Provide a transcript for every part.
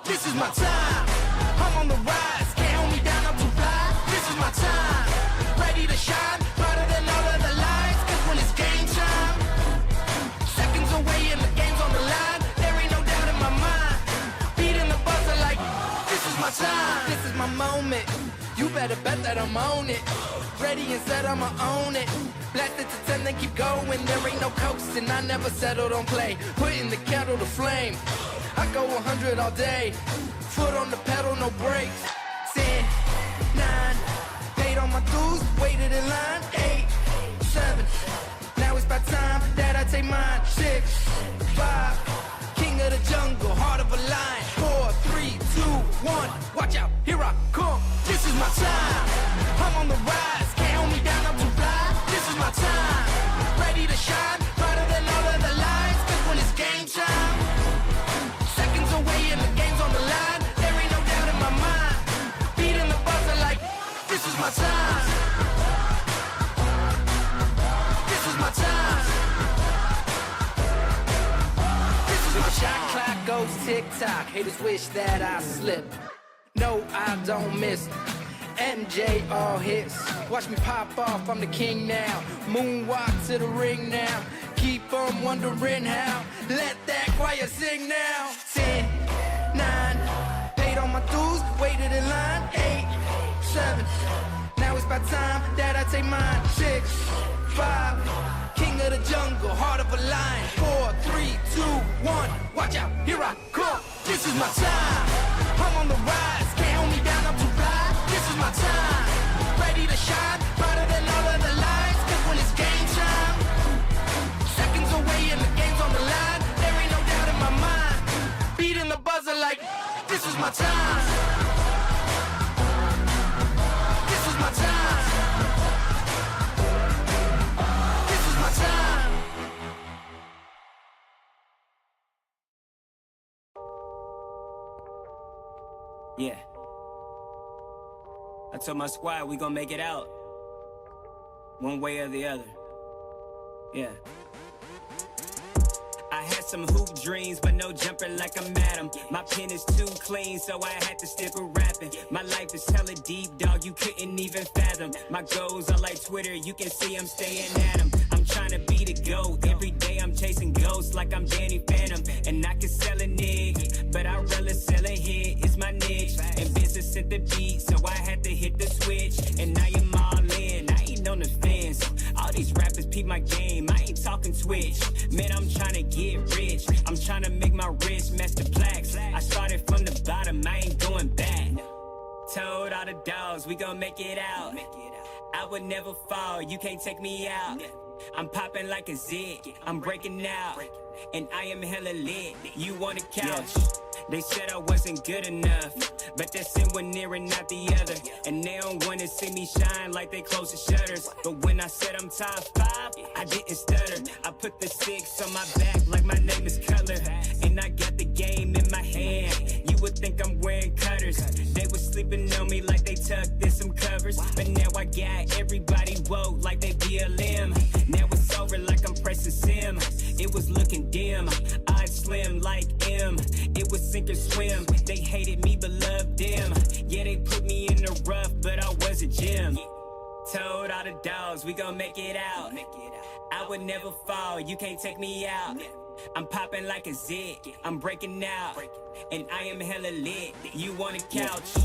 This is my time. I'm on the rise, can't hold me down, I'm too fly. This is my time. Ready to shine, brighter than all of the lights. Cause when it's game time, seconds away and the game's on the line. There ain't no doubt in my mind. Beating the buzzer like, this is my time. This is my moment. You better bet that I'm on it. Ready and set, I'ma own it. Blasted to 10, then keep going. There ain't no coasting, I never settle, don't play. Putting the kettle to flame. I go 100 all day. Foot on the pedal, no brakes. 10, 9, paid all my dues, waited in line. 8, 7, now it's about time that I take mine. 6, 5, king of the jungle, heart of a lion. 4, 3, 2, 1, watch out, here I come. This is my time, I'm on the rise. Can't hold me down, I'm too fly. This is my time, ready to shine, brighter than all of the lights. Cause when it's game time, seconds away and the game's on the line. There ain't no doubt in my mind. Beating the buzzer like, this is my time. This is my time. This is my shot clock goes tick-tock. Haters wish that I slip. No, I don't miss. MJ all hits. Watch me pop off, I'm the king now. Moonwalk to the ring now. Keep on wondering how. Let that choir sing now. 10, 9, paid all my dues, waited in line. 8, 7, now it's about time that I take mine. 6, 5, king of the jungle, heart of a lion. 4, 3, 2, 1, watch out, here I come. This is my time, I'm on the rise. Can't hold me down, I'm too fly. This is my time, ready to shine, brighter than all of the lights. Cause when it's game time, seconds away and the game's on the line. There ain't no doubt in my mind. Beating the buzzer like, this is my time. This is my time. This is my time. Yeah. I told my squad we gon' make it out. One way or the other. Yeah. I had some hoop dreams, but no jumper like I'm Adam. My pen is too clean, so I had to stick with rapping. My life is hella deep, dog, you couldn't even fathom. My goals are like Twitter, you can see I'm staying at them. I'm trying to be the GOAT. Every day I'm chasing ghosts like I'm Danny Phantom. And I can sell a nig, but I'd rather sell a hit. It's my niche, and business at the beat, so I had to hit the switch. And now I'm all in, I ain't on the fence. All these rappers peep my game, I ain't talking Twitch. Man, I'm trying to get rich. I'm trying to make my wrist match the plaques. I started from the bottom, I ain't going back. Told all the dogs, we gon' make it out. I would never fall, you can't take me out. I'm popping like a zit, I'm breaking out. And I am hella lit, you on the couch. They said I wasn't good enough, but that's in one ear and not the other. And they don't wanna see me shine like they close the shutters. But when I said I'm top 5, I didn't stutter. I put the 6 on my back like my name is Cutler. And I got the game in my hand, you would think I'm wearing cutters. They was sleeping on me like they tucked in some covers. But now I got everybody woke like they BLM. Now it's over like I'm pressing sim. It was looking dim, eyes slim like M. It was sink or swim. They hated me but loved them. Yeah, they put me in the rough, but I was a gem. Told all the dogs, we gon' make it out. I would never fall, you can't take me out. I'm popping like a zit, I'm breaking out. And I am hella lit, you on the couch.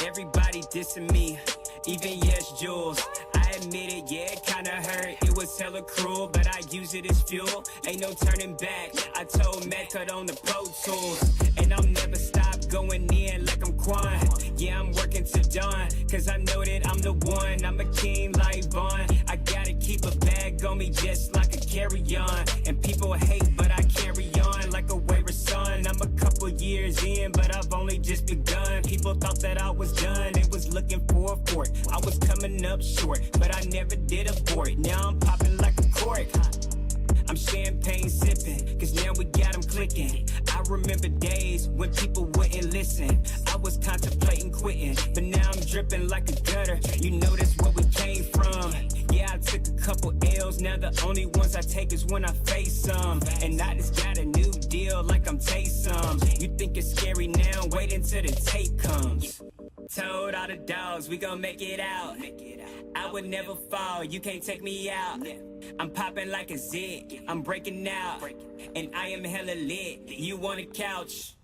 Everybody dissing me, even Yes Jules. I admit it, yeah, it kinda hurt. It was hella cruel, but I use it as fuel. Ain't no turning back. I told Matt cut on the Pro Tools. And I'll never stop going in like I'm Quan. Yeah, I'm working to dawn, cause I know that I'm the one. I'm a king like Vaughn. I gotta keep a bag on me just like a carry-on. And people hate, but I carry on like a wayward son. I'm a couple years in, but I've only just begun. People thought that I was done, they was looking for a fort. I was coming up short, but I never did abort. Now I'm popping like a cork. I'm champagne sipping, cause now we got them clicking. I remember days when people wouldn't listen. I was contemplating quitting, but now I'm dripping like a gutter. You know that's where we came from. Yeah, I took a couple L's, now the only ones I take is when I face some. And I just got a new deal like I'm Taysom. You think it's scary now, wait until the tape comes. Told all the dogs, we gon' make it out. I would never fall, you can't take me out. I'm popping like a zig, I'm breaking out. And I am hella lit, you want a couch?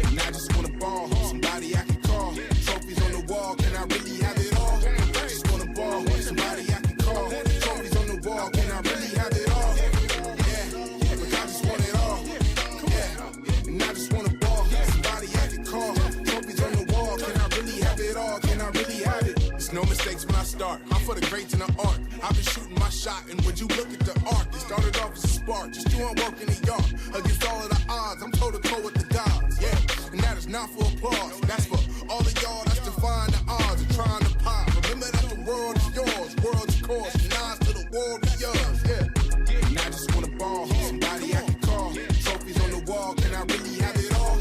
And I just wanna ball, somebody I can call. Trophies on the wall, can I really have it all? Just wanna ball, somebody I can call. Trophies on the wall, can I really have it all? Yeah, look, I just want it all. Yeah, and I just wanna ball, somebody I can call. Trophies on the wall, can I really have it all? Can I really have it? There's no mistakes when I start. I'm for the greats in the art. I've been shooting my shot, and would you look at the art? It started off as a spark, just doing work in the yard. Against all of the odds, I'm toe to toe with the gods. Yeah, and that is not for applause. That's for all of y'all that's defying the odds and trying to pop. Remember that the world is yours, world's course, and eyes to the world is yours. Yeah, and I just wanna ball, somebody I can call. Trophies on the wall, can I really have it all?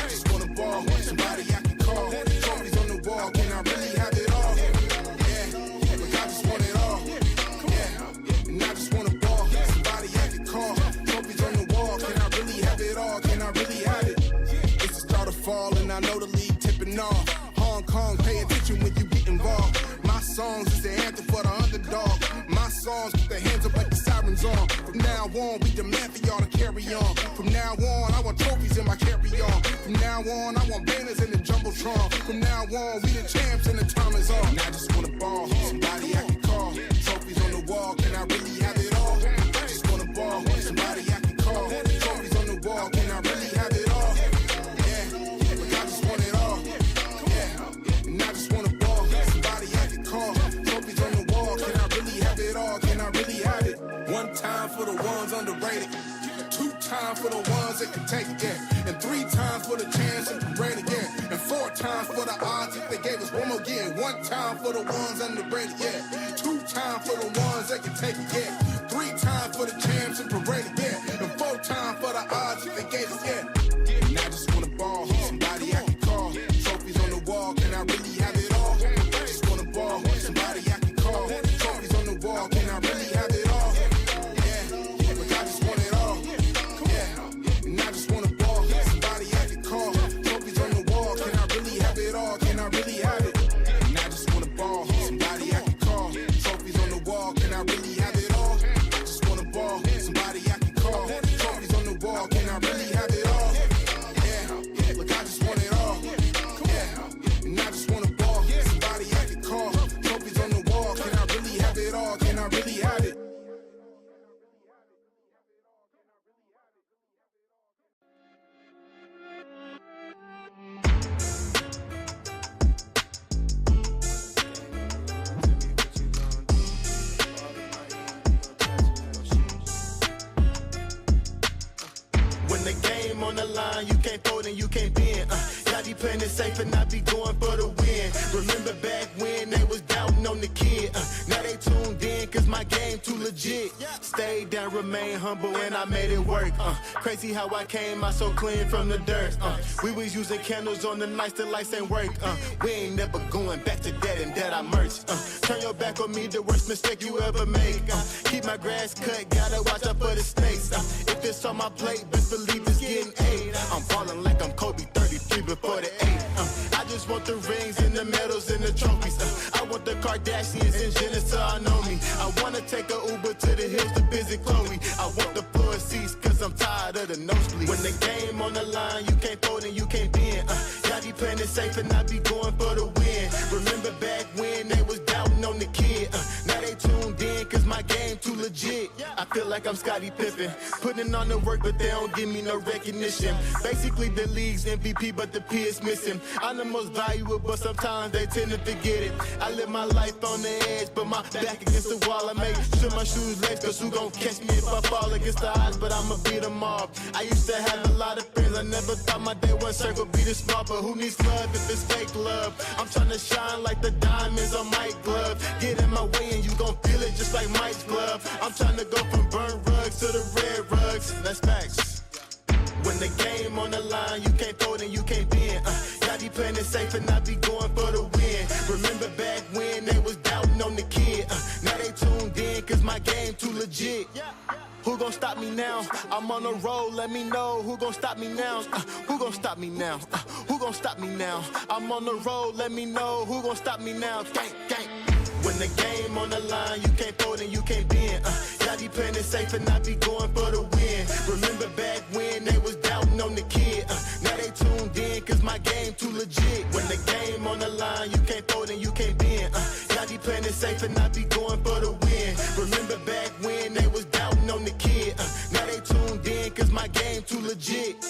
Just wanna ball, somebody I can call. Trophies on the wall, can I really have it all? Yeah, look, I just want it all. Yeah, and I just wanna ball, somebody I can call. Trophies on the wall, can I really have it all? Can I really have it? It's the start of fall, and I know the league tipping off. Hong Kong, pay attention when you get involved. My songs is the anthem for the underdog. My songs put their hands up like the sirens on. From now on, we demand for y'all to carry on. From now on, I want trophies in my carry-on. From now on, I want banners in the Jumbotron. From now on, we the champs and the time is on. And I just wanna ball, somebody I can call. Trophies on the wall, can I really have it all? I just wanna ball, somebody I can call. Trophies on the wall, can I really have it all? Yeah, look, I just want it all. Yeah, and I just wanna ball, somebody I can call. Trophies on the wall, can I really have it all? Can I really have it? One time for the ones underrated. 2 times for the ones that can take it, yeah. And 3 times for the chance and parade again. And 4 times for the odds if they gave us one more again. 1 time for the ones underrated, yeah. 2 times for the ones that can take it, yeah. 3 times for the champs and parade again. And 4 times for the odds if they gave us, yeah. And I just wanna ball, somebody I can call. Trophies on the wall, can I really have it all? I just wanna ball, somebody I can call. Trophies on the wall, can I really have it all? Yeah, look, I just want it all. Yeah, and I just wanna ball, somebody I can call. Trophies on the wall, can I really have it all? Can I really have it? And I just wanna ball, somebody I can call. Trophies on the wall, can I really have it all? I just wanna ball, somebody I can call. Trophies on the wall, can I really have it all? Yeah, look, I just want it all. Yeah, and I just wanna ball, somebody I can call. Trophies on the wall, can I really have it all? Can I really have it? When the game on the line, you can't fold and you can't bend. Y'all be playing it safe and I be going for the win. Remember back when they was doubting on the kid. Now they tuned in cause my game too legit. Stayed down, remain humble and I made it work. Crazy how I came out so clean from the dirt. We was using candles on the nights the lights ain't work. We ain't never going back to that and that I merged. Turn your back on me, the worst mistake you ever make. Keep my grass cut, gotta watch out for the snakes. If it's on my plate, best believe it's getting 8. I'm falling like I'm Kobe 33 before the 8. I just want the rings and the medals and the trophies. I want the Kardashians and Jenner so I know me. I wanna take a Uber to the hills to visit Chloe. I want the floor seats cause I'm tired of the nosebleeds. When the game on the line, you can't fold and you can't bend. Y'all be playing it safe and I be going for the win. Remember back when they was doubting on the kid. Now they tuned in cause my game too legit. I feel like I'm Scottie Pippen. Putting on the work, but they don't give me no recognition. Basically the league's MVP, but the P is missing. I'm the most valuable, but sometimes they tend to forget it. I live my life on the edge, but my back against the wall. I make sure my shoes lace, cause who gon' catch me if I fall against the odds, but I'ma beat them all. I used to have a lot of friends, I never thought my day one circle be this small, but who needs love if it's fake love? I'm trying to shine like the diamonds on Mike's glove. Get in my way and you gon' feel it just like Mike's glove. I'm trying to go from burnt rugs to the red rugs. That's facts. When the game on the line, you can't fold and you can't bend. Y'all be playing it safe and I be going for the win. Remember back when they was doubting on the kid. Now they tuned in cause my game too legit. Who gon' stop me now? I'm on the road, let me know. Who gon' stop me now? Who gon' stop me now? Who gon' stop me now? I'm on the road, let me know. Who gon' stop me now? Gang, gang. When the game on the line, you can't fold and you can't bend. Y'all be playing it safe and I be going for the win. Remember back when they was doubting on the kid. Now they tuned in cause my game too legit. When the game on the line, you can't fold and you can't bend. Y'all be playing it safe and I be going for the win. Remember back when they was doubting on the kid. Now they tuned in cause my game too legit.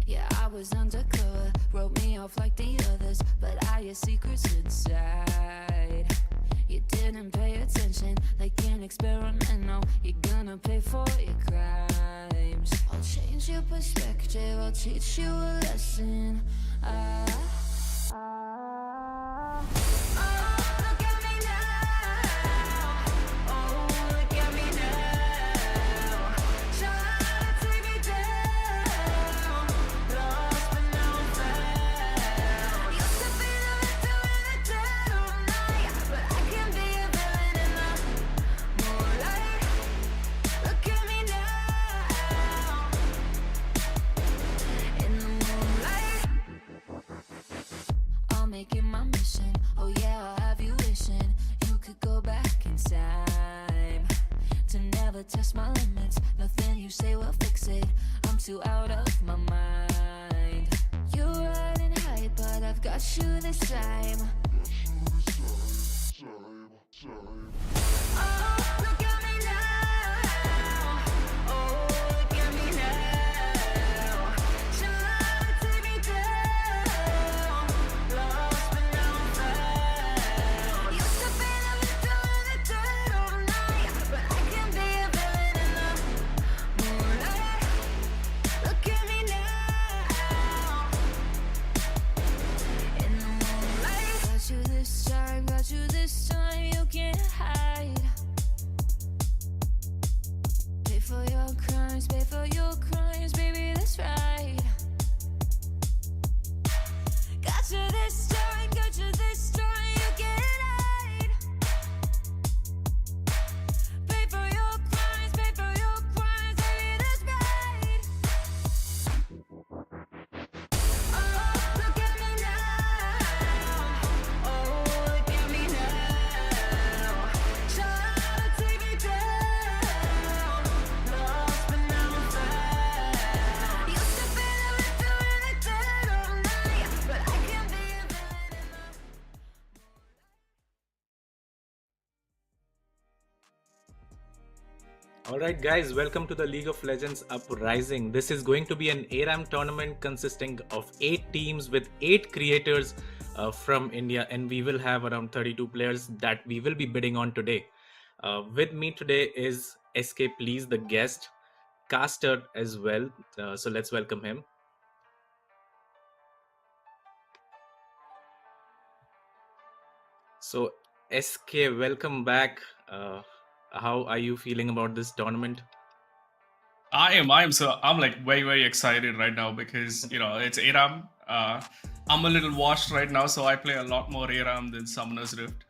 Yeah, I was undercover, wrote me off like the others, but I had secrets inside. You didn't pay attention, like an experiment, no, you're gonna pay for your crimes. I'll change your perspective, I'll teach you a lesson. Look at me now. Oh, look at me now. Try to take me down. Lost but now I'm found. Used to be the victim in the dead of night, but I can be a villain in the moonlight. Look at me now. In the moonlight. I'll make it my mission. Oh yeah, I'll have you wishing you could go back in time to never test my limits. Nothing you say will fix it. I'm too out of my mind. You're riding high, but I've got you this time. Oh, look at me now. Oh, look at me now. Try to take me down. Lost but now I'm found. Used to be the victim in the dead of night, but I can be crimes, pay for your crimes, baby, that's right. Got you this time, you get lied. Pay for your crimes, baby, that's right. Oh, look at me now. Oh, look at me now. Try to take me down. Lost, but now I'm found. Used to be the victim in the dead of night, but I can be a villain in my. Alright guys, welcome to the League of Legends Uprising. This is going to be an ARAM tournament consisting of 8 teams with 8 creators from India, and we will have around 32 players that we will be bidding on today. With me today is SK Please, the guest, caster as well. So let's welcome him. So SK, welcome back. How are you feeling about this tournament? I'm like very excited right now because it's ARAM. I'm a little washed right now, so I play a lot more ARAM than Summoner's Rift.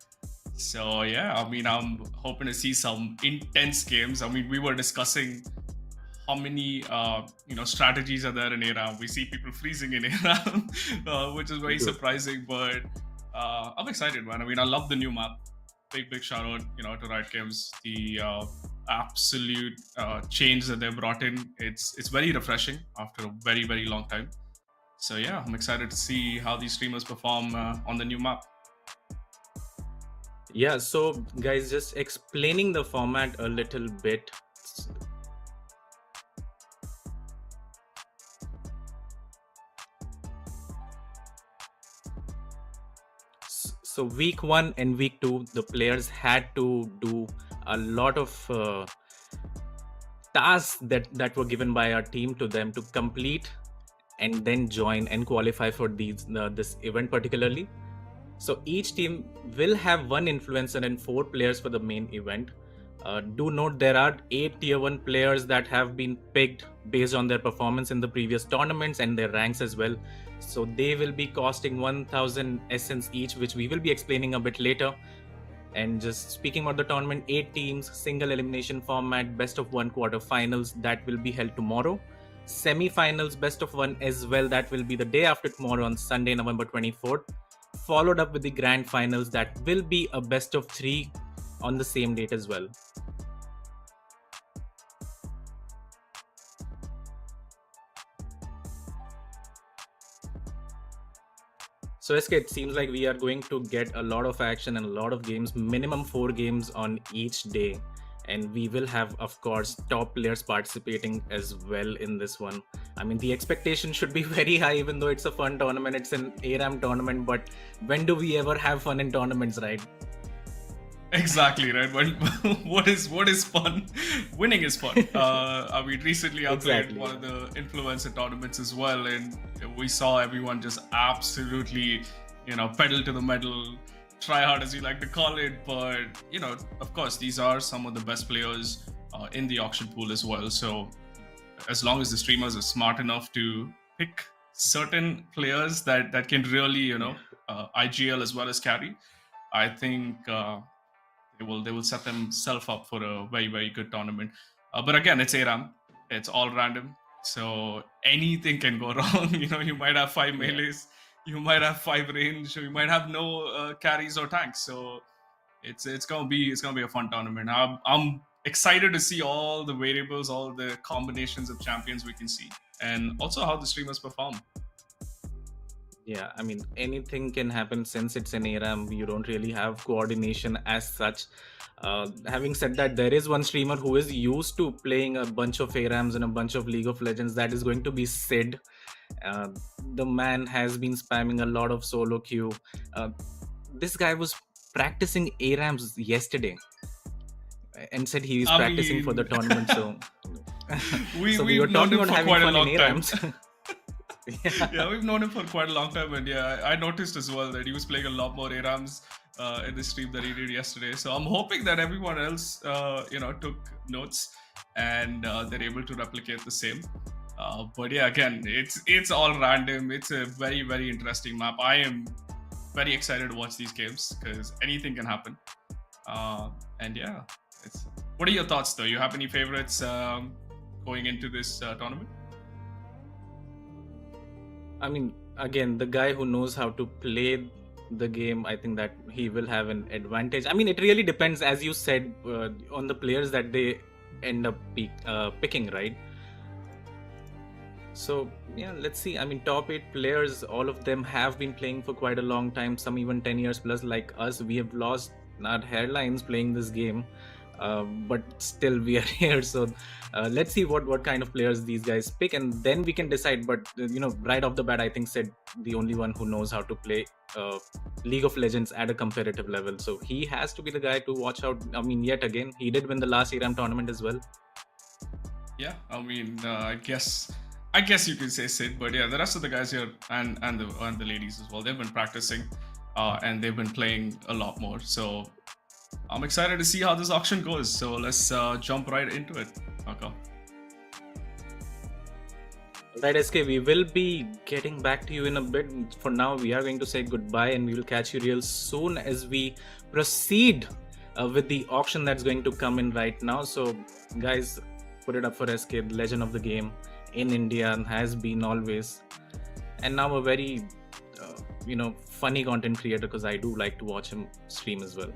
So yeah, I mean, I'm hoping to see some intense games. I mean, we were discussing how many strategies are there in ARAM. We see people freezing in ARAM, which is very Good. surprising. But I'm excited, man. I mean, I love the new map. Big shout out, to Riot Games. The absolute change that they brought in. It's very refreshing after a very long time. So yeah, I'm excited to see how these streamers perform on the new map. Yeah, so guys, just explaining the format a little bit. So week 1 and week 2, the players had to do a lot of tasks that were given by our team to them to complete and then join and qualify for this event particularly. So each team will have 1 influencer and 4 players for the main event. Do note there are 8 tier 1 players that have been picked based on their performance in the previous tournaments and their ranks as well. So they will be costing 1000 essence each, which we will be explaining a bit later. And just speaking about the tournament, 8 teams, single elimination format, best of 1 quarterfinals that will be held tomorrow. Semi-finals, best of 1 as well, that will be the day after tomorrow on Sunday, November 24th. Followed up with the grand finals that will be a best of 3 on the same date as well. So SK, it seems like we are going to get a lot of action and a lot of games, minimum 4 games on each day. And we will have, of course, top players participating as well in this one. I mean, the expectation should be very high, even though it's a fun tournament. It's an ARAM tournament, but when do we ever have fun in tournaments, right? Exactly, right? What is fun? Winning is fun. I mean, recently I Exactly. played one of the influencer tournaments as well, and we saw everyone just absolutely, pedal to the metal, try hard as you like to call it. But of course, these are some of the best players in the auction pool as well. So as long as the streamers are smart enough to pick certain players that can really, IGL as well as carry, I think they will set themselves up for a very good tournament. But again, it's ARAM. It's all random, so anything can go wrong. You might have 5 melees, you might have 5 range, or you might have no carries or tanks. So it's gonna be a fun tournament. I'm excited to see all the variables, all the combinations of champions we can see, and also how the streamers perform. Yeah, I mean, anything can happen since it's an ARAM. You don't really have coordination as such. Having said that, there is one streamer who is used to playing a bunch of ARAMs and a bunch of League of Legends. That is going to be Sid. The man has been spamming a lot of solo queue. This guy was practicing ARAMs yesterday and said he is practicing for the tournament. So, so we were we've known talking him about for having quite a fun long in time. ARAMs. Yeah, we've known him for quite a long time, and yeah, I noticed as well that he was playing a lot more ARAMs in the stream that he did yesterday. So I'm hoping that everyone else, took notes and they're able to replicate the same. But yeah, again, it's all random. It's a very, very interesting map. I am very excited to watch these games because anything can happen. And yeah, what are your thoughts though? You have any favorites going into this tournament? I mean, again, the guy who knows how to play the game, I think that he will have an advantage. I mean, it really depends, as you said, on the players that they end up picking, right? So yeah, let's see. I mean, top 8 players, all of them have been playing for quite a long time, some even 10 years plus. Like us, we have lost our hairlines playing this game, but still we are here. So let's see what kind of players these guys pick, and then we can decide. But right off the bat, I think Sid, the only one who knows how to play League of Legends at a competitive level, so he has to be the guy to watch out. I mean, yet again, he did win the last ERAM tournament as well. Yeah, I mean, I guess you could say Sid, but yeah, the rest of the guys here and the ladies as well, they've been practicing and they've been playing a lot more. So I'm excited to see how this auction goes. So let's jump right into it. Okay. Right, SK, we will be getting back to you in a bit. For now, we are going to say goodbye and we will catch you real soon as we proceed with the auction that's going to come in right now. So guys, put it up for SK, the legend of the game in India, and has been always, and now a very funny content creator, because I do like to watch him stream as well.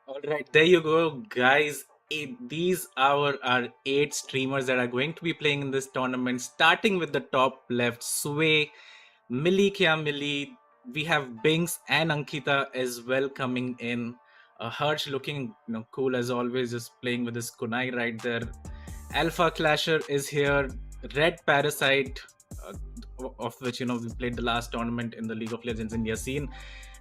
All right, there you go, guys. These are our 8 streamers that are going to be playing in this tournament, starting with the top left, Sway, Milli Kya Milli. We have Binks and Ankkita as well coming in. Harsh looking cool as always, just playing with his kunai right there. Alpha Clasher is here. Red Parasite, of which we played the last tournament in the League of Legends India scene.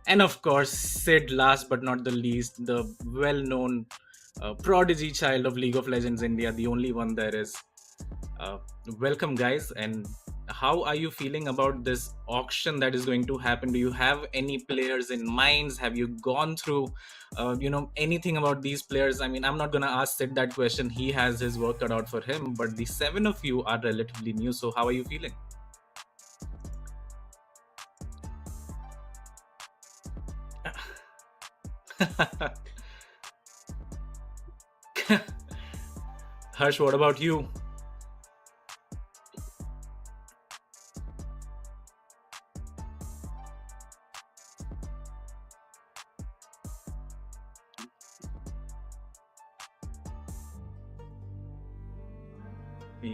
And of course, Sid, last but not the least, the well-known prodigy child of League of Legends India, the only one there is. Welcome, guys. And how are you feeling about this auction that is going to happen? Do you have any players in mind? Have you gone through, anything about these players? I mean, I'm not going to ask Sid that question. He has his work cut out for him. But the 7 of you are relatively new. So how are you feeling? Harsh, what about you?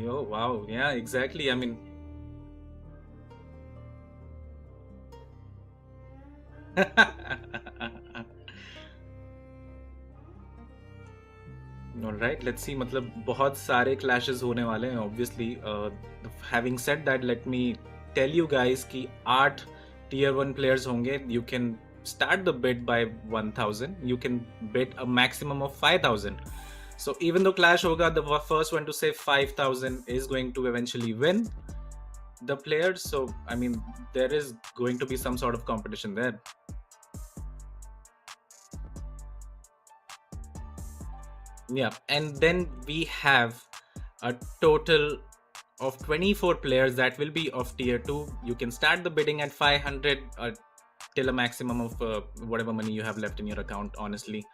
Oh, wow. Yeah, exactly. I mean, Alright, let's see. मतलब बहुत सारे clashes होने वाले हैं obviously. Having said that, let me tell you guys कि 8 tier 1 players होंगे. You can start the bid by 1000. You can bid a maximum of 5000. So even though clash होगा, the first one to say 5000 is going to eventually win the players. So I mean, there is going to be some sort of competition there. Yeah, and then we have a total of 24 players that will be of tier 2. You can start the bidding at 500 till a maximum of whatever money you have left in your account, honestly,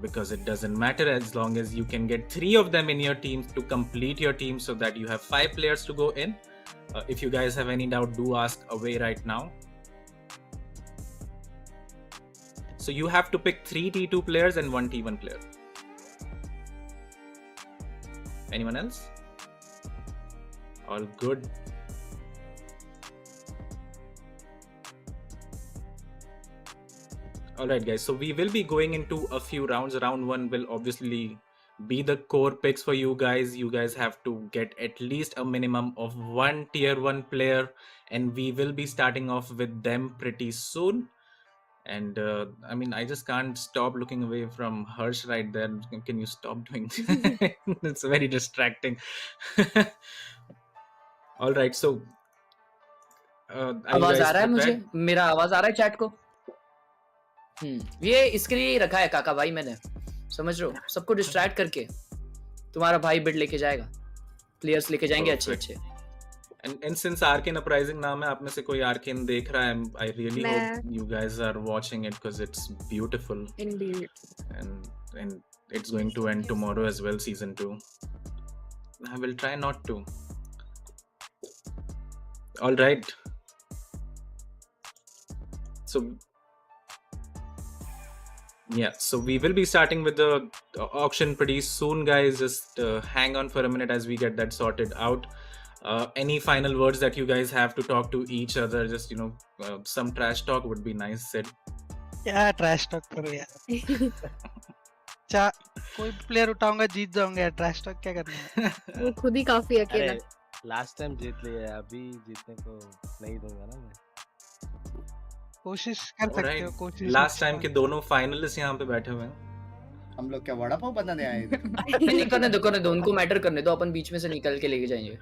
because it doesn't matter as long as you can get 3 of them in your team to complete your team, so that you have 5 players to go in. If you guys have any doubt, do ask away right now. So you have to pick 3 T2 players and 1 T1 player. Anyone else? All good. Alright guys, so we will be going into a few rounds. Round 1 will obviously be the core picks for you guys. You guys have to get at least a minimum of 1 tier 1 player, and we will be starting off with them pretty soon. And I mean, I just can't stop looking away from Harsh right there. Can you stop doing? It's very distracting. All right, so are you आवाज आ guys रहा है मुझे? prepared? मेरा आवाज आ रहा है chat को? ये इसके लिए रखा है काका भाई मैंने, समझ रहे हो, सबको डिस्ट्रैक्ट करके तुम्हारा भाई बिड लेके जाएगा, प्लेयर्स लेके जाएंगे अच्छे Perfect. अच्छे. And since Arcane Uprising नाम है, आप में से कोई Arcane देख रहा है? I really मैं- hope you guys are watching it because it's beautiful Indeed. and it's going to end tomorrow as well, season 2. I will try not to. All right. So yeah, so we will be starting with the auction pretty soon, guys. Just hang on for a minute as we get that sorted out. Any final words that you guys have to talk to each other? Just some trash talk would be nice, Sid. क्या trash talk करो यार. कोई player उठाऊंगा जीत जाऊंगा यार. Trash talk क्या करना है. वो खुद ही काफी अरे अकेला. लास्ट टाइम जीत लिए, अभी जीतने को नहीं दूंगा ना मैं. कोशिश कर सकते हो. Alright. कोशिश लास्ट टाइम के दोनों फाइनलिस्ट यहाँ पे बैठे हुए हैं. हम लोग क्या वड़ा पाव बनाने आए थे? नहीं करने दो, उनको मैटर करने दो, अपन बीच में से निकल के लेके जाएंगे.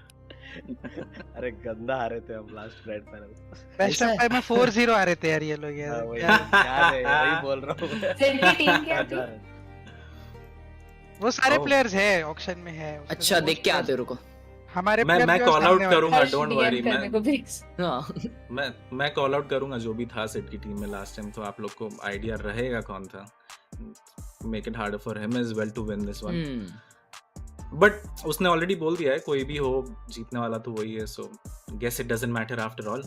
अरे गंदा हारे थे हम last red panel. Best of 5 में 4-0 आ रहे थे यार ये लोग यार. वही क्या- याद है, वही बोल रहा हूँ मैं. सिड की टीम क्या थी? वो सारे Oh. प्लेयर्स है ऑक्शन में है. उसमें अच्छा तो देख के आते रुको. हमारे मैं player जो कॉल आउट सामने वाले- करूंगा, हर्ष डोंट DM वरी. करने को Binks. हाँ मैं कॉल आउट करूंगा जो भी था सिड की टीम में लास्ट टाइम, तो आप लोग को आइडिया रहेगा कौन था. Make it harder for him as well to win this one. But उसने ऑलरेडी बोल दिया है कोई भी हो जीतने वाला तो वही है, so guess it doesn't matter after all.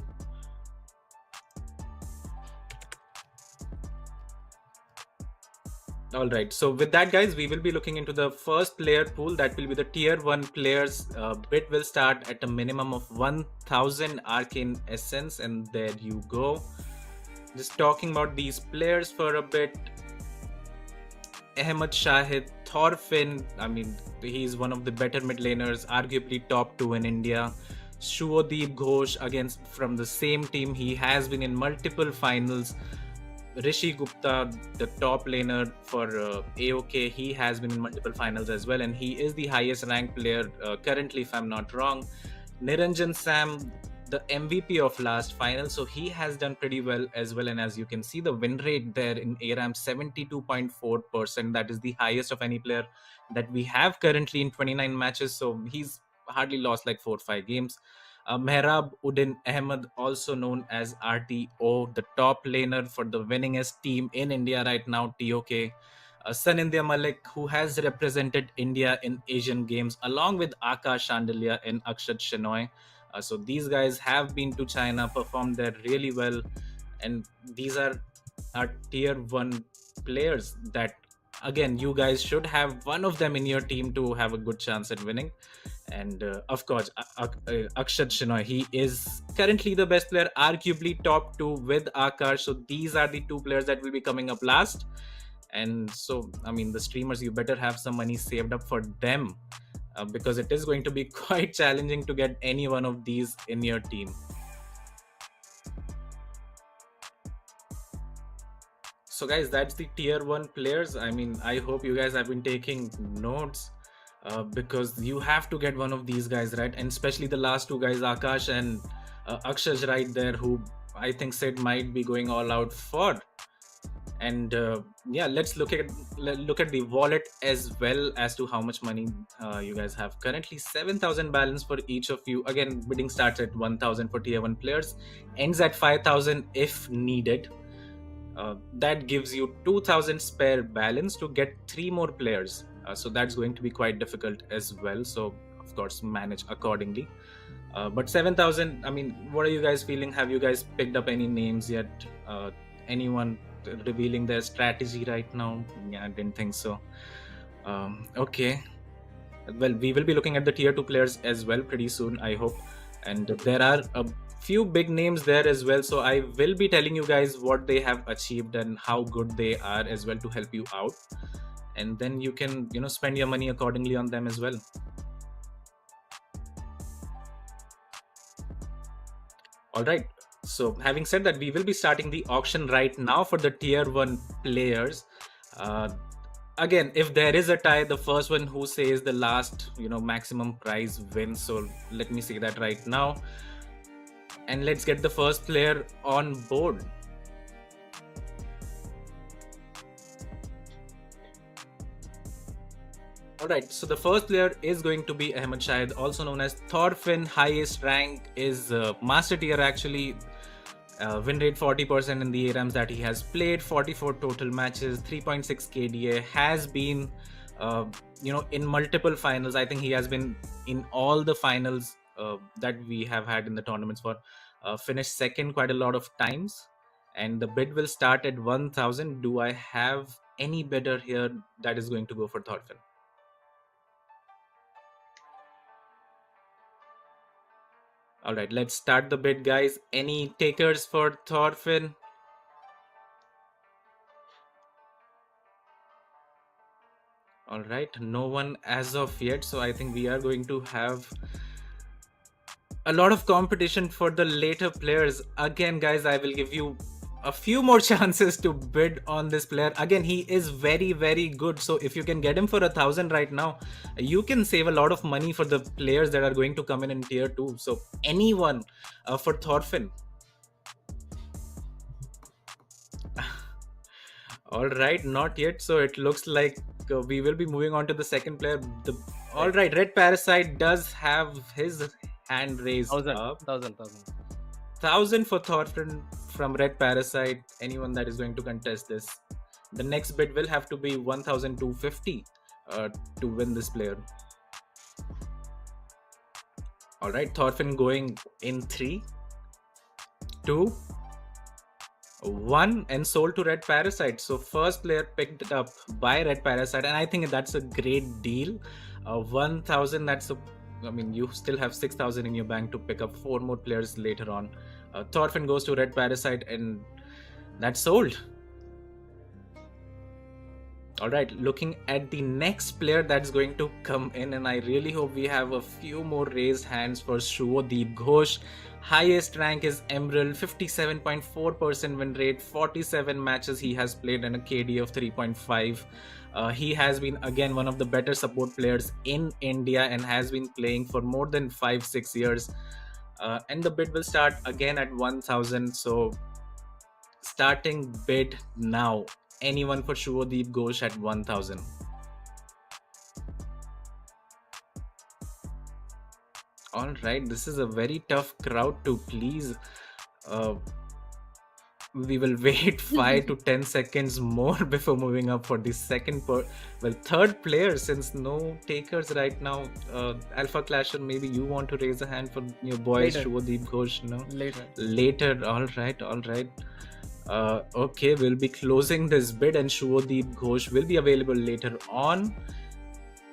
All right, so with that, guys, we will be looking into the first player pool. That will be the tier 1 players. Bid will start at a minimum of 1000 arcane essence, and there you go. Just talking about these players for a bit. Ahmed Shahid, Thorfinn, I mean, he's one of the better mid laners, arguably top 2 in India. Shuodeep Ghosh, against from the same team, he has been in multiple finals. Rishi Gupta, the top laner for AOK, he has been in multiple finals as well, and he is the highest ranked player currently, if I'm not wrong. Niranjan Sam, the MVP of last final, so he has done pretty well as well, and as you can see, the win rate there in ARAM 72.4%. That is the highest of any player that we have currently in 29 matches, so he's hardly lost like 4 or 5 games. Mehrab Uddin Ahmed, also known as RTO, the top laner for the winningest team in India right now, TOK. Sanindya Malik, who has represented India in Asian Games, along with Akash Chandelier and Akshat Shenoy. So these guys have been to China, performed there really well, and these are our tier 1 players that, again, you guys should have one of them in your team to have a good chance at winning. And of course, Akshat Shenoy, he is currently the best player, arguably top 2 with Akash. So these are the 2 players that will be coming up last. And so, I mean, the streamers, you better have some money saved up for them, because it is going to be quite challenging to get any one of these in your team. So guys, that's the tier 1 players. I mean, I hope you guys have been taking notes, because you have to get one of these guys, right? And especially the last 2 guys, Akash and Akshay right there, who I think Sid might be going all out for. And yeah, let's look at the wallet as well as to how much money you guys have. Currently 7,000 balance for each of you. Again, bidding starts at 1,000 for tier 1 players, ends at 5,000 if needed. That gives you 2,000 spare balance to get 3 more players. So that's going to be quite difficult as well. So of course, manage accordingly. But 7,000, I mean, what are you guys feeling? Have you guys picked up any names yet? Anyone revealing their strategy right now? Yeah, I didn't think so. Okay. Well, we will be looking at the tier 2 players as well pretty soon, I hope. And there are a few big names there as well. So I will be telling you guys what they have achieved and how good they are as well to help you out. And then you can, spend your money accordingly on them as well. All right. So having said that, we will be starting the auction right now for the tier 1 players. Again, if there is a tie, the first one who says the last maximum prize wins. So let me see that right now, and let's get the first player on board. Alright, so the first player is going to be Ahmed Shahid, also known as Thorfinn. Highest rank is Master Tier actually. Win rate 40% in the ARAMs that he has played, 44 total matches, 3.6 KDA, has been in multiple finals. I think he has been in all the finals that we have had in the tournaments for. Finished second quite a lot of times, and the bid will start at 1000. Do I have any bidder here that is going to go for Thorfinn? All right, let's start the bid, guys. Any takers for Thorfinn? All right, no one as of yet. So I think we are going to have a lot of competition for the later players. Again, guys, I will give you a few more chances to bid on this player. Again, he is very, very good. So if you can get him for 1000 right now, you can save a lot of money for the players that are going to come in tier 2. So anyone for Thorfinn. All right, not yet. So it looks like we will be moving on to the second player. All right, Red Parasite does have his hand raised up. 1000 for Thorfinn from Red Parasite. Anyone that is going to contest this, the next bid will have to be 1250 to win this player. All right, Thorfinn going in 3, 2, 1, and sold to Red Parasite. So first player picked up by Red Parasite, and I think that's a great deal. 1000, you still have 6000 in your bank to pick up 4 more players later on. Thorfinn goes to Red Parasite, and that's sold. All right, looking at the next player that's going to come in, and I really hope we have a few more raised hands for Shubhadeep Ghosh. Highest rank is Emerald, 57.4% win rate, 47 matches he has played, and a KD of 3.5. He has been again one of the better support players in India and has been playing for more than 5-6 years. And the bid will start again at 1000. So starting bid now. Anyone for Shubhadeep Ghosh at 1000. All right, this is a very tough crowd to please. We will wait 5 to 10 seconds more before moving up for the third player, since no takers right now. Alpha Clasher, maybe you want to raise a hand for your boy Shubhadeep Ghosh? No? Later. All right. Okay, we'll be closing this bid, and Shubhadeep Ghosh will be available later on,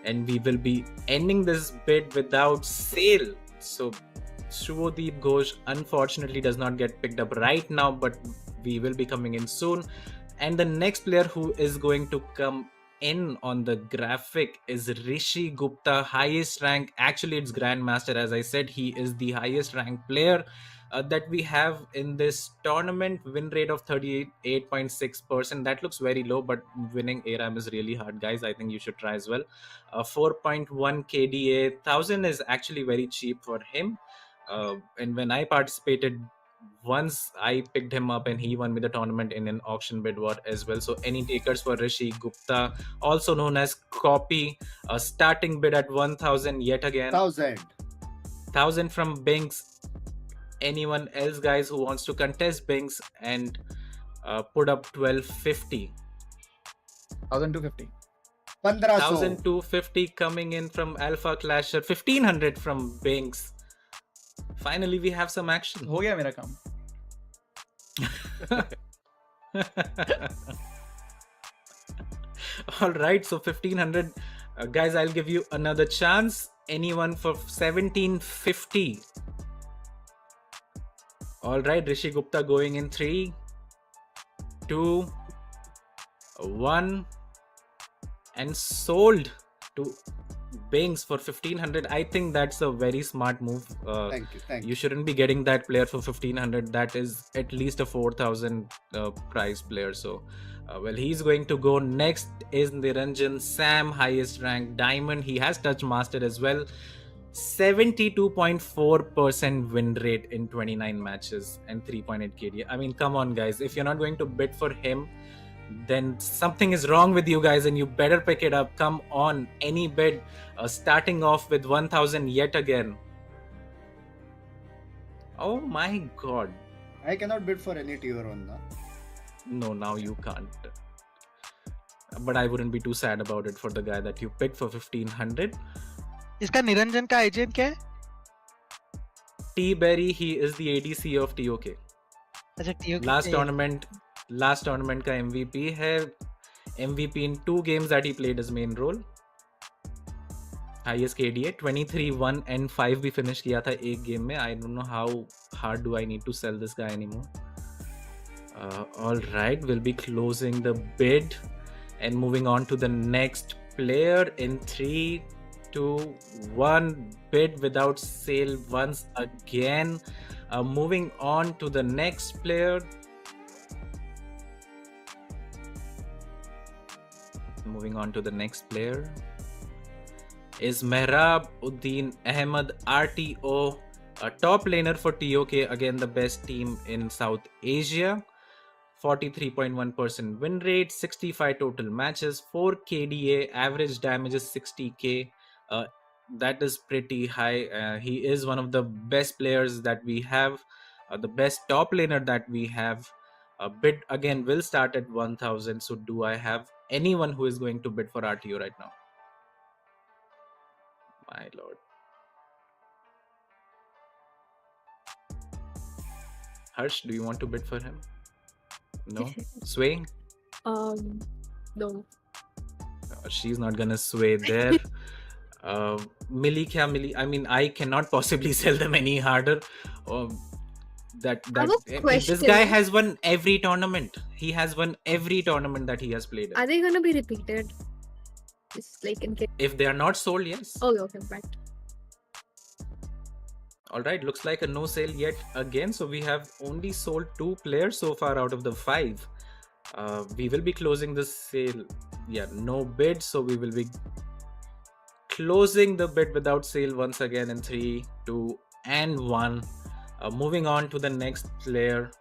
and we will be ending this bid without sale. So Shubhadeep Ghosh unfortunately does not get picked up right now, but we will be coming in soon. And the next player who is going to come in on the graphic is Rishi Gupta. Highest rank, actually it's Grandmaster. As I said, he is the highest ranked player that we have in this tournament. Win rate of 38.6%. That looks very low, but winning ARAM is really hard, guys. I think you should try as well. 4.1 KDA. 1000 is actually very cheap for him. And when I participated, once I picked him up and he won me the tournament in an auction bid war as well. So any takers for Rishi Gupta, also known as Copy, starting bid at 1000 yet again. 1000 from Binks. Anyone else, guys, who wants to contest Binks and put up 1250? 1250. 1250 coming in from Alpha Clasher. 1500 from Binks. Finally, we have some action. हो गया मेरा काम. All right, so 1500. Guys, I'll give you another chance. Anyone for 1750? All right, Rishi Gupta going in 3, 2, 1, and sold to Binks for 1500. I think that's a very smart move. Thank you. Thank You you. shouldn't be getting that player for 1500. That is at least a 4000 price player. So, well, he's going to go. Next is Niranjan Sam, highest ranked diamond. He has touch master as well. 72.4% win rate in 29 matches and 3.8 KD. I mean, come on, guys. If you're not going to bid for him, then something is wrong with you guys and you better pick it up. Come on, any bid, starting off with 1000 yet again. Oh my god. I cannot bid for any tier 1 now. No, now you can't. But I wouldn't be too sad about it for the guy that you picked for 1500. इसका निरंजन का agent क्या है? T Berry, he is the ADC of TOK. अच्छा TOK Last tournament का MVP है. MVP in 2 games that he played his main role. Highest KDA 23 1 and 5 भी finish किया था एक game में. I don't know how hard do I need to sell this guy anymore. All right, we'll be closing the bid and moving on to the next player in 3, 2, 1. Bid without sale once again. Moving on to the next player. Is Mehrab Uddin Ahmed, RTO, a top laner for TOK, again the best team in South Asia. 43.1% win rate, 65 total matches, 4 KDA, average damage is 60k. That is pretty high. He is one of the best players that we have, the best top laner that we have. Bid again will start at 1000. So do I have anyone who is going to bid for RTO right now? My lord. Harsh, do you want to bid for him? No? Swaying? No. She's not gonna sway there. Milli, I mean, I cannot possibly sell them any harder. This guy has won every tournament. He has won every tournament that he has played in. Are they gonna be repeated? It's like in case. If they are not sold, yes. Oh, okay, right. Alright, looks like a no sale yet again. So we have only sold 2 players so far out of the 5. We will be closing this sale. Yeah, no bid. So we will be closing the bid without sale once again in 3, 2, and 1. Moving on to the next player.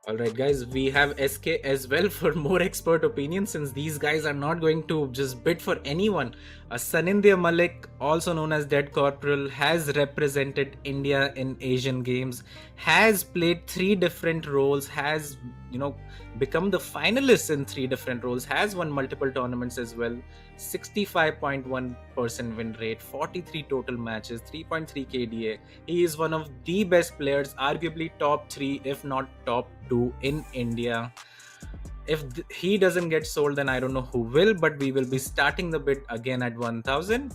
Alright guys, we have SK as well for more expert opinion, since these guys are not going to just bid for anyone. Sanindya Malik, also known as Dead Corporal, has represented India in Asian Games, has played 3 different roles, has become the finalist in 3 different roles, has won multiple tournaments as well. 65.1% win rate, 43 total matches, 3.3 KDA. He is one of the best players, arguably top 3 if not top 2 in India. If he doesn't get sold, then I don't know who will, but we will be starting the bid again at 1000.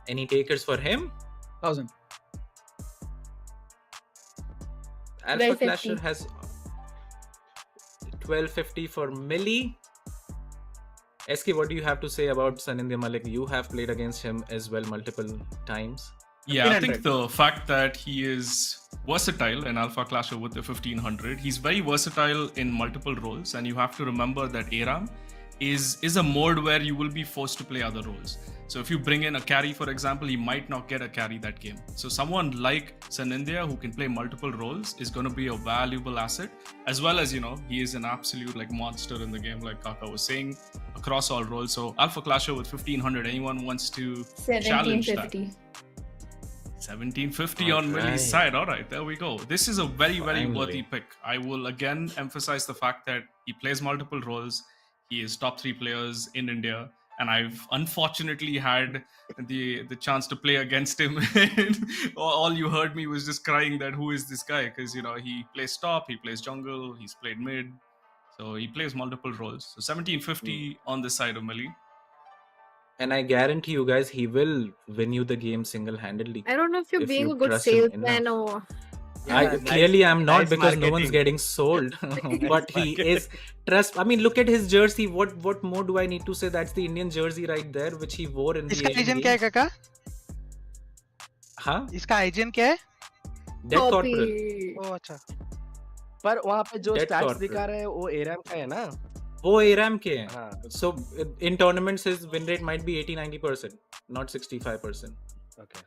Any takers for him? 1000. Alpha Clasher has 1250 for Milli. SK, what do you have to say about Sanindya Malik? You have played against him as well multiple times. Yeah, I think the fact that he is versatile in Alpha Clasher with the 1500, he's very versatile in multiple roles, and you have to remember that ARAM is a mode where you will be forced to play other roles. So if you bring in a carry, for example, he might not get a carry that game. So someone like Sanindya who can play multiple roles is going to be a valuable asset, as well as, he is an absolute monster in the game, like Kaka was saying, across all roles. So Alpha Clasher with 1500, anyone wants to challenge that? 1750 on Milli's side. All right, there we go. This is a very, very worthy pick. I will again emphasize the fact that he plays multiple roles. He is top 3 players in India, and I've unfortunately had the chance to play against him. All you heard me was just crying that who is this guy? Because he plays top, he plays jungle, he's played mid, so he plays multiple roles. So 1750 on the side of Milli. And I guarantee you guys, he will win you the game single-handedly. I don't know if you're being a good salesman or Clearly I'm not nice because no one's marketing. getting sold. But he is trust. I mean, look at his jersey. What more do I need to say? That's the Indian jersey right there, which he wore in the इसका Asian eigen क्या है Games. काका? हाँ, इसका eigen क्या है? Dead Copy. Corporal. ओ अच्छा. पर वहाँ पे जो Dead स्टैट्स Corporal. दिखा रहे हैं वो एराम का है ना? वो ARAM के हैं. हाँ. So in tournaments his win rate might be 80-90%, not 65%, Okay.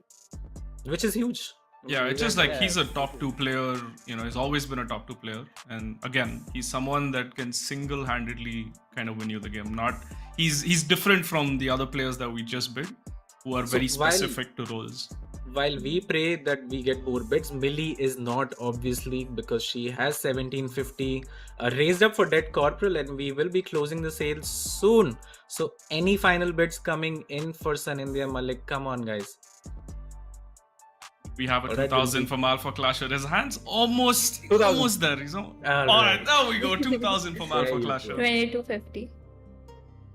which is huge. Yeah, it's just like Yeah. he's a top 2 player, you know, he's always been a top 2 player. And again, he's someone that can single-handedly kind of win you the game. He's different from the other players that we just bid, who are So very specific to roles. While we pray that we get more bids, Milli is not, obviously, because she has 1750 raised up for Dead Corporal, and we will be closing the sale soon. So any final bids coming in for Sun India Malik? Come on, guys. We have a Alright, 2000 we'll from Alpha Clasher. His hands almost 2000. almost there, you know. Alright, there we go. 2000 from There Alpha you Clasher. go. 2250.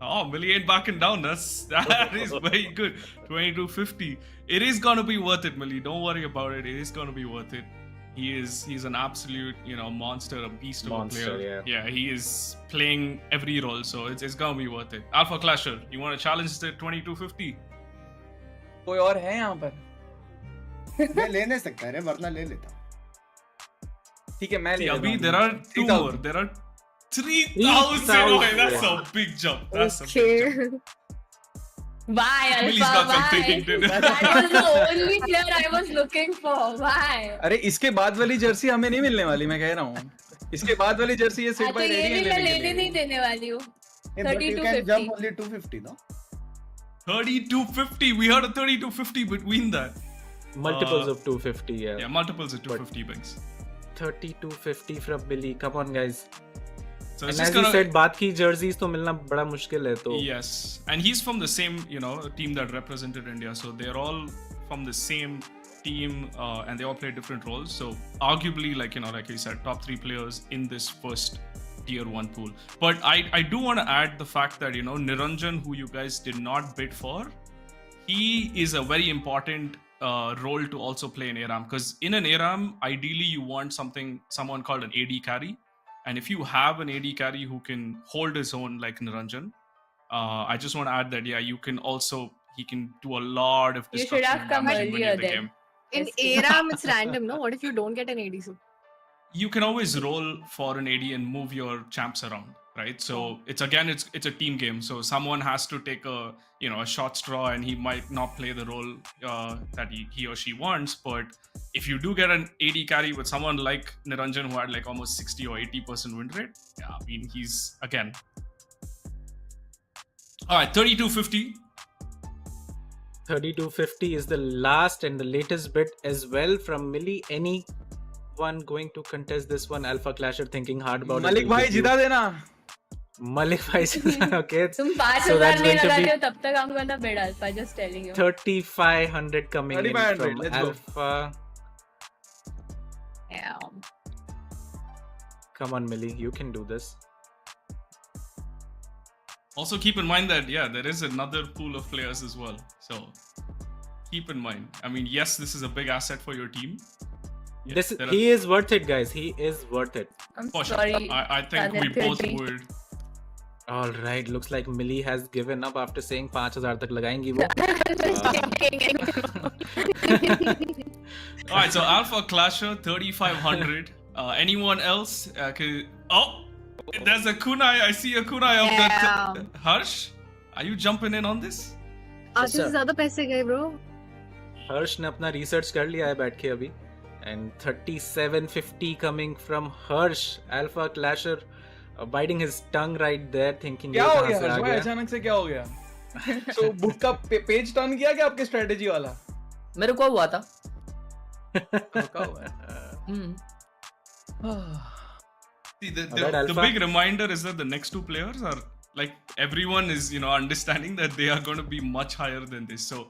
Oh, Milli ain't backing down. That is very good. 2250. It is gonna be worth it, Milli. Don't worry about it. It is gonna be worth it. He's an absolute, you know, monster, a beast of a Monster, player. yeah. He is playing every role, so it's gonna be worth it. Alpha Clasher, you want to challenge the 2250? कोई और है यहाँ पर? मैं ले नहीं सकता रे, वरना ले लेता. ठीक है, मैं ले See, लेता Abhi, हूँ. there are two 3000. more. There are 3000. Okay, that's a big jump. That's a big Okay. jump. Why, Milli's Alpha? got some Why? thinking to do. That was the only player I was looking for. Why? अरे इसके बाद वाली Jersey हमें नहीं मिलने वाली, मैं कह रहा हूँ. इसके बाद वाली जर्सी ये हाँ, सिर्फ तो भाई ये रेडी भी है मैं लेने के लेने लिए. नहीं देने वाली हूँ. Hey, but you can 3250. jump only 250, no? 3250. We heard a 3250 between that. Multiples of 250, yeah. Yeah, multiples of 250 Binks. 3250 from Milli. Come on, guys. So And it's as just you gonna. said, बात की jerseys तो मिलना बड़ा मुश्किल है तो. Yes, and he's from the same, you know, team that represented India. So they're all from the same team, and they all play different roles. So arguably, like, you know, like you said, top 3 players in this first tier 1 pool. But I do want to add the fact that, you know, Niranjan, who you guys did not bid for, he is a very important role to also play in ARAM, because in an ARAM, ideally you want someone called an AD carry. And if you have an AD carry who can hold his own like Niranjan, I just want to add that, yeah, he can do a lot of You destruction should have and come damage and win you earlier the then. game. In ARAM, it's random, no? What if you don't get an ADC? You can always roll for an AD and move your champs around, right? So it's a team game. So someone has to take a short straw, and he might not play the role that he or she wants. But if you do get an AD carry with someone like Niranjan, who had like almost 60 or 80% win rate, yeah, I mean, he's again. All right, 3250. 3250 is the last and the latest bid as well from Milli. Anyone going to contest this one? Alpha Clasher thinking hard about Malik it. भाई जिता देना. Malik bhai, okay. तुम 5000 So that's नहीं going to लगाते be हो तब तक I'm gonna bid Alpha. Just telling you. 3500 coming in 3500, from let's go. Alpha. Yeah. Come on, Milli, you can do this. Also keep in mind that, yeah, there is another pool of players as well. So keep in mind. I mean, yes, this is a big asset for your team. Yeah, He is worth it, guys. He is worth it. I'm For sure. sorry. I think we Tanit both Reddy. would. All right, looks like Milli has given up after saying 5000 tak lagayengi wo. All right, so Alpha Clasher 3500. Anyone else? There's a kunai. I see a kunai of that. Harsh, are you jumping in on this? आधे से ज़्यादा पैसे गए bro. हर्ष ने अपना research कर लिया है बैठ के अभी. And 3750 coming from Harsh. Alpha Clasher biting his tongue right there, thinking क्या ये हो कहाँ गया से आ हर्ष भाई, गया? अचानक से क्या हो गया? So बुक का पेज टर्न किया क्या आपके स्ट्रेटेजी वाला? मेरे को हुआ था. क्या हुआ? See, the big reminder is that the next two players are like, everyone is, understanding that they are going to be much higher than this. So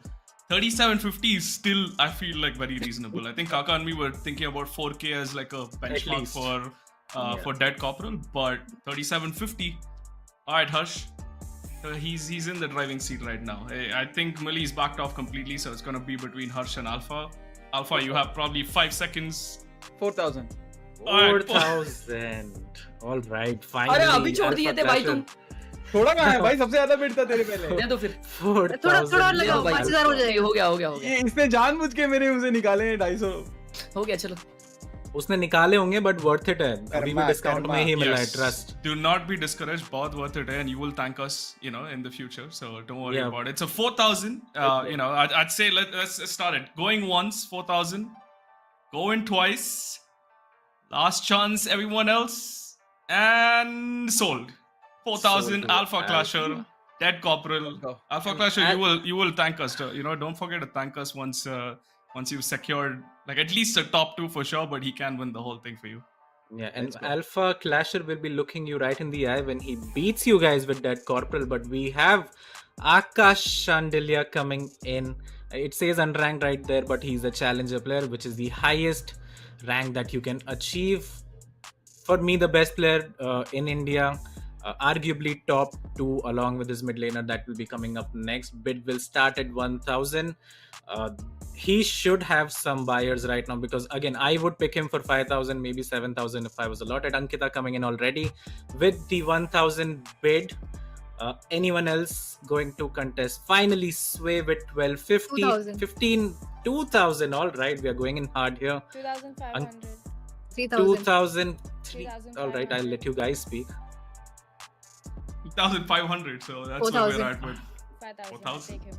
3750 is still, I feel like, very reasonable. I think Kaka and me were thinking about 4K as like a benchmark for Dead Corporal, but 3750. All right, Harsh. He's in the driving seat right now. I think Milli's backed off completely, so it's going to be between Harsh and Alpha. Alpha, you have probably 5 seconds 4,000. 4,000. All right, finally. अरे अभी छोड़ दिए थे भाई तुम. थोड़ा कहाँ है भाई, सबसे ज्यादा बिड था तेरे पहले. दे दो फिर. 4,000. थोड़ा और लगाओ, भाई. 5,000 हो जाएगा. हो गया हो गया हो ये गया इसने जानबूझ के मेरे मुंह से निकाले हैं 250. हो गया चलो. उसने निकाले होंगे बट वर्थ इट है. अभी भी डिस्काउंट में ही मिला है. Yes. Trust. Do not be discouraged. बहुत worth it, and you will thank us, in the future. So don't worry Yeah. about it. So 4,000. I'd say let's start it. Going once, 4,000. Going twice. Last chance, everyone else, and sold. 4,000. Sold. Alpha Clasher. Dead Corporal. go. Alpha Clasher. You will thank us. Don't forget to thank us once you've secured like at least a top 2 for sure, but he can win the whole thing for you. Yeah, and Alpha Clasher will be looking you right in the eye when he beats you guys with that corporal. But we have Akash Shandilya coming in. It says unranked right there, but he's a challenger player, which is the highest rank that you can achieve. For me, the best player in India. Arguably top 2 along with his mid laner that will be coming up next. Bid will start at 1,000. He should have some buyers right now because again I would pick him for 5,000, maybe 7,000 if I was a lot. At Ankkita coming in already with the 1,000 bid. Anyone else going to contest? Finally Sway with 1250. 2,000. 2,000. All right, we are going in hard here. 2,500. 2,000. 3,500. All right, I'll let you guys speak. 2,500. So that's where 4,000. we're at with 5,000. 4,000. Take him.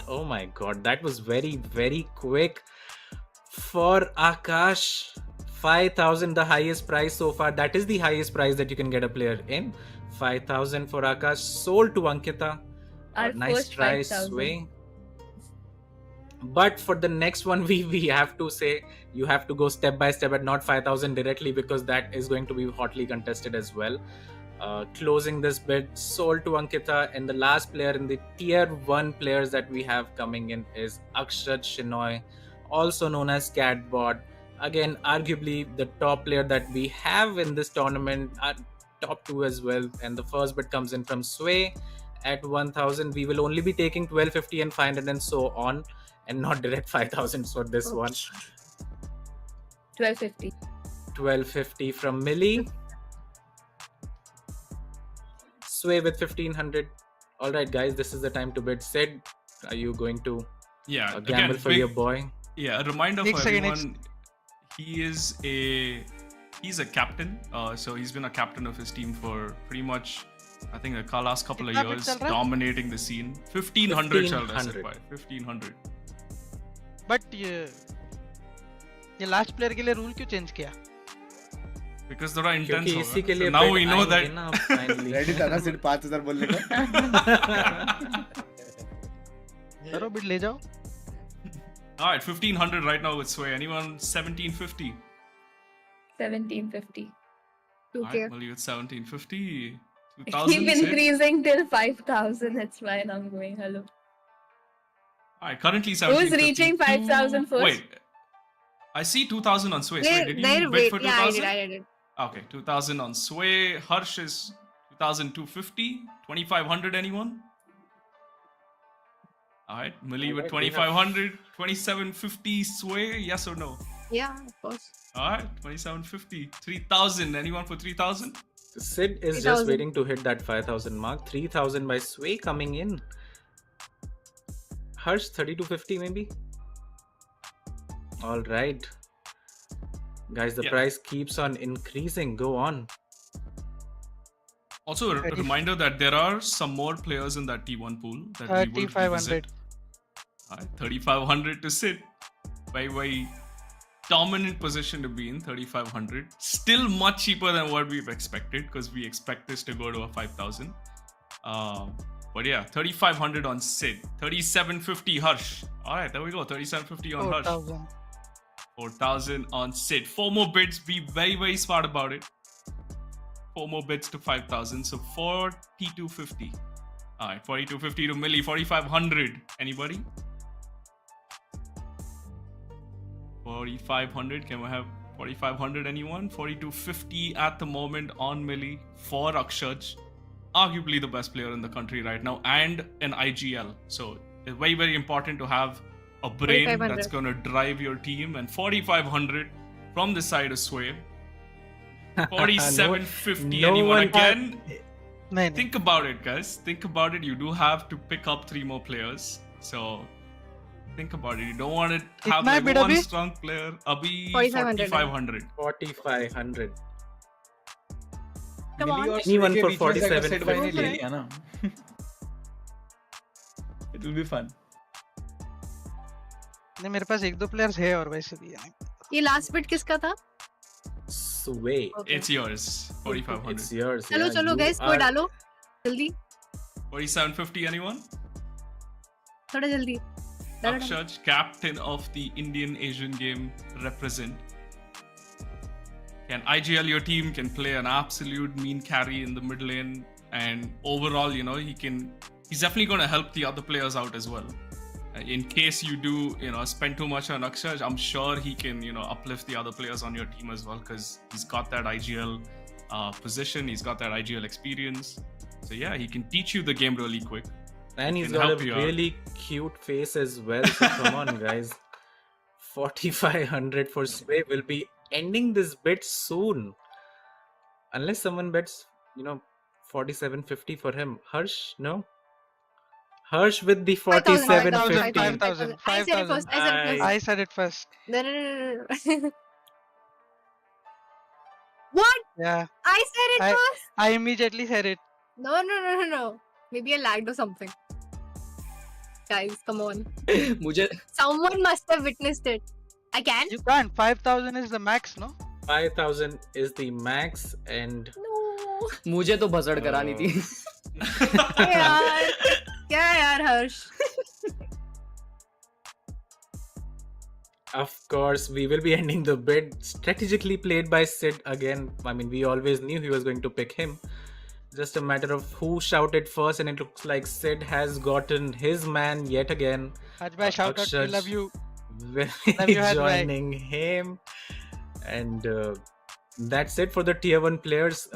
Oh my god, that was very, very quick for Akash. 5,000, the highest price so far. That is the highest price that you can get a player in. 5,000 for Akash. Sold to Ankkita. Our Nice first try, 5,000. Sway. But for the next one, we have to say you have to go step by step at not 5,000 directly because that is going to be hotly contested as well. Closing this bid, sold to Ankkita, and the last player in the tier 1 players that we have coming in is Akshat Shinoy, also known as Catbot. Again, arguably the top player that we have in this tournament, top 2 as well. And the first bid comes in from Sway at 1,000. We will only be taking 1,250 and 500 and so on, and not direct 5,000 for this one. 1,250. 1,250 from Milli. Sway with 1,500. All right, guys, this is the time to bid. Sid, are you going to gamble again, for your boy? Yeah, a reminder Next for second, everyone. He's a captain. So he's been a captain of his team for pretty much, I think, the last couple of कितना bid years, चल रहा है? dominating the scene. 1,500 चल रहा है 1,500. भाई, 1,500. But ये last player के लिए रूल क्यों चेंज किया? Because थोड़ा intense क्योंकि इसी के होगा. लिए So now bid we know आएंगे that. ना अब finally. रेडी था ना सिर्फ 5,000 बोलने को. करो बिड ले जाओ. All right, 1,500 right now with Sway. Anyone 1,750? 1,750. All 2K. right, Milli with 1,750. Keep 2,000. Sid. increasing till 5,000. That's fine. I'm going. Hello. All right, currently Who's 1,750. reaching 5,000 first? Wait, I see 2,000 on Sway. Sway, did you bid wait. for Yeah, 2,000? I did. Okay, 2,000 on Sway. Harsh is 2,250. 2,500, anyone? All right, Milli with 2,500. 2,750 Sway, yes or no? Yeah, of course. All right, 2,750. 3,000, anyone for 3,000? Sid is 3,000. just waiting to hit that 5,000 mark. 3,000 by Sway coming in. Harsh 3,250 maybe. All right, guys, the Yeah. price keeps on increasing. Go on. Also, a reminder that there are some more players in that T1 pool that we will 3,500. revisit. All right, 3,500 to Sid. Very, very dominant position to be in. 3,500. Still much cheaper than what we've expected because we expect this to go to a 5,000. But yeah, 3,500 on Sid. 3,750 Harsh. All right, there we go. 3,750 on Harsh. 4,000. 4,000 on Sid. 4 more bids. Be very, very smart about it. 4 more bids to 5,000. So 4,250. All right, 4,250 to Milli. 4,500. Anybody? 4,500. Can we have 4,500? Anyone? 4,250 at the moment on Milli for Akshat. Arguably the best player in the country right now and an IGL. So it's very, very important to have a brain 4,500. that's going to drive your team, and 4,500 from the side of Sway. 4,750. no Anyone one- again? नहीं नहीं Think about it, guys. Think about it. You do have to pick up 3 more players. So think about it. You don't want to have कितना है like bid one अभी? strong player. Abhi 4,500. 4,500. 4,500. Come on. मिली और Anyone सूर्य के for बीच में से अगर 47 set भाई ने ले फिर। लिया ना it will be fun. नहीं मेरे पास 1-2 प्लेयर्स है और वैसे भी है ये लास्ट बिट किसका था? Sway. Okay. It's yours. 4,500. It's yours. चलो yeah. चलो You guys कोई are- डालो जल्दी 4,750. Anyone? थोड़ा जल्दी डालो, डालो। Akshaj, captain of the Indian Asian game, represent. Can IGL your team can play an absolute mean carry in the mid lane, and overall, he's definitely going to help the other players out as well. In case you do, spend too much on Akshaj, I'm sure he can, uplift the other players on your team as well, because he's got that IGL position, he's got that IGL experience. So yeah, he can teach you the game really quick. And he's can got help a you out. really cute face as well. So come on, guys. 4,500 for Sway will be ending this bid soon. Unless someone bets, 4,750 for him. Harsh, no? Harsh with the 5,000, 4,750. 5,000. I said it first. I said it first No, no, no, no, no. What? yeah I said it first. I immediately said it No, no, no, no, no. Maybe I lagged or something. Guys, come on. मुझे Someone must have witnessed it. I can. you can't 5,000 is the max no 5,000 is the max, and No. मुझे तो भसड़ करानी थी यार क्या यार हर्ष of course, we will be ending the bid. Strategically played by Sid again. I mean, we always knew he was going to pick him. Just a matter of who shouted first, and it looks like Sid has gotten his man yet again. Haj bhai shout out we Akshaj love you will Love be you, Haj bhai. joining him. And that's it for the tier 1 players.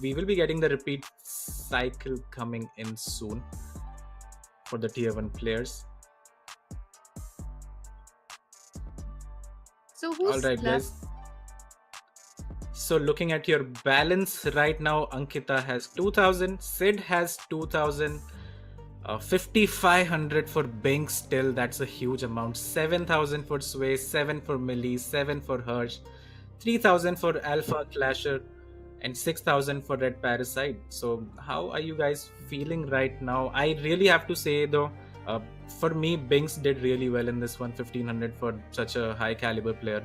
We will be getting the repeat cycle coming in soon for the tier 1 players. So who's All right, left? guys. So looking at your balance right now, Ankkita has 2,000, Sid has 2,000, 5,500 for Binks still. That's a huge amount. 7,000 for Sway, 7 for Milli, 7 for Harsh, 3,000 for Alpha Clasher, and 6,000 for Red Parasite. So how are you guys feeling right now? I really have to say though, for me, Binks did really well in this one. 1,500 for such a high caliber player.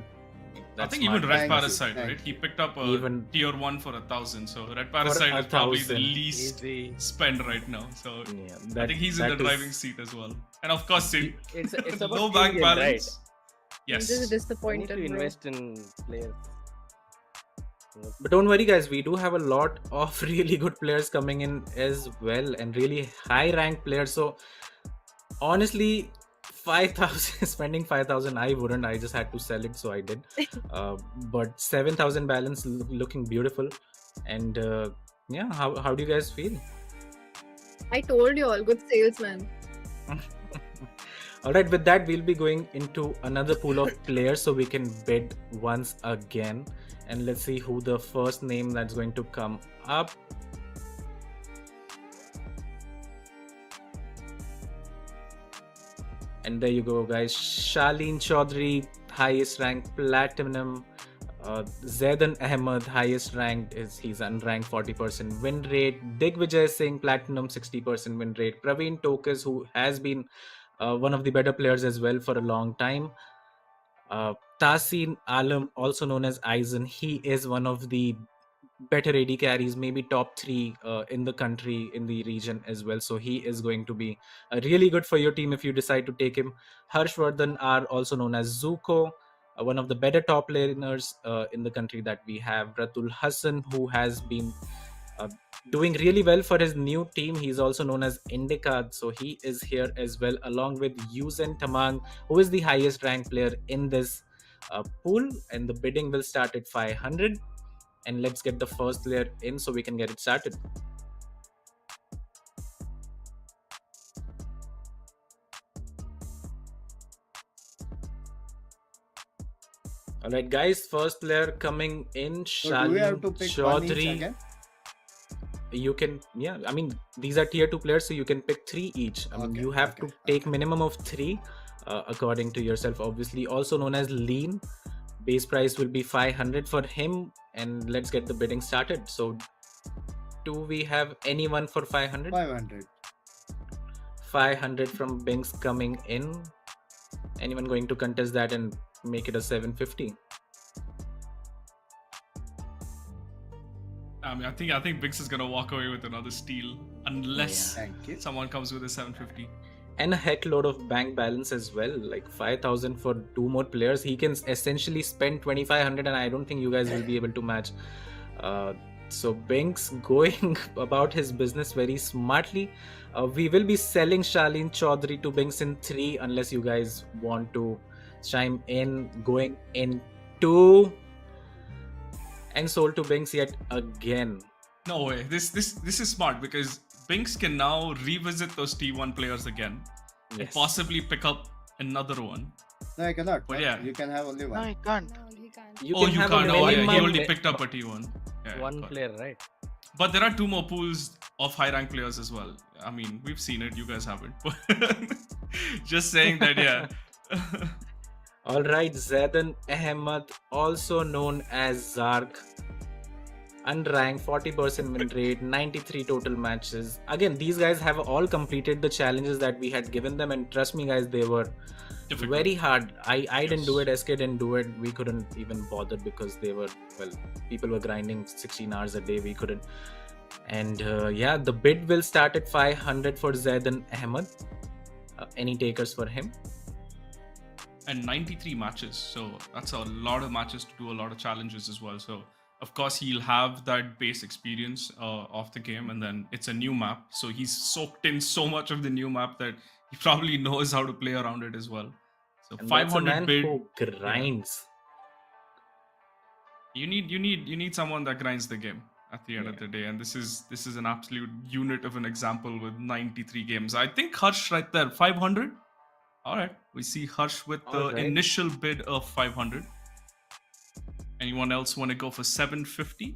I think even smart. Red Thank you, Parasite, thank right? He picked up a Even- tier 1 for 1,000. So Red Parasite is probably the 1,000. least Easy. spend right now. So Yeah, I think he's in the that is- driving seat as well. And of course, Sid, It's about low team bank game, balance. right? Yes. I'm just You need disappointed. to bro. invest in players. But don't worry, guys, we do have a lot of really good players coming in as well, and really high ranked players. So honestly, 5,000 spending 5,000, I wouldn't. I just had to sell it, so I did. But 7,000 balance looking beautiful. And yeah, how do you guys feel? I told you all, good salesman. All right, with that, we'll be going into another pool of players so we can bid once again. And let's see who the first name that's going to come up. And there you go, guys. Shaleen Chaudhary, highest ranked platinum. Zaidan Ahmed, highest ranked, he's unranked, 40% win rate. Digvijay Singh, platinum, 60% win rate. Praveen Tokas, who has been one of the better players as well for a long time. Tasin Alam, also known as Aizen, he is one of the better AD carries, maybe top 3 in the country, in the region as well. So he is going to be really good for your team if you decide to take him. Harshvardhan are also known as Zuko, one of the better top laners in the country that we have. Ratul Hassan, who has been doing really well for his new team. He's also known as Indica, so he is here as well, along with Yuzen Tamang, who is the highest ranked player in this pool. And the bidding will start at 500. And let's get the first player in so we can get it started. All right, guys. First player coming in, So do we have Shalin to pick one each Chaudhary. again? You can, yeah. I mean, these are tier 2 players, so you can pick 3 each. I mean, Okay, you have okay, to take minimum of 3, according to yourself. Obviously, also known as lean. Base price will be 500 for him, and let's get the bidding started. So, do we have anyone for 500? 500. 500 from Binks coming in. Anyone going to contest that and make it a 750? I mean, I think Binks is gonna walk away with another steal unless Thank you. someone comes with a 750. And a heck load of bank balance as well, like 5,000 for 2 more players. He can essentially spend 2,500, and I don't think you guys will be able to match. So Binks going about his business very smartly. We will be selling Shalin Chaudhary to Binks in 3 unless you guys want to chime in. Going in 2 and sold to Binks yet again. No way. This is smart because Binks can now revisit those T1 players again and Yes. possibly pick up another one. No, I cannot. But yeah. You can have only No, one. you can't. You Oh, can you have can't. a Oh, yeah, he minimum. only picked up a T1. Yeah, One got it. player, right? But there are 2 more pools of high rank players as well. I mean, we've seen it. You guys haven't. Just saying that, yeah. All right, Zaidan Ahmed, also known as Zark, unranked, 40% win rate, 93 total matches. Again, these guys have all completed the challenges that we had given them, and trust me, guys, they were Difficult. very hard. I didn't do Yes. it, SK didn't do it. We couldn't even bother because they were, well, people were grinding 16 hours a day. We couldn't. And yeah, the bid will start at 500 for Zaidan Ahmed. Any takers for him? And 93 matches. So that's a lot of matches to do a lot of challenges as well. So of course he'll have that base experience of the game, and then it's a new map. So he's soaked in so much of the new map that he probably knows how to play around it as well. So And that's a 500 man bid. who grinds. You need someone that grinds the game at the end of the day, and this is an absolute unit of an example with 93 games. I think Harsh right there, 500. All right, we see Harsh with the All right. initial bid of 500. Anyone else want to go for 750?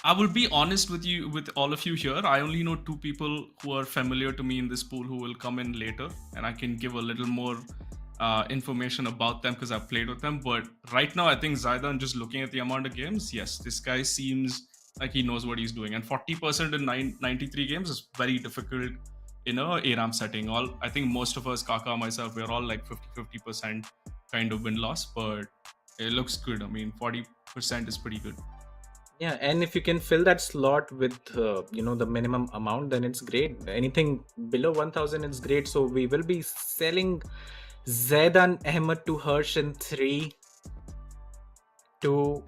I will be honest with all of you here. I only know 2 people who are familiar to me in this pool who will come in later, and I can give a little more information about them because I've played with them. But right now, I think Zaidan, just looking at the amount of games, yes, this guy seems like he knows what he's doing. And 40% in 93 games is very difficult in a ARAM setting. I think most of us, Kaka, myself, we're all like 50% kind of win-loss, but it looks good. I mean, 40% is pretty good. Yeah, and if you can fill that slot with the minimum amount, then it's great. Anything below 1,000 is great. So we will be selling Zaidan Ahmed to Harsh in 3, 2,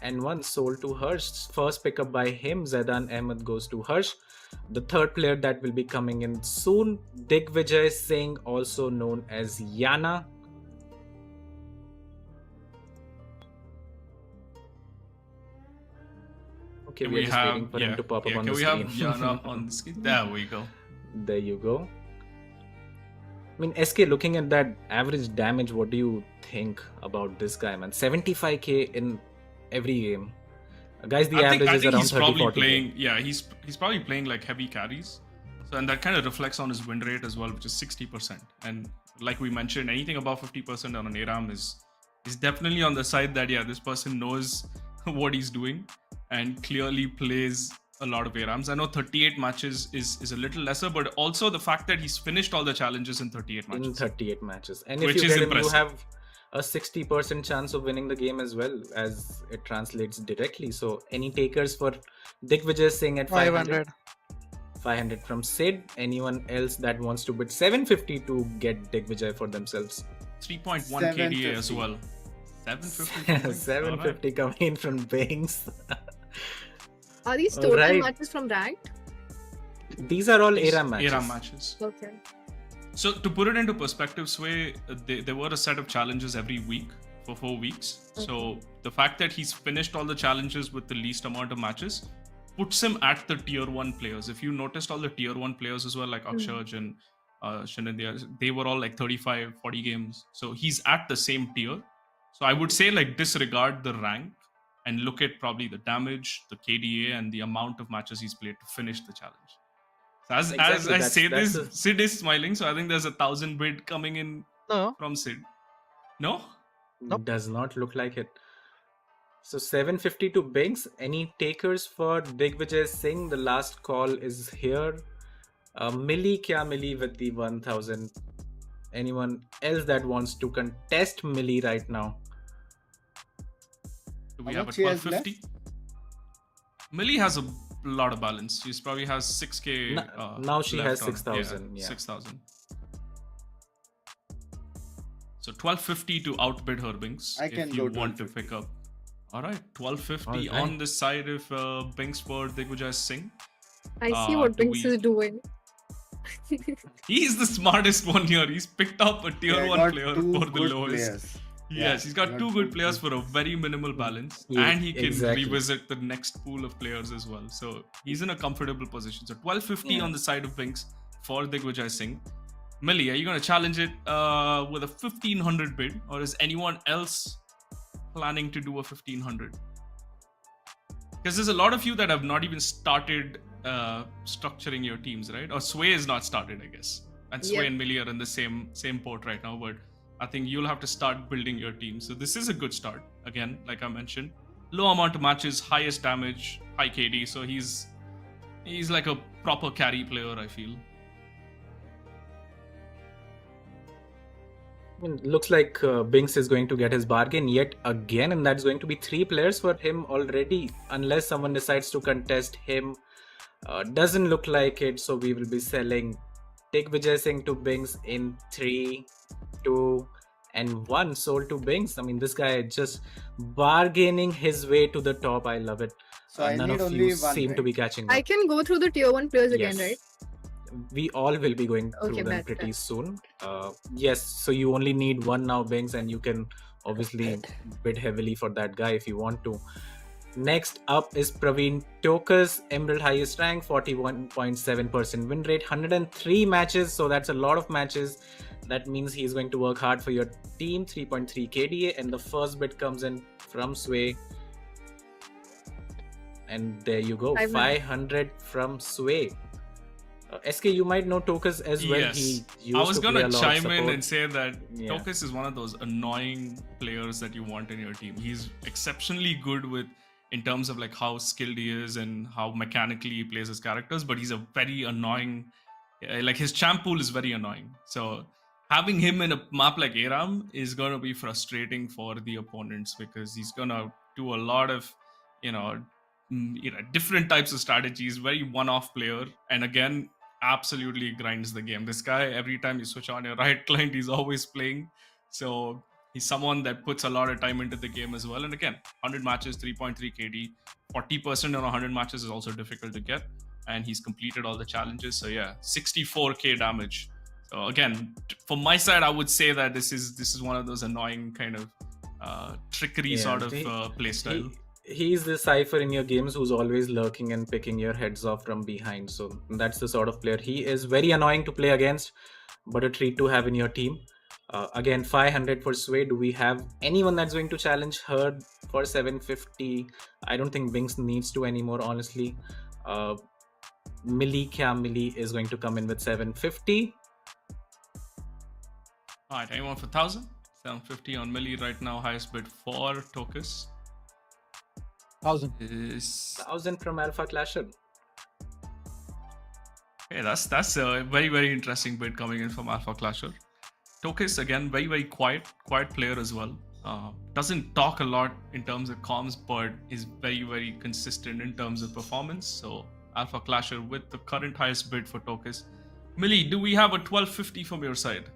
and 1. Sold to Harsh. First pickup by him. Zaidan Ahmed goes to Harsh. The third player that will be coming in soon, Digvijay Singh, also known as Yana. Okay, Can we are just waiting for him to pop up on the can we screen. have Yana on the screen? There we go. There you go. I mean, SK, looking at that average damage, what do you think about this guy, man? 75k in every game. Guys, the average is around he's 30, probably 40. playing. Yeah, he's probably playing like heavy carries. So, and that kind of reflects on his win rate as well, which is 60%. And like we mentioned, anything above 50% on an ARAM is definitely on the side that, yeah, this person knows what he's doing and clearly plays a lot of ARAMs. I know 38 matches is a little lesser, but also the fact that he's finished all the challenges in 38 matches. In 38 matches. And if Which you is get him, you impressive. have a 60% chance of winning the game as well, as it translates directly. So any takers for Digvijay Singh at 500? 500 from Sid. Anyone else that wants to bid 750 to get Digvijay for themselves? 3.1 750. KDA as well. 750. 750 coming in from Binks. Are these All total right. matches from ranked? These are all ARAM matches. ARAM matches. Okay. So to put it into perspective, Sway, there were a set of challenges every week for 4 weeks. So the fact that he's finished all the challenges with the least amount of matches puts him at the tier 1 players. If you noticed all the tier 1 players as well, like Akshaj and Shenandoah, they were all like 35, 40 games. So he's at the same tier. So I would say like disregard the rank and look at probably the damage, the KDA, and the amount of matches he's played to finish the challenge. So as Exactly, I that's- say that's this, a- Sid is smiling. So I think there's 1,000 bid coming in No, from Sid. No? Nope. Does not look like it. So 750 to Binks. Any takers for Digvijay Singh? The last call is here. Milli, kya Milli with the 1000? Anyone else that wants to contest Milli right now? Do we How have a much he has 1250? Millie has a lot of balance. She probably has 6k. Now she left has on- 6,000, yeah. 6,000. So 1250 to outbid her, Binks. I can if you go want to 1250. pick up. All right, 1250 All right. on the side of Binks for Digvijay Singh. I see what do Binks we- is doing. He's the smartest one here. He's picked up a tier Yeah, 1 got player two for the good lowest. players. Yes, Yeah, he's got two good players for a very minimal balance, Yeah, and he can exactly. revisit the next pool of players as well. So he's in a comfortable position. So 1250 on the side of Binks for Digvijay Singh. Millie, are you going to challenge it with a 1500 bid, or is anyone else planning to do a 1500? Because there's a lot of you that have not even started structuring your teams, right? Or Sway is not started, I guess. And Sway Yeah. and Millie are in the same port right now, but I think you'll have to start building your team. So this is a good start. Again, like I mentioned, low amount of matches, highest damage, high KD. So he's like a proper carry player, I feel. I mean, looks like Binks is going to get his bargain yet again, and that's going to be 3 players for him already, unless someone decides to contest him. Doesn't look like it, so we will be selling Digvijay Singh to Binks in 3, 2, and 1. Sold to Binks. I mean, this guy just bargaining his way to the top. I love it. So I None need of only you one. seem to right? be catching I up. can go through the tier 1 players again, Yes. right? We all will be going through Okay, them bet, pretty bet. soon. Yes, so you only need one now, Binks, and you can obviously bid heavily for that guy if you want to. Next up is Praveen Tokas, Emerald highest rank, 41.7% win rate, 103 matches, so that's a lot of matches. That means he's going to work hard for your team, 3.3 KDA, and the first bid comes in from Sway. And there you go, 500 from Sway. SK, you might know Tokas as well. Yes. He used I was to going play to a lot of chime in support. and say that Yeah. Tokas is one of those annoying players that you want in your team. He's exceptionally good in terms of like how skilled he is and how mechanically he plays his characters, but he's a very annoying, like his champ pool is very annoying. So having him in a map like Aram is going to be frustrating for the opponents because he's going to do a lot of, different types of strategies, very one-off player. And again, absolutely grinds the game. This guy, every time you switch on your right client, he's always playing. So he's someone that puts a lot of time into the game as well. And again, 100 matches, 3.3 KD, 40% on 100 matches is also difficult to get. And he's completed all the challenges. So yeah, 64k damage. So again, from my side, I would say that this is one of those annoying kind of trickery sort of play style. He's the cipher in your games who's always lurking and picking your heads off from behind. So that's the sort of player he is. Very annoying to play against, but a treat to have in your team. Again, 500 for Sway. Do we have anyone that's going to challenge her for 750? I don't think Binks needs to anymore, honestly. Milli is going to come in with 750. All right, anyone for 1,000? 750 on Milli right now. Highest bid for Tokas 1,000. is 1,000 from Alpha Clasher. okay. That's a very, very interesting bid coming in from Alpha Clasher. Tokas again, very, very quiet player as well. Doesn't talk a lot in terms of comms, but is very, very consistent in terms of performance. So Alpha Clasher with the current highest bid for Tokas. Milli, do we have a 1250 from your side?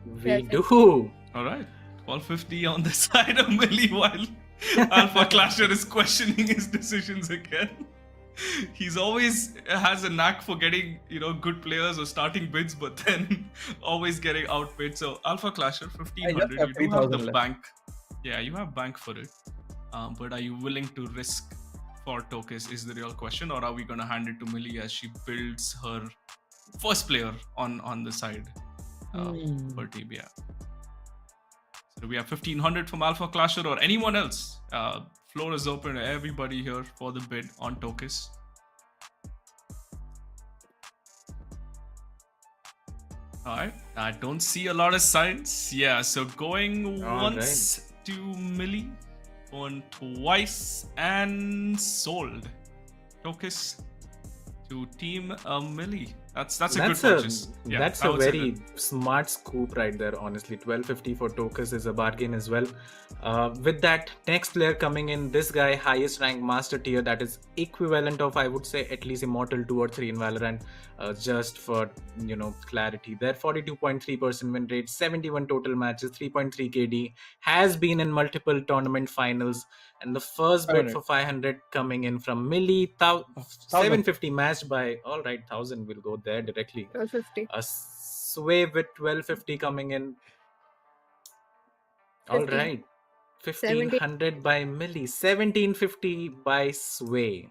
We Yes. do. All right, 1250 on the side of Milli while Alpha Clasher is questioning his decisions again. He's always has a knack for getting, good players or starting bids, but then always getting outbid. So Alpha Clasher, 1,500. have You do have 3,000 the left. bank. Yeah, you have bank for it. But are you willing to risk for Tokis is the real question, or are we going to hand it to Milli as she builds her first player on the side for TBA? So do we have 1500 from Alpha Clasher or anyone else? Floor is open to everybody here for the bid on Tokis. Alright, I don't see a lot of signs. Yeah, so going once to Milli, going twice and sold. Tokis to Team Milli. That's a good purchase. Yeah, That's a very smart scoop right there, honestly. 1250 for Tokis is a bargain as well. With that, next player coming in, this guy, highest rank master tier, that is equivalent of, I would say, at least Immortal 2 or 3 in Valorant, just for, clarity there. 42.3% win rate, 71 total matches, 3.3 KD, has been in multiple tournament finals, and the first bid for 500 coming in from Milli, 750 matched by, all right, 1000 will go there directly. 1250. A Sway with 1250 coming in. All 50. right. 1500 by Milli, 1750 by Sway.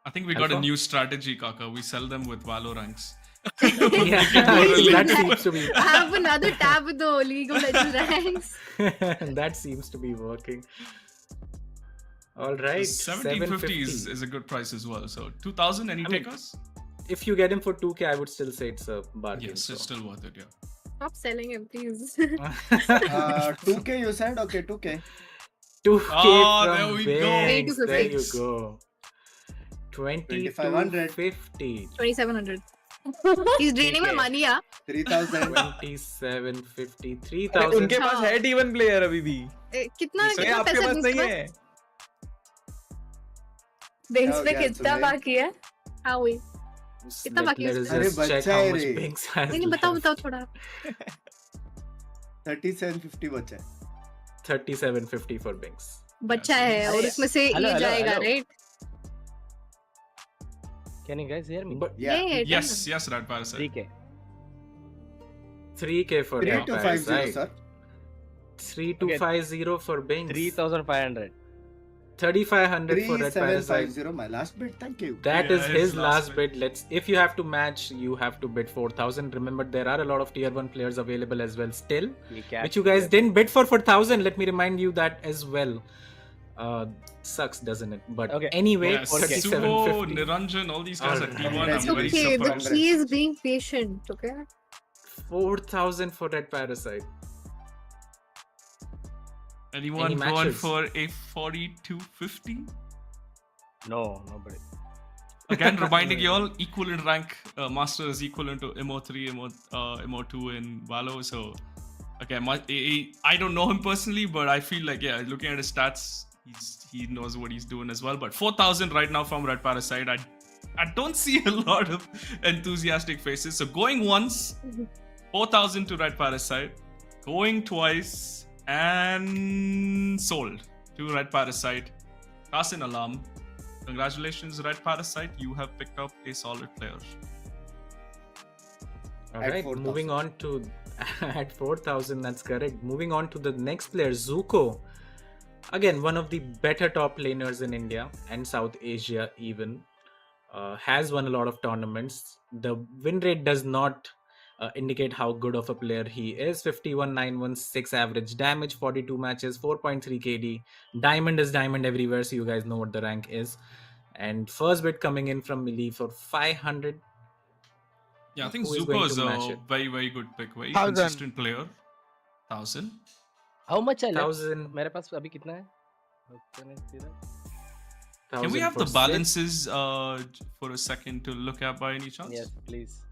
I think we got a new strategy, Kaka. We sell them with Valo ranks. Yeah, that seems to be I have another tab with the League of Legends ranks. that seems to be working. All right, 1750 is a good price as well. So 2000, any takers? If you get him for 2k, I would still say it's a bargain. Yes, it's still worth it, yeah. Stop selling him, please. 2k you said? Okay, 2k. 2k Oh, there from we Binks. go. There you go. 2500. 2250. 2700. He's draining my money, yeah. 3000. 2750. अरे 3000. उनके पास है T1 player अभी भी कितना सही आपके पैसा पास Binks नहीं का? है Binks पे क्या कितना सुने? बाकी है? हाँ वही. कितना बाकी है Let us उसका? just अरे check बच्चा how है much रे. Binks has नहीं left. बताओ थोड़ा. 3750 बचा है. 3750 for Binks. बच्चा है और उसमें से ये जाएगा, right? Can you guys hear me? But Yeah. Yes, Red Parasite. 3K. 3k for Red 3250 Parasite. sir. 3250 for Binks. 3,500. 3500 for Red Parasite. 3750 my last bid. Thank you. That Yeah, is his his last last bid. If you have to match, you have to bid 4000. Remember, there are a lot of tier 1 players available as well still, which you guys didn't bid for 1000. Let me remind you that as well. Sucks, doesn't it? But Okay. anyway, Yeah, Suvo, 3750. Niranjan, all these guys are Alright. T1. It's I'm very okay, but surprised. he is being patient, okay? 4000 for Red Parasite. Anyone Any going matches? for a 4250? No, nobody. Again, reminding you all, equivalent rank master is equivalent to MO3, MO2 in Valo. So, okay, I don't know him personally, but I feel like, yeah, looking at his stats, he knows what he's doing as well. But 4000 right now from Red Parasite, I don't see a lot of enthusiastic faces. So going once, 4000 to Red Parasite, going twice, and sold to Red Parasite. Toss in alarm. Congratulations, Red Parasite. You have picked up a solid player. All At right, 4,000. moving on to at 4000, that's correct. Moving on to the next player, Zuko. Again, one of the better top laners in India and South Asia even. Has won a lot of tournaments. The win rate does not indicate how good of a player he is. 51,916 average damage, 42 matches, 4.3 KD. Diamond is diamond everywhere, so you guys know what the rank is. And first bid coming in from Milli for 500. Yeah, I think Who is Zuko going is to match a it? very, very good pick. Very 1000. consistent player. 1000. How much है left? 1000. मेरे पास अभी कितना है? Can I see that? Can we 1000 have for the six. balances for a second to look at by any chance? Yes, please.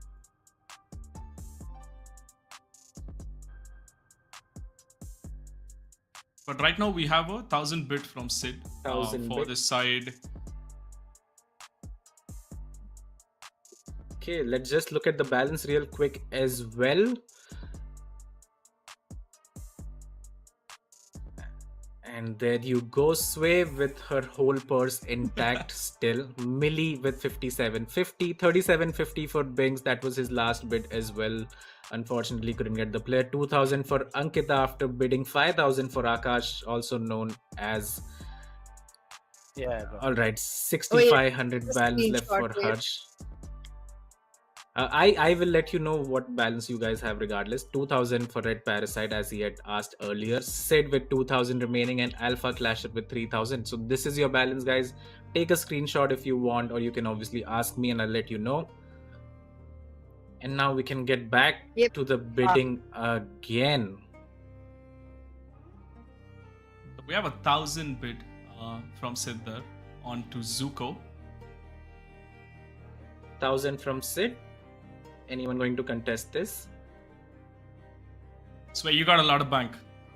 But right now we have a 1000 bid from Sid 1000 for bid. this side. Okay, let's just look at the balance real quick as well. And there you go, Sway with her whole purse intact still. Milli with 5750, 3750 for Binks. That was his last bid as well. Unfortunately, couldn't get the player. 2000 for Ankkita after bidding 5000 for Akash, also known as Yeah, bro. All right, 6,500 just balance left for screenshot it. Harsh. I will let you know what balance you guys have regardless. 2,000 for Red Parasite as he had asked earlier. Sid with 2,000 remaining and Alpha Clasher with 3,000. So this is your balance, guys. Take a screenshot if you want, or you can obviously ask me and I'll let you know. And now we can get back Yep. to the bidding again. We have 1,000 bid from Siddhar on to Zuko. 1,000 from Sid. Anyone going to contest this? So you got a lot of bank.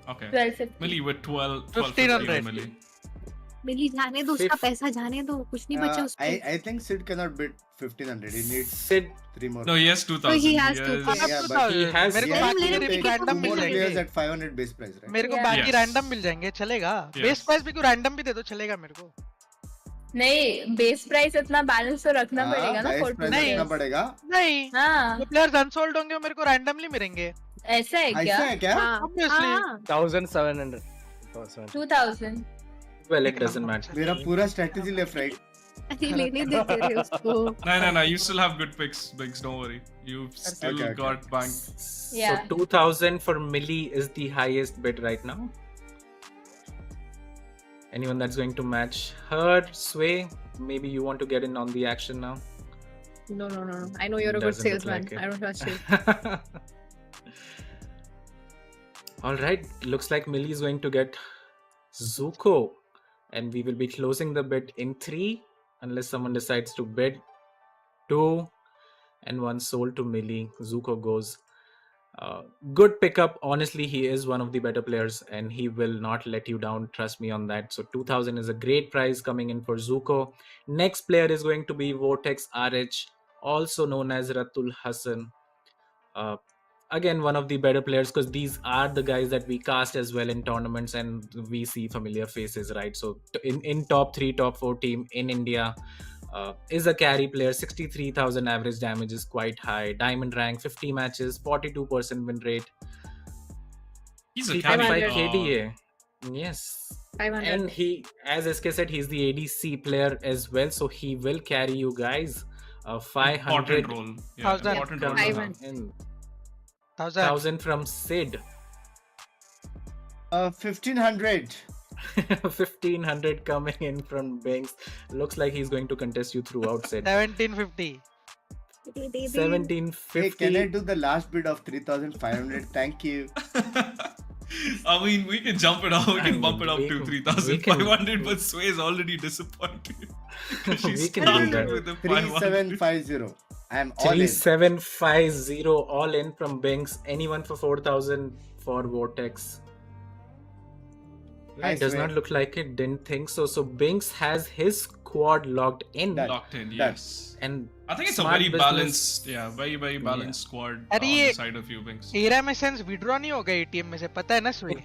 Okay. 1250. Milli with 1250 1500. Milli. मिली जाने दो उसका Fifth. पैसा जाने दो कुछ नहीं बचा उसको I think Sid cannot bid 1500. He needs Sid, 3 more. No, he has 2,000. he has Yes. 2,000. Yeah, but he has- मेरे को Yeah, बाकी let him के pick रैंडम two मिल more players जाएंगे at 500 base price, right? मेरे को Yeah. बाकी Yes. Random मिल जाएंगे चलेगा Yes. बेस प्राइस भी क्यों रैंडम भी दे दो चलेगा मेरे को नहीं बेस प्राइस इतना बैलेंस तो रखना हाँ, पड़ेगा ना base for price 2 रखना players. पड़ेगा. नहीं हाँ जो प्लेयर्स अनसोल्ड होंगे वो मेरे को रैंडमली मिलेंगे ऐसा है क्या ऐसा है क्या? हाँ Obviously. हाँ 1,700. 2000 well, it doesn't matter. मेरा पूरा strategy left right. अरे लेने देते थे उसको No. You still have good picks, Binks. Don't worry. You've still Okay. got bank. Yeah. So 2,000 for Milli is the highest bid right now. Anyone that's going to match her, Sway? Maybe you want to get in on the action now. no I know you're a good Doesn't look salesman like it. I don't trust you All right, looks like Milli is going to get Zuko, and we will be closing the bid in 3 unless someone decides to bid 2 and 1 sold to Milli. Zuko goes. Good pickup. Honestly, he is one of the better players and he will not let you down. Trust me on that. So 2,000 is a great price coming in for Zuko. Next player is going to be Vortex RH, also known as Ratul Hassan. Again, one of the better players because these are the guys that we cast as well in tournaments and we see familiar faces, right? So in top 3, top 4 team in India, is a carry player. 63,000 average damage is quite high. Diamond rank, 50 matches, 42% win rate, He's a 3.5 carry. KDA. Yes. 500 And he, as SK said, he's the ADC player as well, so he will carry you guys. 500 Important role. Yeah, 1,000. important role. coming 500. in. 1000 1,000 from Sid. 1500. 1,500 coming in from Binks. Looks like he's going to contest you throughout Sid. 1750 1750. Hey, can I do the last bid of 3,500? Thank you. I mean, we can jump it up. We can bump it up we to can- 3,500, but Sway is already disappointed. She We can do started that. with the 500. 3750. I am all in. 3750 all in from Binks. Anyone for 4,000 for Vortex? Nice, Does Sway. not look like it. Didn't think so. So Binks has his squad locked in. Done. Locked in, Done. yes. And I think it's a smart very business- balanced, very balanced squad on अरे ये- the side of you, Binks. Era में sense withdraw नहीं होगा ATM में से पता है ना स्वे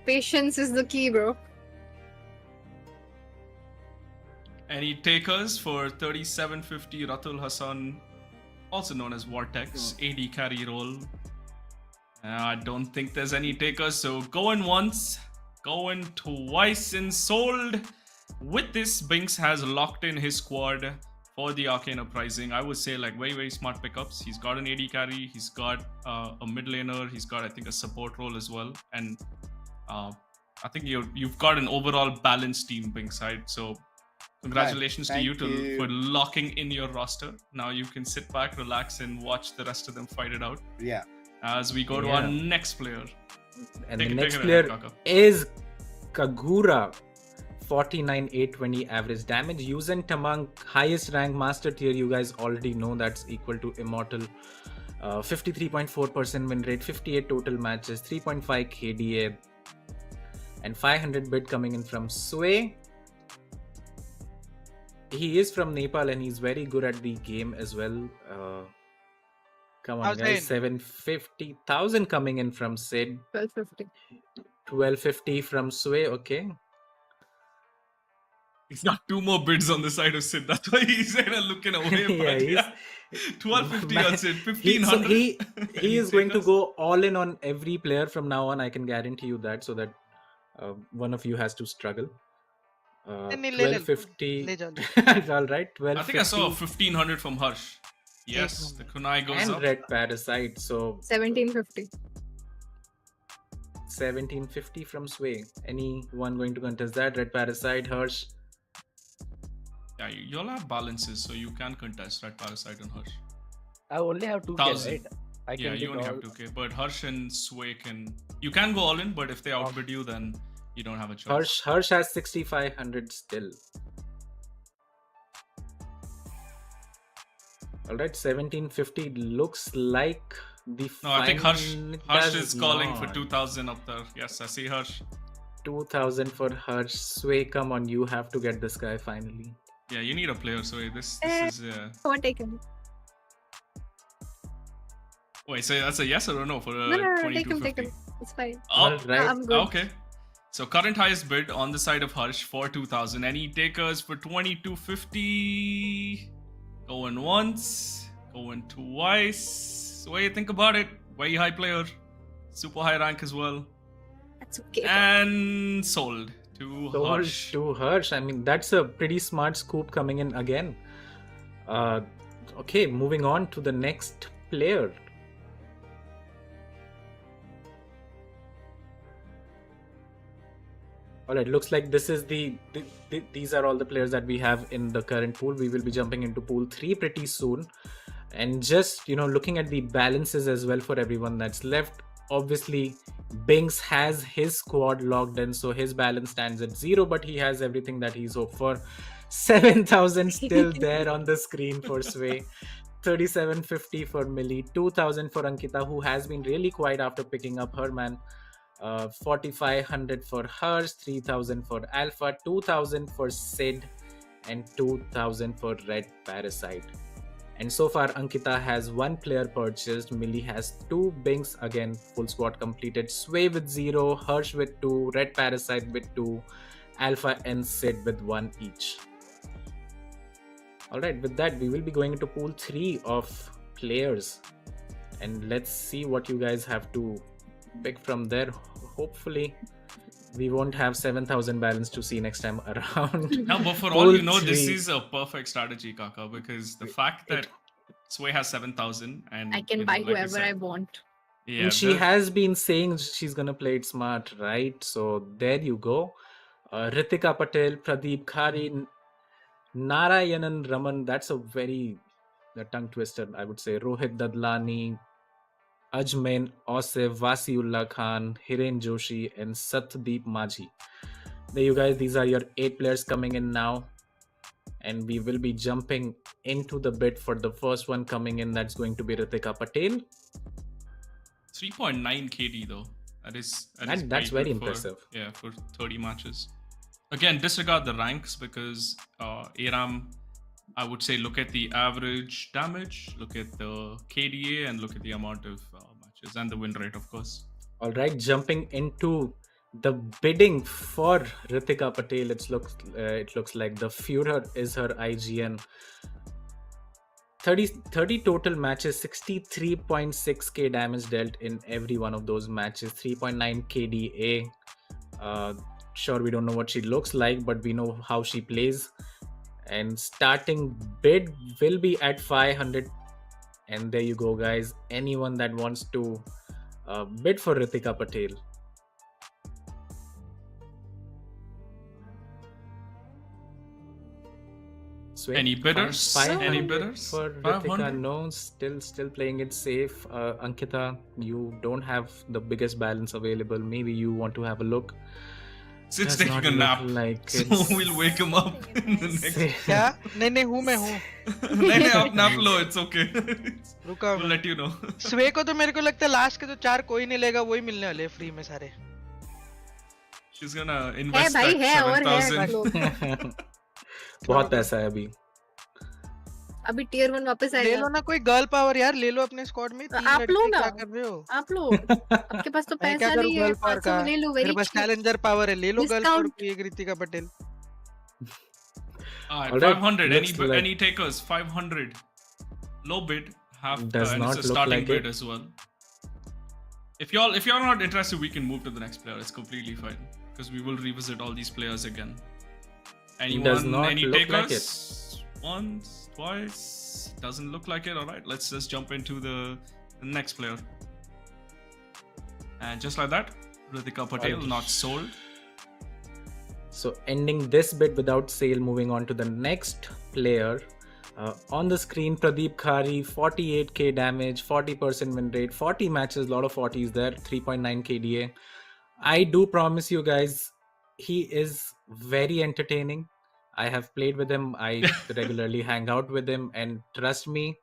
patience is the key bro Any takers for 3750 Ratul Hassan, also known as Vortex, AD carry role. I don't think there's any takers, so going once, going twice, and sold. With this, Binks has locked in his squad for the Arcane Uprising. I would say like very smart pickups. He's got an AD carry, he's got a mid laner, he's got I think a support role as well, and I think you've got an overall balanced team, Binks side. So congratulations to Thank you you. for locking in your roster. Now you can sit back, relax, and watch the rest of them fight it out. Yeah. As we go to Yeah. our next player. And Take the it next ahead, player Kaka. is Kagura. 49,820 average damage. Yuzen Tamang, highest rank master tier. You guys already know that's equal to Immortal. 53.4% win rate, 58 total matches, 3.5 KDA, and 500 bid coming in from Sway. He is from Nepal and he's very good at the game as well. Come on, guys. 750,000 coming in from Sid. 1250 1250 from Sway. Okay. He's got two more bids on the side of Sid. That's why he's kind of looking away. Yeah, but 1250 on Sid, He 1500. he is going to go all in on every player from now on. I can guarantee you that, so that one of you has to struggle. नहीं, ले 1250. ले जाओ, ले All right, I think I saw 1250 1500 from Harsh. Yes, the kunai goes and up. Red Parasite. So 1750. 1750 from Sway. Anyone going to contest that? Red Parasite, Harsh. Yeah, you all have balances, so you can contest Red Parasite and Harsh. I only have 2k, 1000. right? I can Yeah, bid you only have all- 2k, but Harsh and Sway can. You can go all in, but if they outbid you, then you don't have a choice. Harsh has 6500 still. All right, 1750 looks like the. No, I think Harsh does is calling for not. 2000 up there. Yes, I see Harsh. 2000 for Harsh. Sway, come on, you have to get this guy finally. Yeah, you need a player, Sway. This is. Overtaken. Wait, so that's a yes or a no for No, take him, 2250? It's fine. All right. I'm good. Okay. So current highest bid on the side of Harsh for 2000. Any takers for 2250? Going once, going twice. What do you think about it? Very high player, super high rank as well, That's okay. and sold to Harsh. To Harsh. I mean, that's a pretty smart scoop coming in again. Okay, moving on to the next player. All right, looks like this is these are all the players that we have in the current pool. We will be jumping into pool 3 pretty soon, and just looking at the balances as well for everyone that's left. Obviously, Binks has his squad logged in, so his balance stands at 0, but he has everything that he's hoped for. 7,000 still there on the screen for Sway. 3750 for Milli, 2,000 for Ankkita, who has been really quiet after picking up her man. 4,500 for Hers, 3,000 for Alpha, 2,000 for Sid, and 2,000 for Red Parasite. And so far, Ankkita has 1 player purchased, Milli has 2, Binks again full squad completed, Sway with 0, Harsh with 2, Red Parasite with 2, Alpha and Sid with 1 each. Alright, with that, we will be going into pool 3 of players, and let's see what you guys have to pick from there. Hopefully we won't have 7,000 balance to see next time around. No, but for Pool all you know, this 3. is a perfect strategy, Kaka, because the fact that Sway has 7,000 and I can you know, buy like you whoever said- I want. Yeah, And she has been saying she's gonna play it smart, right? So there you go. Ritika Patel, Pradeep Khari, Narayanan Raman, that's a very tongue twister, I would say. Rohit Dadlani, Ajmain, Osif, Wasiullah Khan, Hiren Joshi, and Satdeep Majhi. There you guys, these are your 8 players coming in now. And we will be jumping into the bid for the first one coming in. That's going to be Ritika Patel. 3.9 KD though. That's very good impressive. For 30 matches. Again, disregard the ranks because ARAM, I would say look at the average damage, look at the KDA, and look at the amount of matches and the win rate, of course. All right, jumping into the bidding for Ritika Patel, it looks like the Führer is her IGN. 30 total matches, 63.6k damage dealt in every one of those matches, 3.9 KDA. Sure, we don't know what she looks like, but we know how she plays. And starting bid will be at 500. And there you go, guys. Anyone that wants to bid for Ritika Patel. Sway, Any bidders? Any 500 bidders? for Ritika? 500? No, still playing it safe. Ankkita, you don't have the biggest balance available. Maybe you want to have a look. Sid's Does taking not a look nap, like so it's we'll wake him up in the next. क्या नहीं हूँ मैं हूँ नहीं आप nap low, it's okay. रुका We'll let you know. स्वे को तो मेरे को लगता है लास्ट के तो 4 कोई नहीं लेगा, वही मिलने वाले फ्री में सारे. She's gonna है invest भाई, that है और है 7,000. लोग. बहुत पैसा है अभी. अभी टियर 1 वापस ले आएगा. लो ना कोई गर्ल पावर यार, ले लो अपने स्क्वाड में. 3 आप लो लड़के ना. क्या कर रहे हो? आप लो. आपके पास तो मैं क्या पैसा करूं नहीं है. गर्ल पावर 500 का? ले लो. मेरे वेरी पास चैलेंजर पावर है, ले लो गर्ल पावर Discount. की एक Ritika Patel. Alright, Alright, 500. looks like- Any takers? 500. Low bid. Half Does and not it's a look starting like bid it. as well. If you're not interested, we can move to the next player. It's completely fine because we will revisit all these players again. Anyone? Does not Any look takers? like it. Once, twice. Doesn't look like it. All right, let's just jump into the next player. And just like that, Ritika Patel Alright. not sold. So ending this bit without sale, moving on to the next player. On the screen, Pradeep Khari, 48k damage, 40% win rate, 40 matches, lot of 40s there, 3.9 KDA. I do promise you guys, he is very entertaining. I have played with him, I regularly hang out with him, and trust me,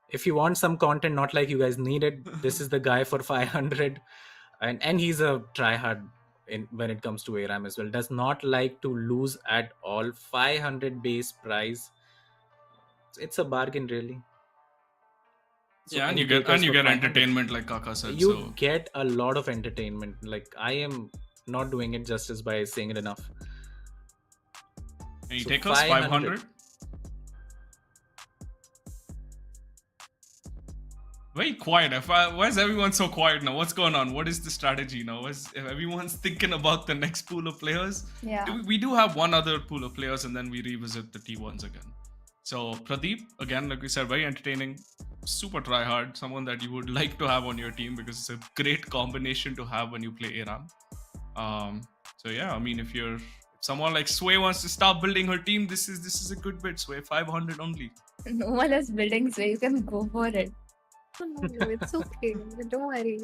if you want some content, not like you guys need it, this is the guy for 500. And he's a tryhard when it comes to ARAM as well. Does not like to lose at all. 500 base price. It's a bargain, really. So Yeah, and any you get takers for 500? entertainment, like Kaka said. You So get a lot of entertainment. Like, I am not doing it justice by saying it enough. any So takers? 500. 500. Very quiet. Why is everyone so quiet now? What's going on? What is the strategy now? If everyone's thinking about the next pool of players? Yeah. We do have one other pool of players, and then we revisit the T1s again. So Pradeep, again, like we said, very entertaining, super try hard, someone that you would like to have on your team because it's a great combination to have when you play ARAM. So yeah, I mean, if someone like Sway wants to start building her team, this is a good bit. Sway, 500 only. No one is building, so you can go for it. No, it's okay. Don't worry.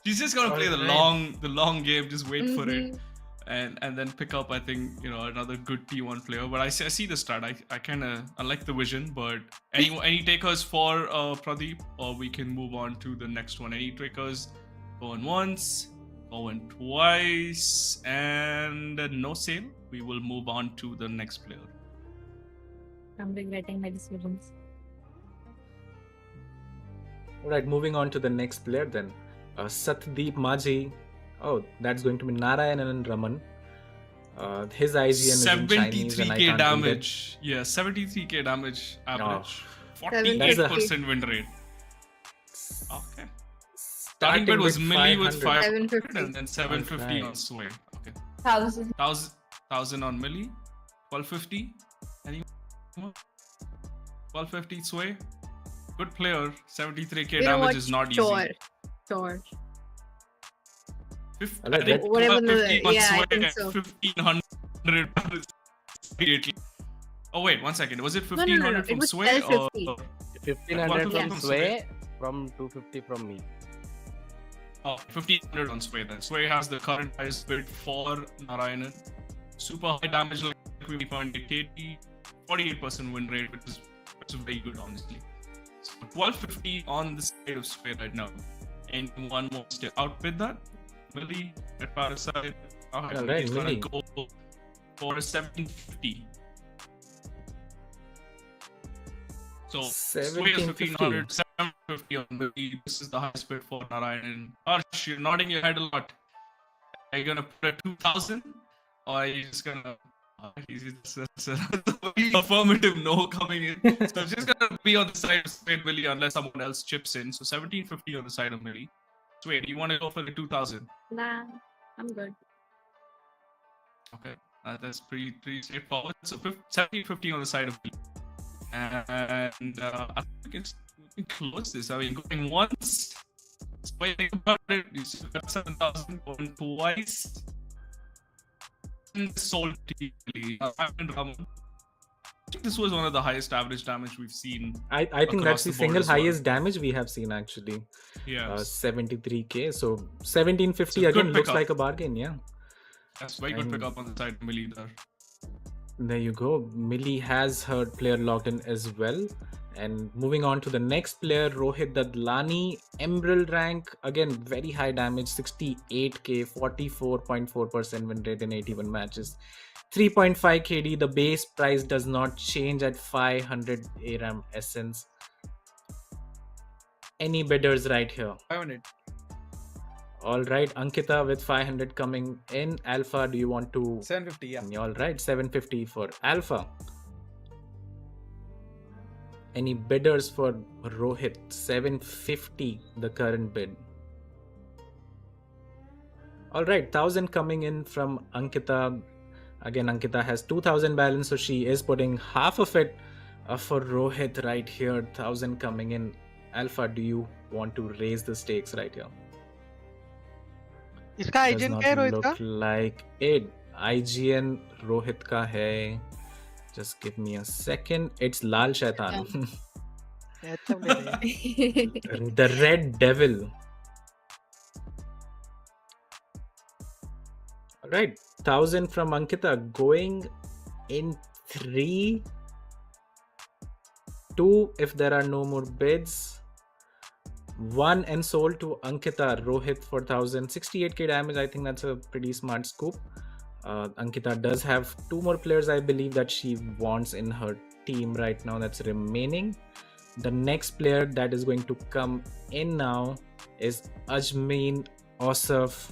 She's just gonna play the long game, just wait for it. Mhm. And then pick up, I think, another good T1 player. But I see the strat. I like the vision. But any takers for Pradeep, or we can move on to the next one. Any takers? Going once, going twice, and no sale. We will move on to the next player. I'm regretting my decisions. Alright, moving on to the next player then. Satdeep Maji. Oh, that's going to be Narayanan and Raman. His IGN is in Chinese and I 73k can't read it. damage. Yeah, 73k damage average. 48% win rate. Okay. Starting bid was Milli with 500 and then 750 on Sway. Okay. 1,000. 1,000 on Milli. 1250. Anyone? 1250 Sway. Good player. 73k You know damage what? is not Sure. easy. Sure. I like that. Whatever the- 1250 on yeah, I Sway think and so. 1500 immediately. Oh wait, 1 second. Was it No, 1500 It from was Sway or 1250. 1500 Yeah. from Sway, from 250 from me. 1500 on Sway then. Sway has the current highest bid for Narayanan. Super high damage, like we found it, 48% win rate, which is very good, honestly. So 1250 on the side of Sway right now. Anyone wants to outbid that? Milli, Red Parasite. Alright, He's gonna Milli. go for a 1750. So Sway is 1500, 750 on Milli. This is the highest bid for Narayanan. Harsh, you're nodding your head a lot. Are you gonna put a 2000? Or are you just gonna... That's a affirmative no coming in. So I'm just gonna be on the side of Sway and Milli unless someone else chips in. So 1750 on the side of Milli. Sway, do you want to go for the 2000? Nah, I'm good. Okay, that's pretty straightforward. So 1750 on the side of Milli. And I think we can close this. I mean, going once, think about it, you still got 7,000, going twice. Sold Milli. I think this was one of the highest average damage we've seen. I think across that's the the board single as well. highest damage we have seen actually. Yeah, 73k. So 1750 It's a good again looks pickup. like a bargain, yeah. that's very good and- pickup on the side of Milli there. There you go. Milli has her player locked in as well. And moving on to the next player, Rohit Dadlani, Emerald rank. Again, very high damage, 68k, 44.4% win rate in 81 matches. 3.5 KD. The base price does not change at 500 ARAM Essence. Any bidders right here? 500. All right, Ankkita with 500 coming in. Alpha, do you want to? 750, yeah. All right, 750 for Alpha. Any bidders for Rohit? 750, the current bid. All right, 1,000 coming in from Ankkita. Again, Ankkita has 2000 balance, so she is putting half of it for Rohit right here. 1000 coming in. Alpha, do you want to raise the stakes right here? इसका Does eigen not क्या है Rohit look का? like it. IGN Rohit ka hai. Just give me a second. It's Lal Shaitan. अच्छा ले रहे The Red Devil. Alright, 1000 from Ankkita going in 3, 2 if there are no more bids. 1 and sold to Ankkita. Rohit for 1000, 68k damage. I think that's a pretty smart scoop. Ankkita does have 2 more players, I believe, that she wants in her team right now that's remaining. The next player that is going to come in now is Ajmeen Osif.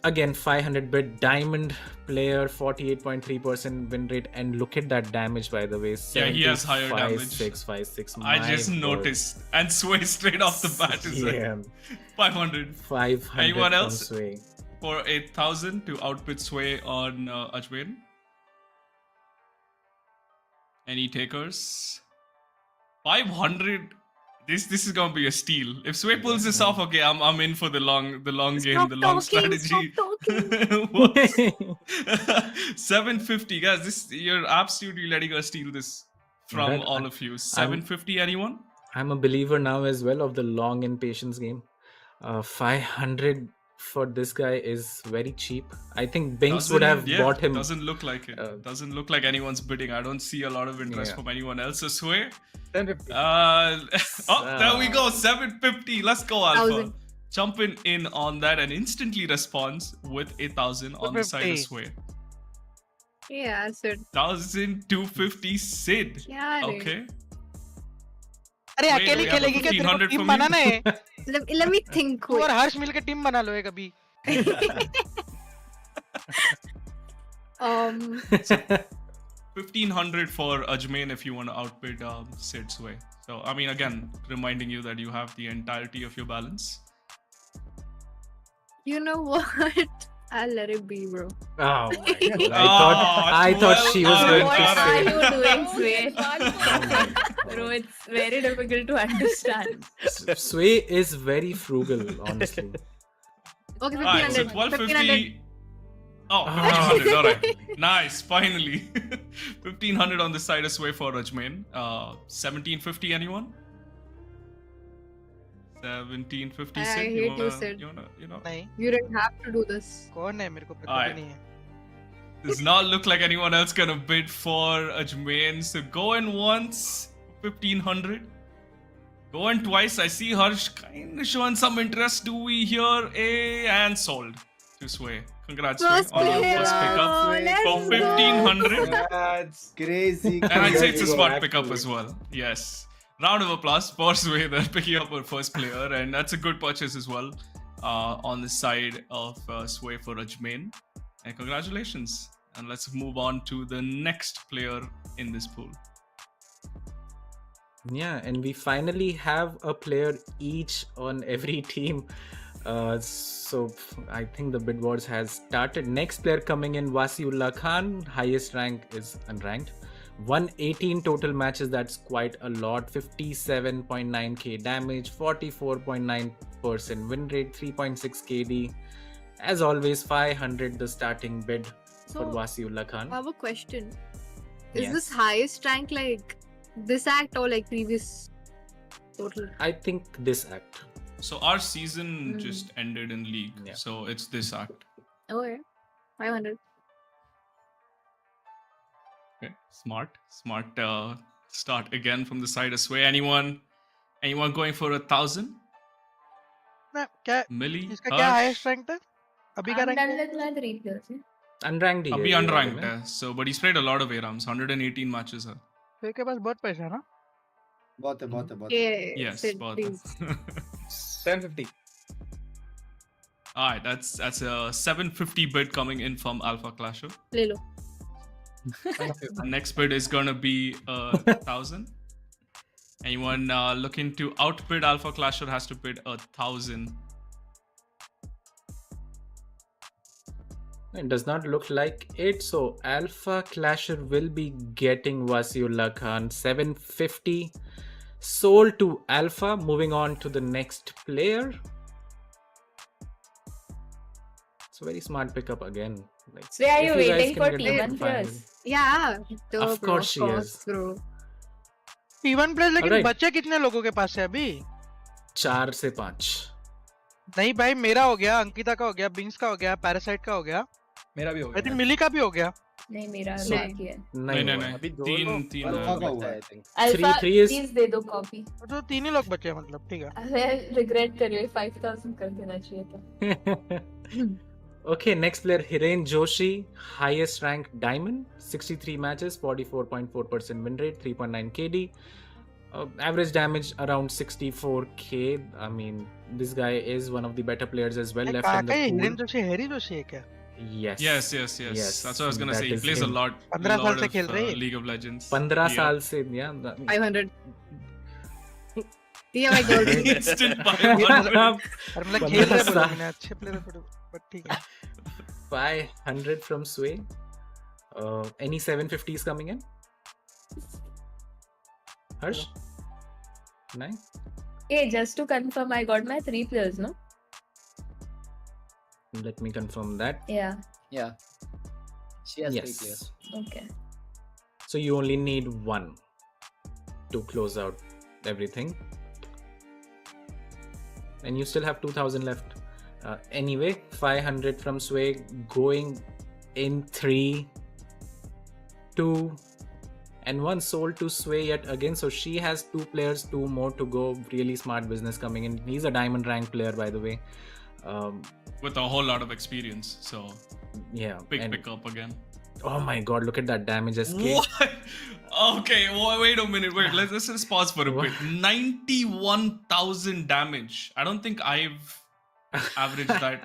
Again, 500 bid diamond player, 48.3% win rate, and look at that damage, by the way. Yeah, he has higher damage. 656. I just noticed. And Sway straight off the bat is Yeah. like 500. 500. Anyone from else? Sway. For 8,000 to outbid Sway on Ajmer. Any takers? 500. This is gonna be a steal. If Sway pulls this off, okay, I'm in for the long game, the long strategy. What? 750, guys. You're absolutely letting us steal this from Right, all of you. 750, anyone? I'm a believer now as well of the long and patience game. 500 for this guy is very cheap. I think Binks would have bought him. Doesn't look like it. Doesn't look like anyone's bidding. I don't see a lot of interest from anyone else. So Sway. 1050. There we go. 750. Let's go, Alpha. 1000. Jumping in on that and instantly responds with 8,000 on the side of 250. Sway. Yeah, Sid. 1,250 Sid. क्या रे? Okay. अरे Wait, अकेले we have a खेलेगी क्या? तेरे को 1500 team from banana you? है? Let me think. तू और हर्ष मिलकर टीम बना लो एक अभी. 1,500 for Ajmain if you want to outbid Sid's way. So, I mean, again, reminding you that you have the entirety of your balance. You know what? I'll let it be, bro. Oh my God. I thought she was going What to are say. you doing, Sway? Bro, it's very difficult to understand. Sway is very frugal, honestly. Okay, Alright, so 1500. 1,250. Oh, 1,500. Alright. Nice. Finally. 1,500 on the side of Sway for Ajmain. 1,750, anyone? 1,750. I Sid, hate you, Sid. You know? नहीं. You didn't have to do this. कौन है? मेरे को पता Alright. भी नहीं है. Does not look like anyone else gonna bid for Ajmain. So going once, 1,500. Going twice. I see Harsh kind of showing some interest. Do we hear a and sold to Sway? Congrats, Sway, First on your player. first pickup Let's for go. 1,500. That's crazy. And I'd say it's a crazy. smart pickup as well. Yes. Round of applause for Sway there picking up our first player. And that's a good purchase as well on the side of Sway for Ajmain. And congratulations. And let's move on to the next player in this pool. Yeah, and we finally have a player each on every team. So I think the bid wars has started. Next player coming in, Wasiullah Khan. Highest rank is unranked. 118 total matches. That's quite a lot. 57.9k damage, 44.9% win rate, 3.6 KD. As always, 500 the starting bid for So, Wasiullah I Khan. have a question. Is Yes. this highest rank like this act or like previous total? I think this act. So our season just ended in league. Yeah. So it's this act. Okay. 500. Okay. Smart. Start again from the side of Sway. Anyone going for 1,000? ना क्या? Milli? इसका क्या Harsh? Highest rank था? अभी का rank है? Unranked ही है Abhi ये unranked वाले में. है. So, but he's played a lot of ARAMs. 118 matches है. तो इसके पास बहुत पैसा है ना? बहुत है. Okay. Yes, Sid, बहुत please. है. 1050. Alright, that's a 750 bid coming in from Alpha Clasher. ले लो. Next bid is gonna be 1,000. Anyone looking to outbid Alpha Clasher has to bid 1,000. It does not look like it. So Alpha Clasher will be getting Wasiullah Khan 750. Sold to Alpha. Moving on to the next player. It's a very smart pickup again. Like, So are if you guys waiting can for get T1 500. players? Yeah. Duh, Of bro, course she is. bro. P1 player लेकिन Alright. बचे कितने लोगों के पास है अभी? 4 से 5. नहीं भाई, मेरा हो गया, अंकिता का हो गया, बिंक्स का हो गया, पैरासाइट का हो गया, मेरा भी हो आई थिंक गया। मिली का भी हो गया। नहीं मेरा So- बाकी है। नहीं हुआ। अभी दो तीन लोग तीन अल्फा का हुआ है है। I think. Alpha three is- please दे दो कॉपी। तो 3 ही लोग बचे हैं मतलब, ठीक है। मैं रिग्रेट कर रही हूँ 5000 कर देना चाहिए था। Okay, next player Hiren Joshi, highest rank diamond, 63 matches, 44.4% win rate, 3.9 KD, average damage around 64k. I mean, this guy is one of the better players as well. Left in the काका ये Hiren pool. Joshi Harry Joshi है क्या? Yes. Yes. Yes, That's what I was gonna that say. He is plays a him. lot. 15 साल lot से of, खेल रहे हैं। League of Legends. 15 Yeah. साल से, yeah. 500. Yeah, my god. Instant 500. और मतलब खेल रहे बोला मैंने, अच्छे प्लेयर बट ठीक है। 500 from Sway. Any 750s coming in? Harsh? Nice. Hey, just to confirm, I got my 3 players, no? Let me confirm that. Yeah. Yeah. She has 3 Yes. players. Okay. So you only need 1 to close out everything. And you still have 2000 left. Anyway, 500 from Sway going in 3, 2, and 1 sold to Sway yet again. So she has 2 players, 2 more to go. Really smart business coming in. He's a diamond rank player, by the way. With a whole lot of experience. So Yeah. big and- pickup again. Oh my god, look at that damage SK. What? Okay, wait a minute. Wait, let's just pause for a bit. 91,000 damage. I don't think I've averaged that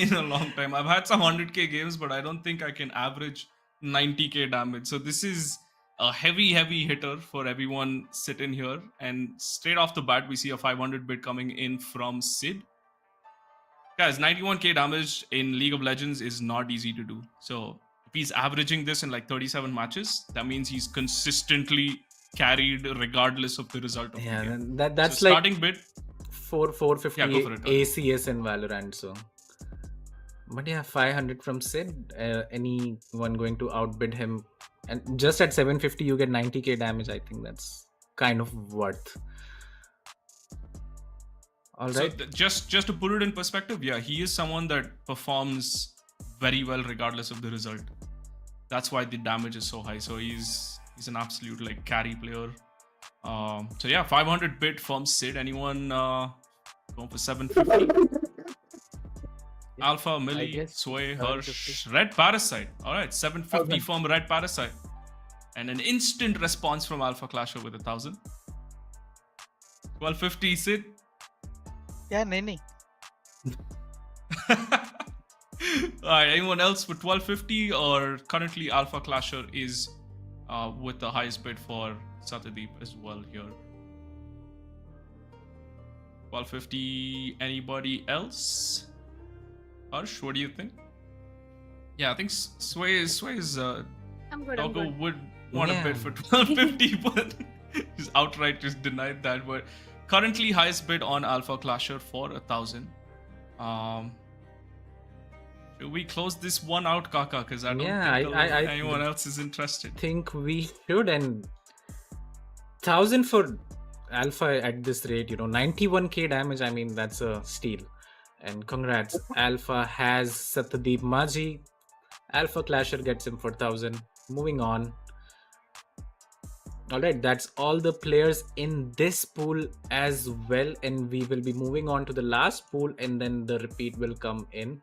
in a long time. I've had some 100k games, but I don't think I can average 90k damage. So this is a heavy hitter for everyone sitting here. And straight off the bat, we see a 500 bid coming in from Sid. Guys, 91k damage in League of Legends is not easy to do. So if he's averaging this in like 37 matches, that means he's consistently carried regardless of the result of Yeah, the game. that's So like starting bid. 450 Yeah, go for it. ACS in Valorant. So, but yeah, 500 from Sid. Anyone going to outbid him? And just at 750, you get 90k damage. I think that's kind of worth. All So right. just to put it in perspective, yeah, he is someone that performs very well regardless of the result. That's why the damage is so high. So he's an absolute like carry player. So yeah, 500 bid from Sid. Anyone going for 750? Alpha, Milli, guess Sway, 750. Harsh, Red Parasite. All right, 750 from Red Parasite. And an instant response from Alpha Clasher with 1,000. 1250 Sid. क्या नहीं Alright, anyone else for 1250 or currently Alpha Clasher is with the highest bid for Satyadeep as well here. 1250, anybody else? Harsh, what do you think? Yeah, I think Sway is I'm good. I'm Doggo good. would want Yeah. a bid for 1250, but he's outright just denied that. But currently highest bid on Alpha Clasher for 1,000. Should we close this one out, Kaka? Because I don't Yeah, think I anyone else is interested. think we should. And 1,000 for Alpha at this rate, 91k damage. I mean, that's a steal. And congrats, Alpha has Satyadeep Maji. Alpha Clasher gets him for 1,000. Moving on. Alright, that's all the players in this pool as well. And we will be moving on to the last pool and then the repeat will come in.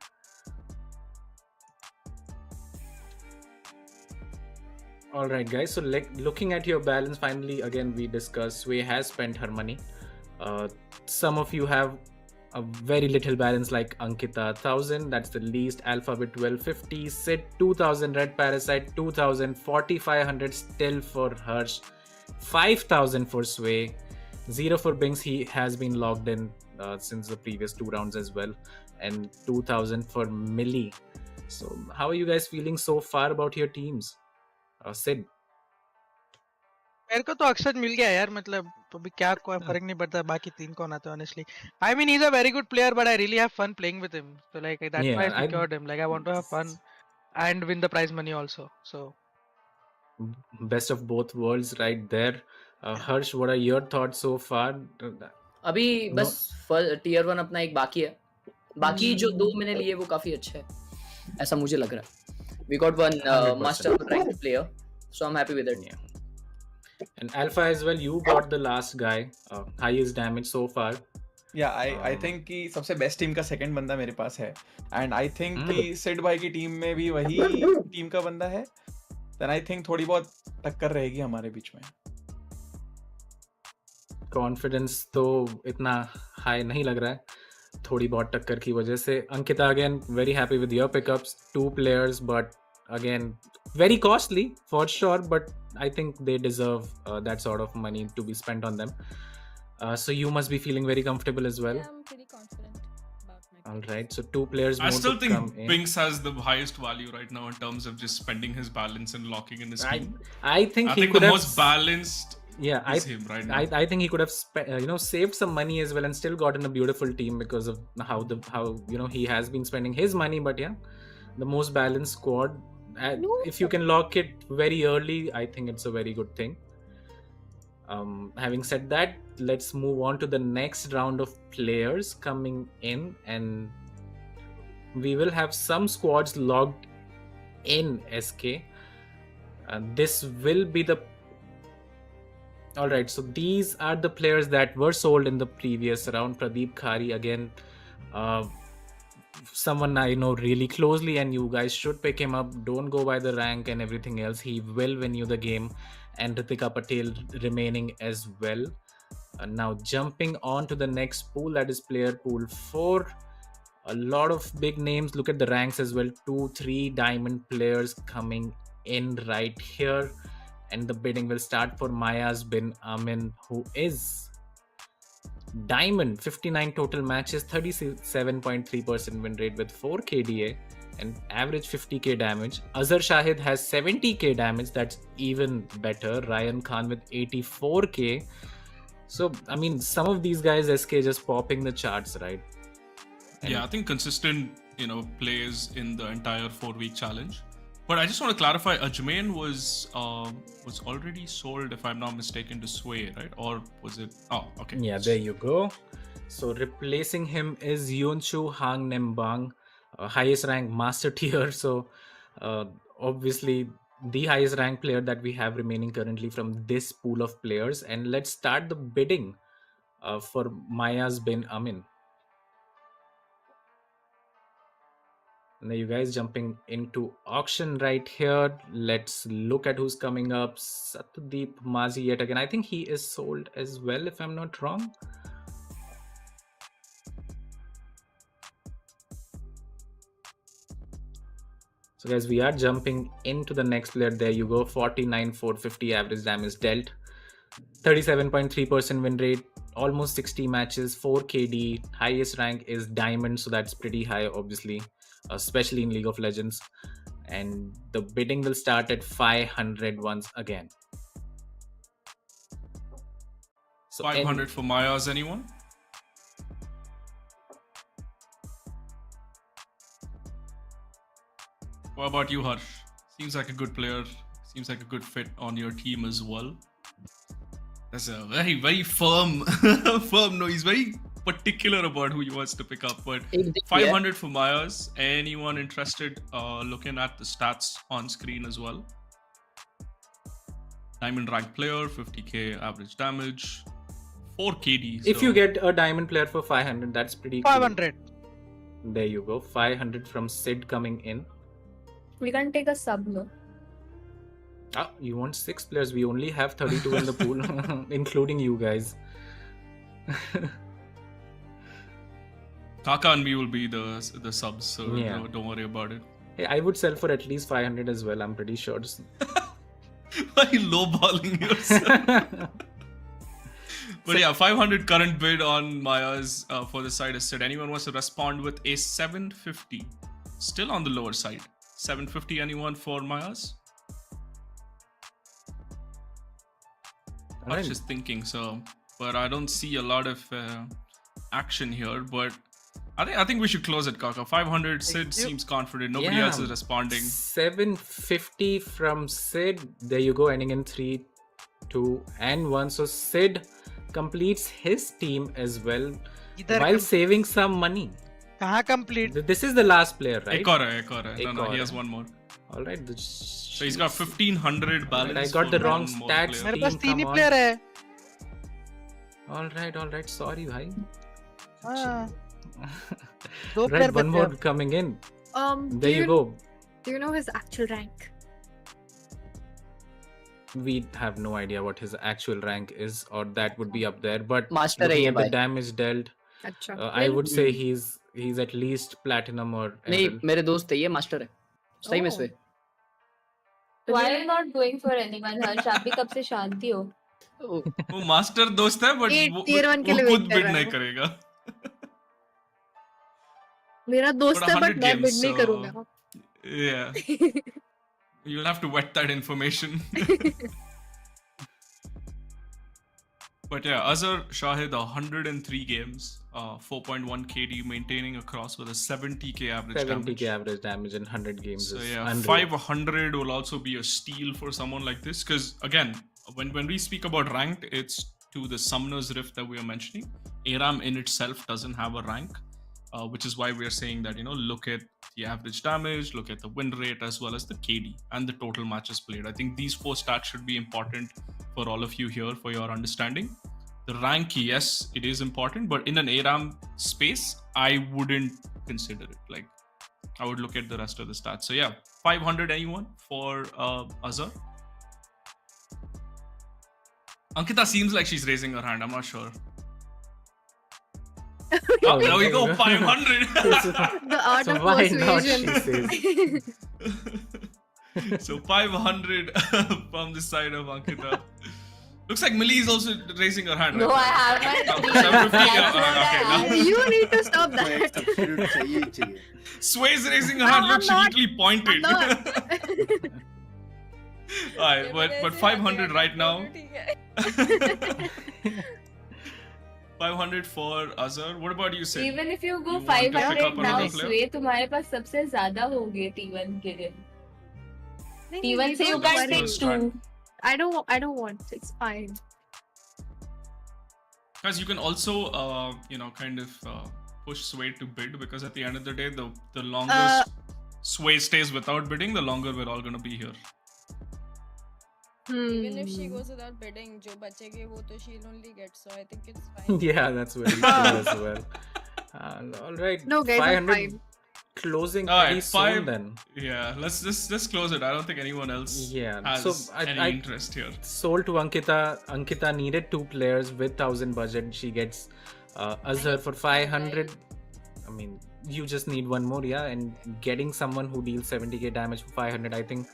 Alright guys, so looking at your balance, finally again we discussed Sway has spent her money. Some of you have a very little balance like Ankkita 1,000, that's the least. Alphabet 1250, Sid 2,000, Red Parasite 2,000, 4,500 still for Harsh, 5,000 for Sway, 0 for Binks, he has been logged in since the previous 2 rounds as well, and 2,000 for Milli. So how are you guys feeling so far about your teams? Sid. मेरे को तो अक्षर मिल गया यार, मतलब अभी क्या कोई फर्क नहीं पड़ता बाकी तीन कौन आते हैं honestly. I mean he's a very good player but I really have fun playing with him. So like that's why I Yeah, secured him. Like I want to have fun and win the prize money also. So best of both worlds right there. Harsh, what are your thoughts so far? अभी No. बस tier 1 अपना एक बाकी है, बाकी जो 2 मैंने लिए वो काफी अच्छे हैं, ऐसा मुझे लग रहा है. We got one 100%. master ranked player, so I'm happy with it. Yeah. And Alpha as well, you got the last guy, highest damage so far. या आई थिंक कि सबसे बेस्ट टीम का सेकंड बंदा मेरे पास है, एंड आई थिंक कि सिड भाई की टीम में भी वही टीम का बंदा है. देन आई थिंक थोड़ी बहुत टक्कर रहेगी हमारे बीच में. कॉन्फिडेंस तो इतना हाई नहीं लग रहा है, थोड़ी बहुत टक्कर की वजह से. Ankita again very happy with your pickups, 2 players but again very costly for sure, but I think they deserve that sort of money to be spent on them. So you must be feeling very comfortable as well. Yeah, I'm pretty confident about my All right, so 2 players I more still to come think in. Binks has the highest value right now in terms of just spending his balance and locking in his team. I think I he think could the have most balanced yeah is him right now. I think he could have saved some money as well and still gotten a beautiful team because of how he has been spending his money. But yeah, the most balanced squad, if you can lock it very early, I think it's a very good thing. Having said that, let's move on to the next round of players coming in, and we will have some squads logged in SK. This will be the all right, so these are the players that were sold in the previous round. Pradeep Khari again, someone I know really closely, and you guys should pick him up. Don't go by the rank and everything else. He will win you the game, and Ritika Patel remaining as well. Now jumping on to the next pool, that is player pool 4. A lot of big names. Look at the ranks as well. 2-3 diamond players coming in right here, and the bidding will start for Mayaz bin Amin, who is diamond. 59 total matches, 37.3% win rate with 4 KDA and average 50k damage. Azhar Shahid has 70k damage, that's even better. Ryan Khan with 84k. So I mean, some of these guys SK just popping the charts, right? And Yeah, I think consistent, plays in the entire 4-week challenge. But I just want to clarify, Ajmain was already sold, if I'm not mistaken, to Sway, right? Or was it? Oh, okay. yeah, there you go. So replacing him is Yunchu Hang Nembang, highest rank master tier. So obviously the highest rank player that we have remaining currently from this pool of players. And let's start the bidding for Mayaz bin Amin. Now you guys jumping into auction right here. Let's look at who's coming up. Satdeep Mazi yet again. I think he is sold as well, if I'm not wrong. So guys, we are jumping into the next player. There you go. 49 450 average damage dealt, 37.3% win rate, almost 60 matches, 4 KD. Highest rank is diamond, so that's pretty high obviously, especially in League of Legends. And the bidding will start at 500 once again. So 500 for Mayaz, anyone? What about you, Harsh? Seems like a good player. Seems like a good fit on your team as well. That's a very, very firm, no, he's very particular about who he wants to pick up. But 500 for Mayaz. Anyone interested looking at the stats on screen as well? Diamond rank player, 50k average damage, 4 KD. If you get a diamond player for 500, that's pretty cool. 500. There you go. 500 from Sid coming in. We can take a sub, no? Ah, you want 6 players? We only have 32 in the pool, including you guys. Kaka and me will be the subs, so Yeah. don't worry about it. Hey, I would sell for at least 500 as well, I'm pretty sure. Why are you lowballing yourself? But yeah, 500 current bid on Mayaz for the side is said. Anyone wants to respond with a 750 still on the lower side. 750 anyone for Mayas? I was just thinking so, but I don't see a lot of action here. But I think we should close it, Kaka. 500. Sid seems confident. Nobody else is responding. 750 from Sid. There you go, ending in 3, 2, and 1. So Sid completes his team as well while saving some money. कहाँ complete? This is the last player, right? एक और है. No, he has one more. All right. So he's got 1500 balance. I got the wrong stats. मेरे पास 3 ही player है. All right. Sorry, bhai. हाँ. Right, one more coming in. There you go. Do you know his actual rank? We have no idea what his actual rank is, or that would be up there. But Master looking है at ये the भाई. damage dealt, I would say he's at least platinum or. नहीं, emerald. मेरे दोस्त है ये master है. सही में से. Why are you not going for anyone, Harsh? आप भी कब से शांति हो? वो मास्टर दोस्त है, but वो tier 1 के लिए खुद wait कर bid रहा नहीं है. करेगा. मेरा दोस्त But है 100 but मैं games, bid नहीं so- करूंगा. Yeah. You'll have to vet that information. But yeah, Azhar Shahid, 103 games, 4.1 KD, maintaining across with a 70k average 70k damage. average damage in 100 games. So is yeah, unreal. 500 will also be a steal for someone like this. Because again, when we speak about ranked, it's to the Summoner's Rift that we are mentioning. ARAM in itself doesn't have a rank, which is why we are saying that, look at the average damage, look at the win rate, as well as the KD and the total matches played. I think these 4 stats should be important for all of you here for your understanding. The rank, yes, it is important, but in an ARAM space, I wouldn't consider it. Like, I would look at the rest of the stats. So yeah, 500 anyone for Azhar? Ankkita seems like she's raising her hand. I'm not sure. Oh, there we go, 500. The art So of why not, persuasion. she says. So 500 from the side of Ankkita. Looks like Milli is also raising her hand. No, right? I haven't. 750. That's what Okay, I now. You need to stop तो एक that. substitute चाहिए ही चाहिए. Sway is raising her hand. I'm Look, she not- literally pointed. I'm not. Alright, but 500 right now. 500 for Azhar. What about you, Sid? Even if you go You want to pick 500 up now, another player? Sway, तुम्हारे पास सबसे ज़्यादा होंगे T1 के दिन. नहीं, T1 नहीं, से you don't can worry. take 2. I don't want. It's fine. Because you can also, kind of push Sway to bid, because at the end of the day, the longer Sway stays without bidding, the longer we're all going to be here. Even if she goes without bidding, jo bachege wo to she'll only get, so I think it's fine. Yeah, that's very true as well. All right. No, guys, I'm 500 fine. closing All pretty right, soon then. Yeah, let's just close it. I don't think anyone else Yeah, has so any I interest here. sold to Ankkita. Ankkita needed 2 players with 1000 budget. She gets Azhar for 500. I mean, you just need one more, yeah. And getting someone who deals 70k damage for 500, I think,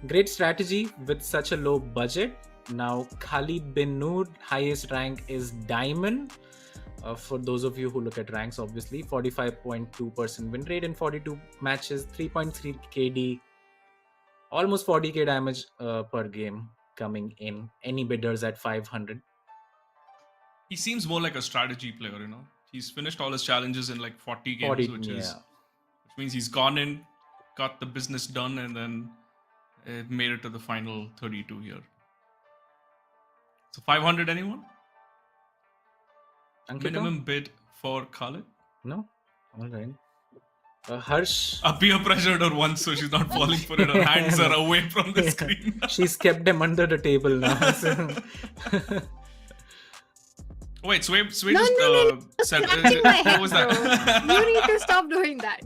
great strategy with such a low budget. Now, Khalid bin Noor, highest rank is Diamond. For those of you who look at ranks, obviously, 45.2% win rate in 42 matches, 3.3 KD, almost 40k damage per game coming in. Any bidders at 500? He seems more like a strategy player, He's finished all his challenges in like 40 games, 40, which yeah. means he's gone in, got the business done, and then made it to the final 32 here. So 500 anyone? Ankkita? Minimum bid for Khalid? No? Alright. Harsh, Peer pressured her once, so she's not falling for it. Her hands are away from the screen. she's kept them under the table now. so- Wait, Sway No, just no. said. Scratching my What head, was bro. that? You need to stop doing that.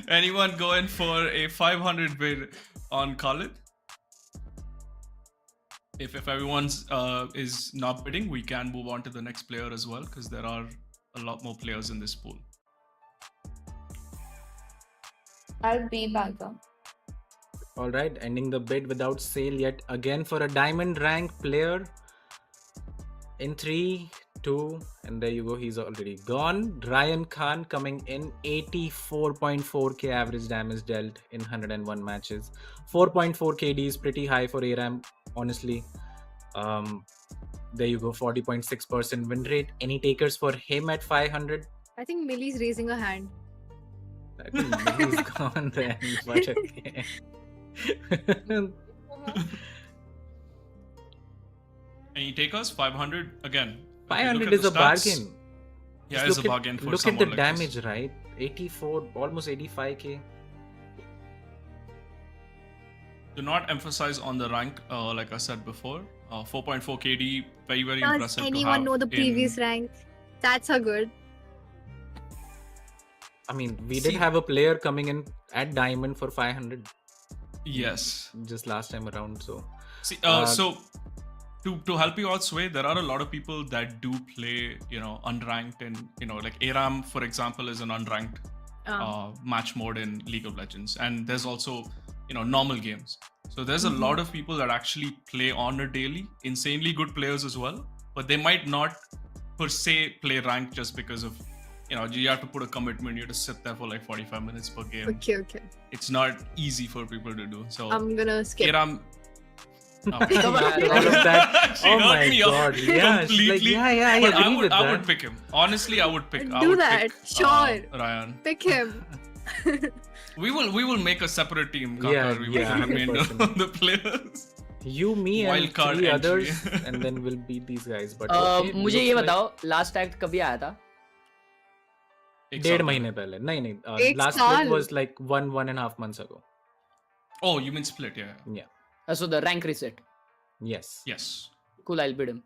Anyone going for a 500 bid on Khalid? If everyone's is not bidding, we can move on to the next player as well, because there are a lot more players in this pool. I'll be back up. Alright, ending the bid without sale yet again for a diamond rank player. In 3, 2, and there you go, he's already gone. Ryan Khan coming in, 84.4k average damage dealt in 101 matches. 4.4 KD is pretty high for ARAM, honestly. There you go, 40.6% win rate. Any takers for him at 500? I think Milli's raising a hand. I think Milli's gone then, but okay. Any takers? 500 again. if you 500 look at is the a stats- bargain. Yeah, Just it's a bargain for look at someone the like damage, this. right? 84, almost 85k. Do not emphasize on the rank, like I said before. 4.4 KD, very, very Does impressive. to anyone have know the in- previous rank? That's a good. I mean, we See- did have a player coming in at Diamond for 500 Yes. just last time around, so. See, Uh, so to help you out, Sway, there are a lot of people that do play, unranked, and like ARAM, for example, is an unranked match mode in League of Legends, and there's also normal games. So there's a lot of people that actually play on a daily, insanely good players as well, but they might not per se play ranked just because of you have to put a commitment. You have to sit there for like 45 minutes per game. Okay. It's not easy for people to do. So I'm gonna skip. ARAM. Oh. All of that. She Oh heard my me out god. Yeah, she's like, completely. I But agree with I that. would pick him. Honestly, I would pick. I Do would that, pick, sure. Ryan. Pick him. We will make a separate team. Kaka. Yeah, We yeah, will remain 100%. on the players. You, me, and Wild card 3 entry. others, and then we'll beat these guys. But okay, मुझे ये looks like बताओ last act कभी आया था? एक 1.5 साल महीने पहले. नहीं, एक last साल? split was like 1.5 months ago. Oh, you mean split? Yeah. Yeah. So the rank reset. Yes. Yes. Cool, I'll beat him.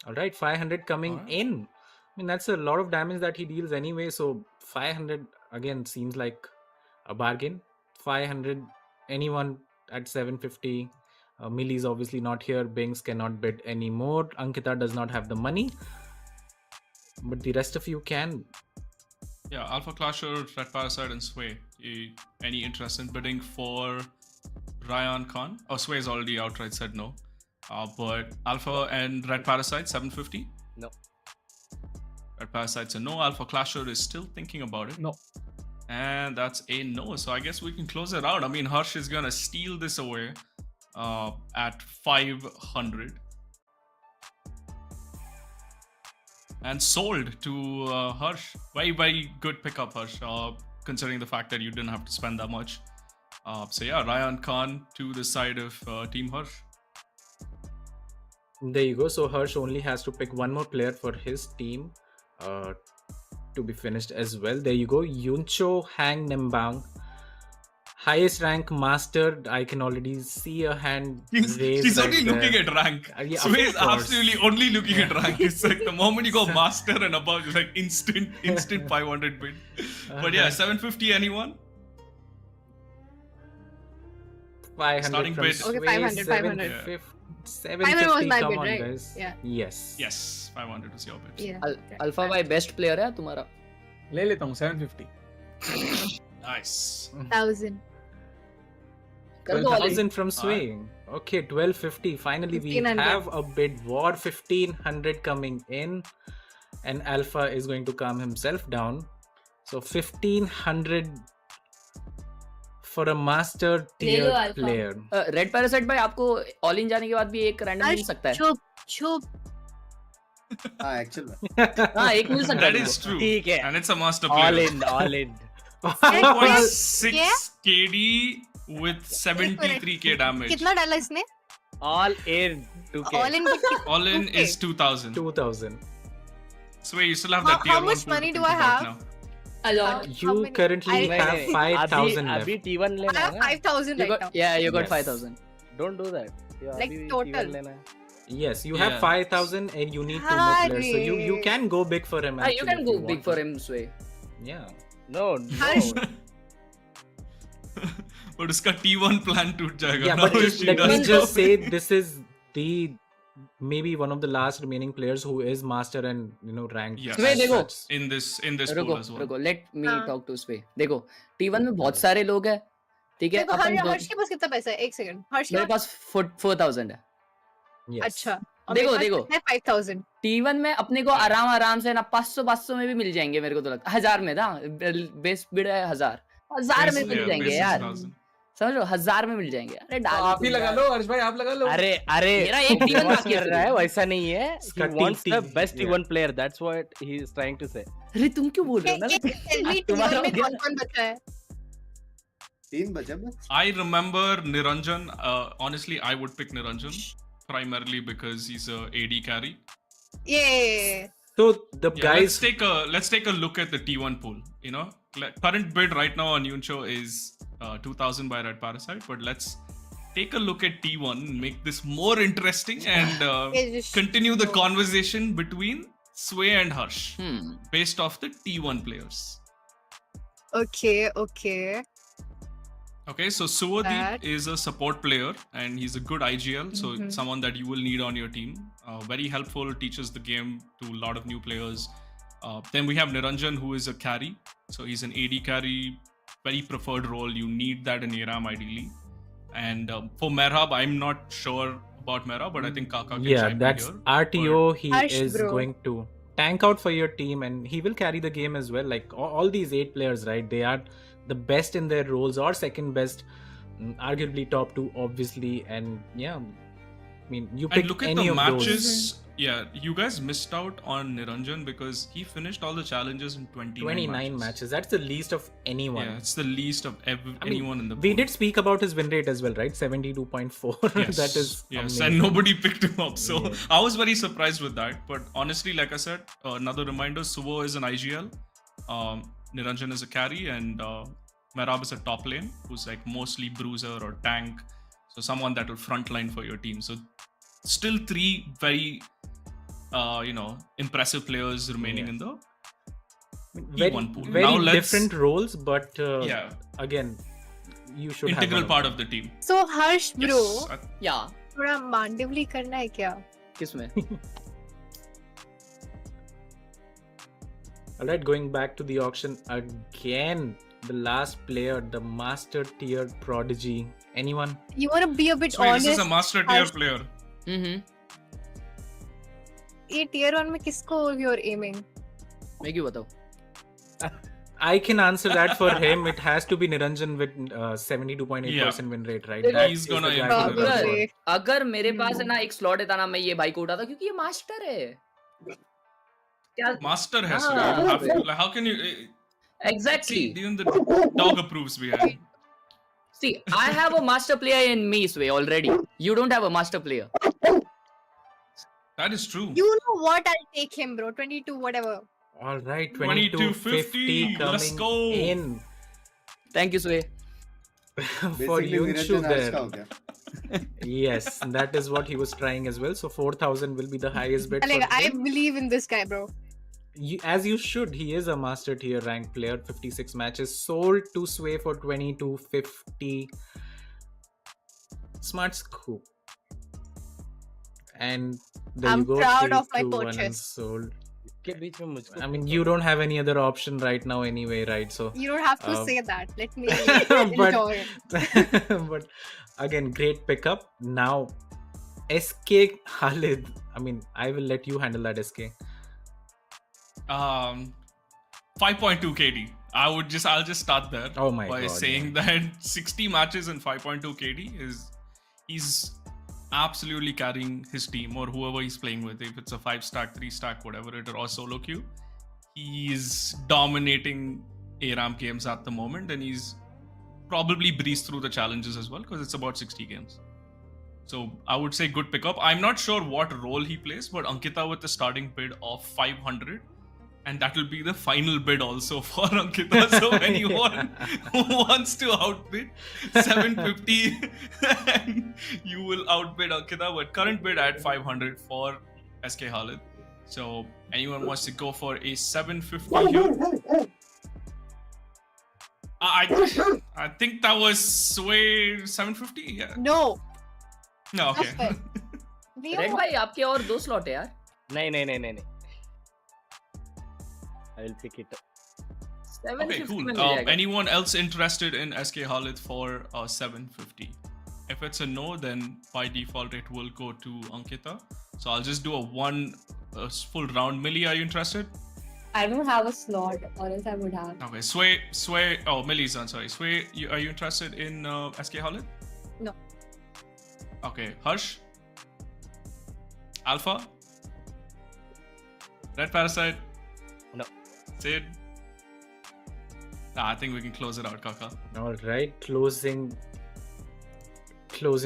All right, 500 coming Alright. in. I mean, that's a lot of damage that he deals anyway. So 500 again seems like a bargain. 500, anyone at 750. Milli is obviously not here. Binks cannot bid anymore. Ankkita does not have the money, but the rest of you can. Yeah. Alpha Clasher, Red Parasite, and Sway. Any interest in bidding for Ryan Khan? Oh, Sway's already outright said no. But Alpha and Red Parasite, 750. No. Red Parasite's a no. Alpha Clasher is still thinking about it. No. And that's a no. So I guess we can close it out. I mean, Harsh is gonna steal this away at 500. And sold to Harsh. Very, very good pickup, Harsh, considering the fact that you didn't have to spend that much. So yeah, Ryan Khan to the side of Team Harsh. There you go. So Harsh only has to pick one more player for his team to be finished as well. There you go. Yuncho Hang Nembang. Highest rank master. I can already see a hand raised. He's right only there. looking at rank. Yeah, So of he's course. absolutely only looking at rank. It's like the moment you go master and above, it's like instant 500 bid. But yeah, 750 anyone? 500 Starting from bid. Sway, Okay, 500, 500. 750. 500 was my Come bid, on, right? guys. Yeah. Yes. Yes, 500 was your bid. Yeah. Alpha भाई best player है तुम्हारा? ले लेता हूँ 750. Nice. 1,000. कर दो वाले. 12,000 from Sway. Okay, 1250. Finally, we 1,500. have a bid war. 1,500 coming in, and Alpha is going to calm himself down. So 1,500 for a master ले tier लो Alpha. player. रेड पैरासाइट भाई आपको ऑल इन जाने के बाद भी एक रैंडम मिल सकता है. चुप. हाँ एक्चुअल में हाँ एक मिल सकता That है. is true. ठीक है. And it's a master All player. in, all in. 4.6 क्या? KD with 73k damage. कितना डाला इसने? All in. 2K. All in. All in 2K. is 2000. 2,000. So wait, you still have that How tier 1 much pool to money do think I about have? now. A lot. How You many? currently I- have नहीं, 5,000 अभी left. T1 I लेना have है ना? 5,000 You right got, now. yeah, you got Yes. 5,000. Don't do that. You Like अभी total. T1 लेना है. Yes, you have Yeah. 5,000 and you need 2 more players. So you Harry. can go big for him. You actually, can if go want big to. for him, Sway. Yeah. No, Harsh. no. But उसका T1 plan टूट जाएगा. Yeah, now but if she let me does just go say big. this is the maybe one of the last remaining players who is master and ranked. Yes. Sway, as देखो. such. in this रुको pool as well. रुको let me हाँ. Talk to स्वे. देखो T1 में बहुत सारे लोग हैं, ठीक है? देखो अपन हर्ष के पास कितना पैसा है? एक सेकंड. हर्ष के मेरे पास पास 4,000 है. Yes. अच्छा. और मेरे देखो पास देखो कितना है 5000 T1 में अपने को आराम से ना 500 में भी मिल जाएंगे मेरे को तो लगता है 1000 में ना बेस बिड है 1000 में Base, मिल yeah, जाएंगे base is यार 1000. समझ लो 1000 में मिल जाएंगे अरे तो डाल आप ही लगा लो हर्ष भाई, आप लगा लो। अरे अरे मेरा एक T1 what बाकी है कर रहा है सिर्फ। वैसा नहीं है, इसका he wants the TT, best yeah. T1 player, that's what he is trying to say. अरे तुम क्यों बोल रहे हो ना Tell me तुम्हारा T1 में हो गया। कौन-कौन बचा है? 3 बचे बस। I remember Niranjan. Honestly, I would pick Niranjan primarily because he's a AD carry. Yeah. So the Yeah, guys, let's take a look at the T1 pool. You know, current bid right now on Yuncho is 2000 by Red Parasite, but let's take a look at T1, make this more interesting, and continue the conversation between Sway and Harsh based off the T1 players. Okay. Okay, so Suvadeep is a support player and he's a good IGL, so someone that you will need on your team. Very helpful, teaches the game to a lot of new players. Then we have Niranjan, who is a carry. So he's an AD carry, very preferred role. You need that in ARAM ideally. And for Merhab, I'm not sure about Merhab, but I think Kaka can yeah, chime in that's here. RTO. He Harsh, is bro. going to tank out for your team, and he will carry the game as well. Like all these 8 players, right? They are the best in their roles, or second best, arguably top 2, obviously. And yeah, I mean, you pick And look at any the of matches. those. Yeah, you guys missed out on Niranjan because he finished all the challenges in 29 matches. That's the least of anyone. Yeah, it's the least of anyone in the We pool. did speak about his win rate as well, right? 72.4. Yes, That is yes, amazing. and nobody picked him up. So Yeah. I was very surprised with that. But honestly, like I said, another reminder: Suvo is an IGL, Niranjan is a carry, and Merab is a top lane who's like mostly bruiser or tank. So someone that will frontline for your team. So still 3 very impressive players remaining in the very, T1 pool. very Now let's- different roles, but Yeah. again, you should Integral have part of the team. So Harsh bro, Yes, या थोड़ा मांडवली करना है क्या? किसमें Alright, going back to the auction again. The last player, the master tier prodigy. Anyone? You want to be a bit so honest? this is a master tier Harsh, player. ये tier 1 में किसको you're aiming? मैं क्यों बताऊं I can answer that for him. It has to be Niranjan with 72.8% win rate, right? देखो, That he's is gonna the guy aim for for the that. reward. अगर मेरे पास है ना एक स्लॉट है ना मैं ये भाई को उठाता क्योंकि ये मास्टर है क्या Master has to. Ah, You have to. okay. Like, how can you? Exactly. See, even the dog approves behind. See, I have a master player in me, Sway, already. You don't have a master player. That is true. You know what? I'll take him, bro. 22, whatever. All right, 2250. 2250 coming Let's go. in Thank you, Sway. for Basically, Yunshu Niranjan Harsh का there. हो गया। Yes, that is what he was trying as well. So 4,000 will be the highest bid Like, for I him. believe in this guy, bro. As you should. He is a master tier ranked player. 56 matches sold to Sway for 2250. Smart scoop. And there I'm you go. proud of my 3-2-1 purchase. unsold. के बीच में मुझको I mean, you don't have any other option right now anyway, right? So You don't have to Um, say that. Let me but, enjoy. but again, great pickup. Now, SK Khalid. I mean, I will let you handle that, SK. 5.2 KD. I'll just start there Oh my by God, saying that 60 matches and 5.2 KD he's absolutely carrying his team or whoever he's playing with. If it's a 5-stack, 3-stack, whatever it or solo queue, he's dominating ARAM games at the moment, and he's probably breezed through the challenges as well because it's about 60 games. So I would say good pickup. I'm not sure what role he plays, but Ankkita with the starting bid of 500, and that will be the final bid also for Ankkita. So anyone who wants to outbid 750, you will outbid Ankkita. But current bid at 500 for SK Khalid. So anyone wants to go for a 750 here? I think that was Sway 750. Yeah. No. No. Okay. We red all- भाई आपके और 2 slot है यार नहीं I will pick it up. 750 Okay, cool. में मिल जाएगा Anyone else interested in SK Khalid for 750? If it's a no, then by default it will go to Ankkita. So I'll just do a full round. Milli, are you interested? I don't have a slot, or else I would have. Okay, Sway. Oh, Milli's on. Sorry, Sway. Are you interested in SK Holland? No. Okay, Harsh. Alpha. Red Parasite. No. Sid. I think we can close it out, Kaka. All right, closing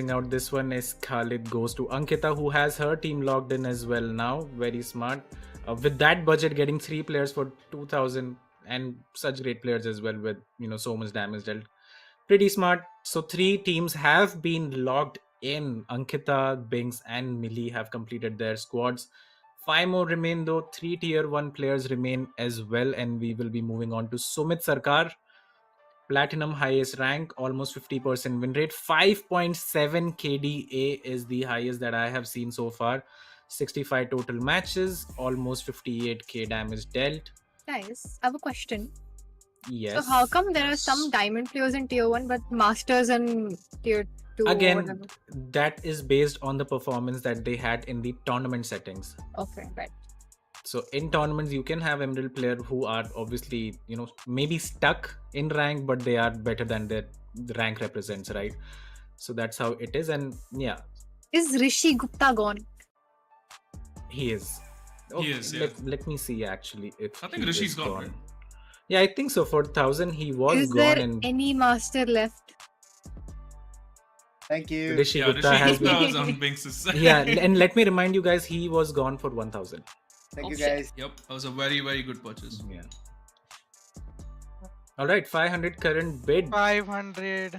out this one is Khalid goes to Ankkita, who has her team locked in as well now. Very smart. With that budget, getting 3 players for 2,000 and such great players as well, with so much damage dealt. Pretty smart. So 3 teams have been locked in. Ankkita, Binks, and Milli have completed their squads. 5 more remain though. 3 tier 1 players remain as well, and we will be moving on to Sumit Sarkar. Platinum highest rank, almost 50% win rate. 5.7 KDA is the highest that I have seen so far. 65 total matches, almost 58k damage dealt. Guys, I have a question. Yes. So how come there are some diamond players in tier 1 but masters and tier 2? Again, or whatever? that is based on the performance that they had in the tournament settings. Okay, right. So in tournaments, you can have emerald player who are obviously, maybe stuck in rank, but they are better than their rank represents, right? So that's how it is. And yeah, Is Rishi Gupta gone? he is. He is, yeah. Let me see actually. If I think he Rishi's is gone, right? Yeah, I think so. For 1,000, he was Is gone, there and any master left? Thank you. Rishi Yeah, Gupta Rishi has Gupta been. was on Binks' side. Yeah, and let me remind you guys, he was gone for 1,000. Thank you guys. Yep, that was a very, very good purchase. Yeah. All right, 500 current bid 500.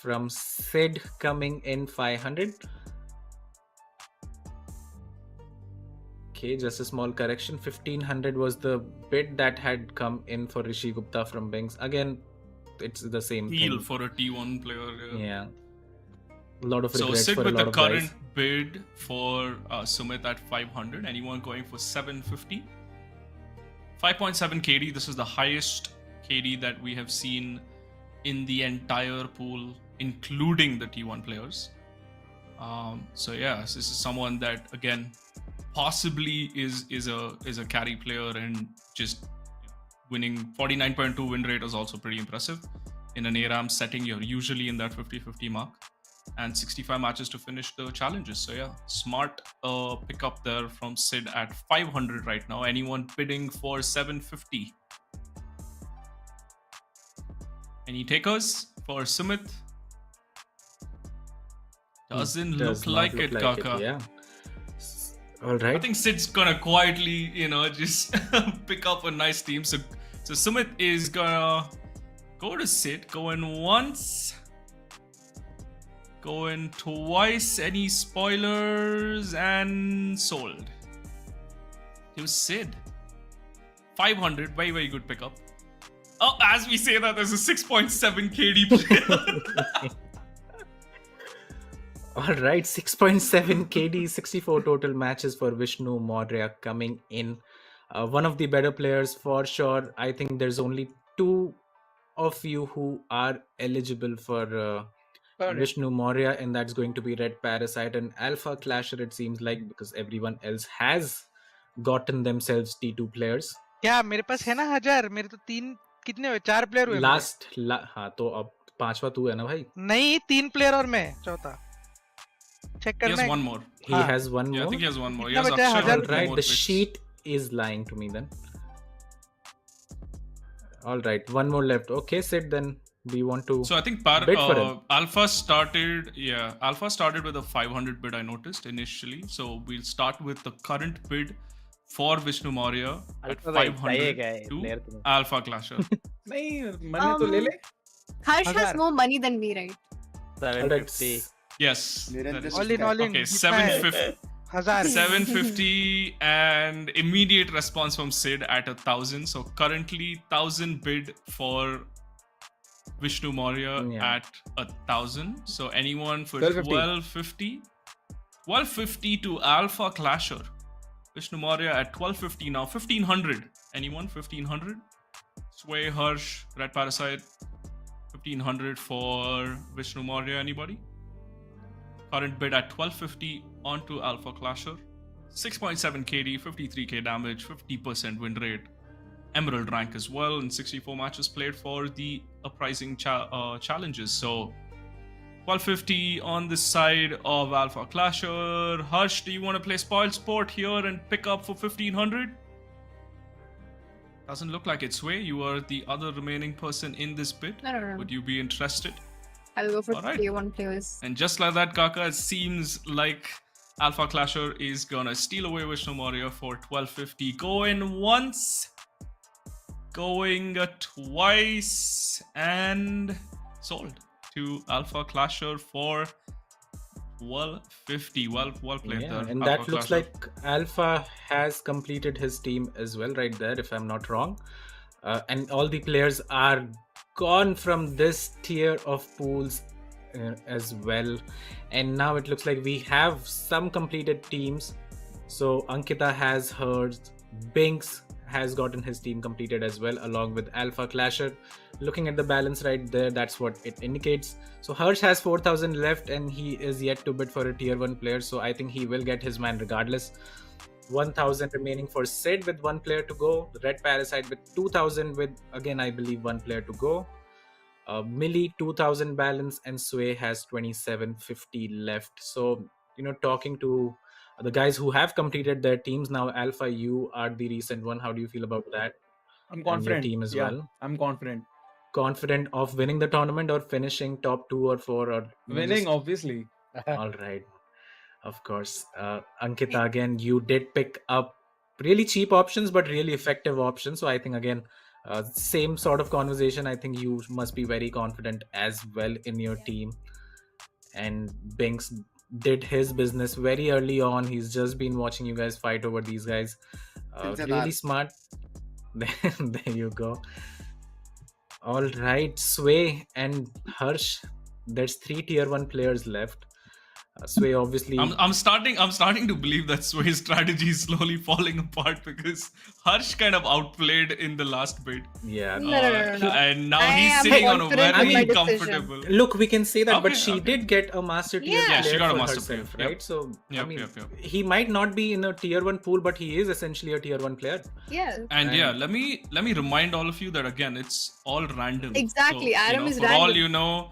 from Sid coming in 500. Okay, just a small correction. 1,500 was the bid that had come in for Rishi Gupta from Binks. Again, it's the same Heal thing. for a T1 player. Yeah. A lot of So regrets sit for a with lot the of current guys. bid for Sumit at 500. Anyone going for 750? 5.7 KD. This is the highest KD that we have seen in the entire pool, including the T1 players. So yeah, this is someone that again possibly is a carry player, and just winning 49.2 win rate is also pretty impressive. In an ARAM setting, you're usually in that 50-50 mark, and 65 matches to finish the challenges. So yeah, smart pickup there from Sid at 500 right now. Anyone bidding for 750? Any takers for Sumit? Doesn't Does look not like look it, like Kaka. Yeah. All right. I think Sid's gonna quietly, just pick up a nice team. So Sumit is gonna go to Sid, going once, going twice. Any spoilers? And sold. It was Sid. 500, very, very good pickup. Oh, as we say that, there's a 6.7 KD player. All right, 6.7 KD, 64 total matches for Vishnu Maurya coming in. One of the better players for sure. I think there's only 2 of you who are eligible for Vishnu Maurya, and that's going to be Red Parasite and Alpha Clasher, it seems like, because everyone else has gotten themselves T2 players. क्या मेरे पास है ना 1000? मेरे तो 3 कितने हुए? 4 player हुए मेरे। हाँ, तो अब 5वां तू है ना भाई? नहीं, 3 प्लेयर और मैं चौथा। चेक He करना has है। one more. He has one Yeah, I more. think he has one more. He कितना has बचा है? Akshay 1000 and two Right, more the picks. sheet is lying to me then. All right, one more left. Okay, Sid, then do you want to So I think bid for him? Alpha started with a 500 bid, I noticed initially. So we'll start with the current bid for Vishnu Maurya at Alpha भाई, 500 चाहिएगा ये to player तुम्हें। Alpha Clasher. नहीं मन्ने तो ले ले। Harsh has 1000। more money than me, right? 750. Yes. मेरे that अंदर is All in, true. all in. Okay, कितना है? 750. 1000। 750 and immediate response from Sid at 1,000. So currently 1,000 bid for Vishnu Maurya Yeah. at 1,000. So anyone for 1250. 1250 to Alpha Clasher. Vishnu Maurya at 1250 now. 1,500. Anyone? 1,500. Sway, Harsh, Red Parasite. 1,500 for Vishnu Maurya. Anybody? Current bid at 1250 onto Alpha Clasher. 6.7 KD, 53k damage, 50% win rate. Emerald rank as well, and 64 matches played for the Uprising challenges. So 1250 on the side of Alpha Clasher. Harsh, do you want to play Spoiled Sport here and pick up for 1500? Doesn't look like it's Sway. You are the other remaining person in this bid. No. Would you be interested? I'll go for Alright. tier 1 players. And just like that, Kaka, it seems like Alpha Clasher is gonna steal away Vishnu Maurya for 1250. Going once, going twice, and sold to Alpha Clasher for 1250. Well played Yeah, there. and Alpha that looks Clasher. like Alpha has completed his team as well, right there, if I'm not wrong. And all the players are gone from this tier of pools as well. And now it looks like we have some completed teams. So Ankkita has hers, Binks has gotten his team completed as well, along with Alpha Clasher. Looking at the balance right there, that's what it indicates. So Harsh has 4,000 left and he is yet to bid for a tier 1 player, so I think he will get his man regardless. 1,000 remaining for Sid with 1 player to go. Red Parasite with 2,000 with, again, I believe 1 player to go. Milli 2,000 balance, and Sway has 2,750 left. So, talking to the guys who have completed their teams now, Alpha, you are the recent one. How do you feel about that? I'm And your confident. team as Yeah, well. I'm confident. Confident of winning the tournament or finishing top 2 or 4 or Winning, obviously. all right, of course. Ankkita, again, you did pick up really cheap options but really effective options. So I think again, same sort of conversation. I think you must be very confident as well in your team. And Binks did his business very early on. He's just been watching you guys fight over these guys. Really smart. There you go. All right, Sway and Harsh. There's 3 tier 1 players left. Sway obviously. I'm starting to believe that Sway's strategy is slowly falling apart because Harsh kind of outplayed in the last bid. Yeah. No. And now I he's am sitting on a confident very in my decision. comfortable. Look, we can say that, but Okay, she did get a master tier Yeah. player Yeah, she got a for master herself, player. right? So Yep, I mean, yep. he might not be in a tier 1 pool, but he is essentially a tier 1 player. Yeah. And yeah, let me remind all of you that again, it's all random. Exactly, Adam is for all random. you know,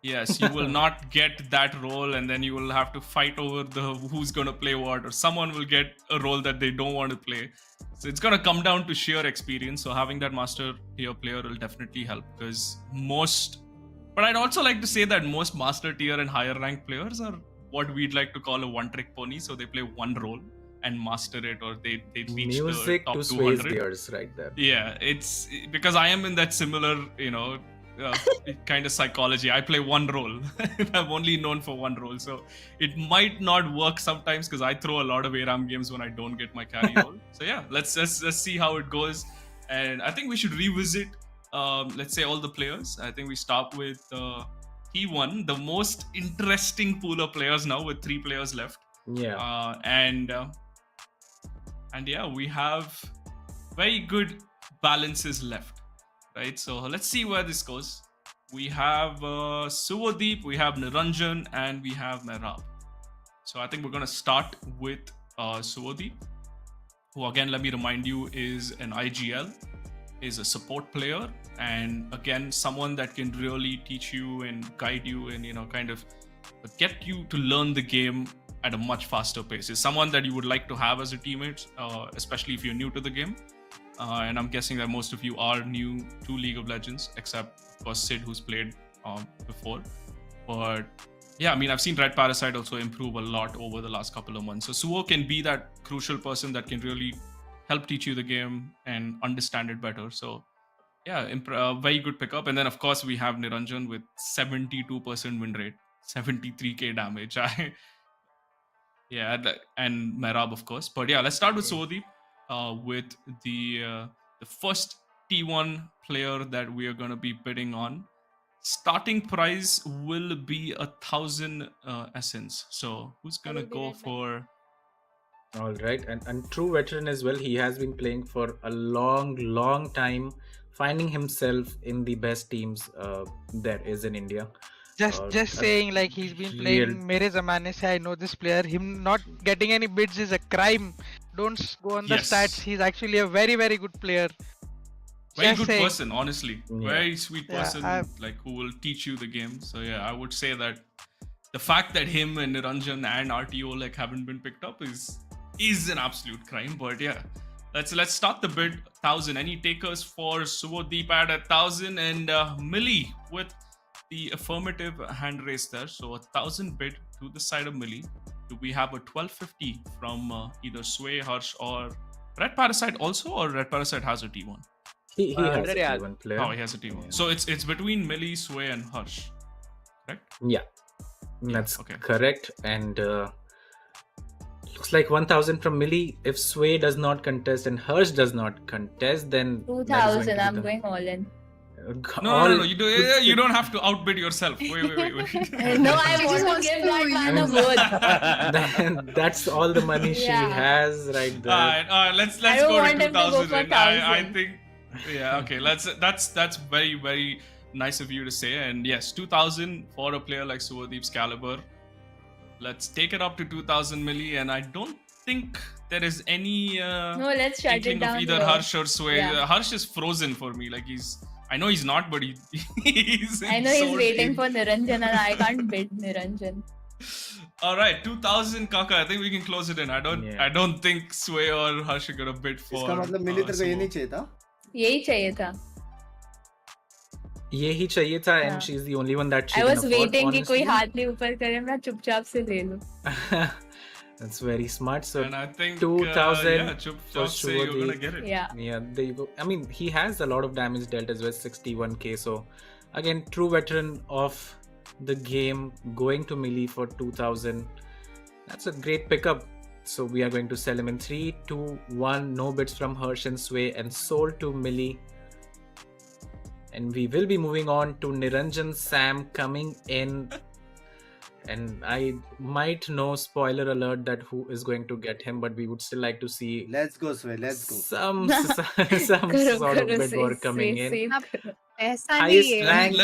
yes, you will not get that role, and then you will have to fight over who's gonna play what, or someone will get a role that they don't want to play. So it's gonna come down to sheer experience. So having that master tier player will definitely help because but I'd also like to say that most master tier and higher rank players are what we'd like to call a one-trick pony. So they play one role and master it, or they reach Music the top to Sway's 200. ears right there. Yeah, it's because I am in that similar, kind of psychology. I play one role. I'm only known for one role, so it might not work sometimes because I throw a lot of ARAM games when I don't get my carry role. So yeah, let's see how it goes, and I think we should revisit. Let's say all the players. I think we start with T1, the most interesting pool of players now with 3 players left. Yeah. And yeah, we have very good balances left. Right, so let's see where this goes. We have Suvadeep, we have Niranjan, and we have Mehrab. So I think we're going to start with Suvadeep, who again, let me remind you, is an IGL, is a support player, and again, someone that can really teach you and guide you and, kind of get you to learn the game at a much faster pace. Is someone that you would like to have as a teammate, especially if you're new to the game. And I'm guessing that most of you are new to League of Legends, except for Sid, who's played before. But yeah, I mean, I've seen Red Parasite also improve a lot over the last couple of months. So Suvo can be that crucial person that can really help teach you the game and understand it better. So yeah, very good pickup. And then of course we have Niranjan with 72% win rate, 73k damage. Yeah, and Mehrab of course. But yeah, let's start with Suvadeep. With the first T1 player that we are going to be bidding on. Starting price will be 1,000 essence. So who's going to go for... All right, and true veteran as well. He has been playing for a long time, finding himself in the best teams there is in India. Just saying, like, he's been playing real- Mere Zamane se, I know this player. Him not getting any bids is a crime. Don't go on the Yes. stats. He's actually a very, very good player. Very Just good saying. person, honestly. Yeah. Very sweet Yeah, person, like who will teach you the game. So yeah, I would say that the fact that him and Niranjan and RTO like haven't been picked up is an absolute crime. But yeah, let's start the bid. 1,000. Any takers for Subodip at 1,000 and Milli with the affirmative hand raise there. So 1,000 bid to the side of Milli. Do we have a 1,250 from either Sway, Harsh, or Red Parasite also, or Red Parasite has a T1? He has a yeah. T1 player. Oh, he has a T1. Yeah. So it's between Milli, Sway, and Harsh, correct? Yeah, that's okay. correct. And looks like 1,000 from Milli. If Sway does not contest and Harsh does not contest, then that is going to 2000. be I'm the- going all in. No. You don't have to outbid yourself. Wait. No, I She just want wants to give to that man a use- vote. Then that's all the money she Yeah. has right there. All right. Let's I go don't to want him to go 2,000. for And I 1,000. think, yeah, okay. That's very, very nice of you to say. And yes, 2,000 for a player like Subodip's caliber. Let's take it up to 2,000 Milli, and I don't think there is any No, let's shut it inkling of down. either here. Harsh or Sway. Yeah. Harsh is frozen for me. Like I know he's not, but he's. I know he's so waiting deep. for Niranjan and I can't bid Niranjan. All right, 2,000 Kaka. I think we can close it in. I don't think Sway or Harsh are gonna bid for. इसका मतलब मिली तेरे को ये Subo. नहीं चाहिए था? यही चाहिए था. यही चाहिए था, and Yeah. she's the only one that she I can was afford, waiting कि कोई honestly. हाथ नहीं ऊपर करे, मैं चुपचाप से ले लूं. That's very smart. So And I think 2,000 yeah, for say you're gonna Subodip. get it. Yeah. Yeah, there you go. I mean, he has a lot of damage dealt as well, 61k. So again, true veteran of the game, going to Milli for 2,000. That's a great pickup. So we are going to sell him in 3, 2, 1. No bids from Harsh and Sway, and sold to Milli. And we will be moving on to Niranjan Sam coming in. And I might know, spoiler alert, that who is going to get him, but we would still like to see Let's go, Sway. Let's go. some sort of bid war coming in. ऐसा Highest नहीं है. rank.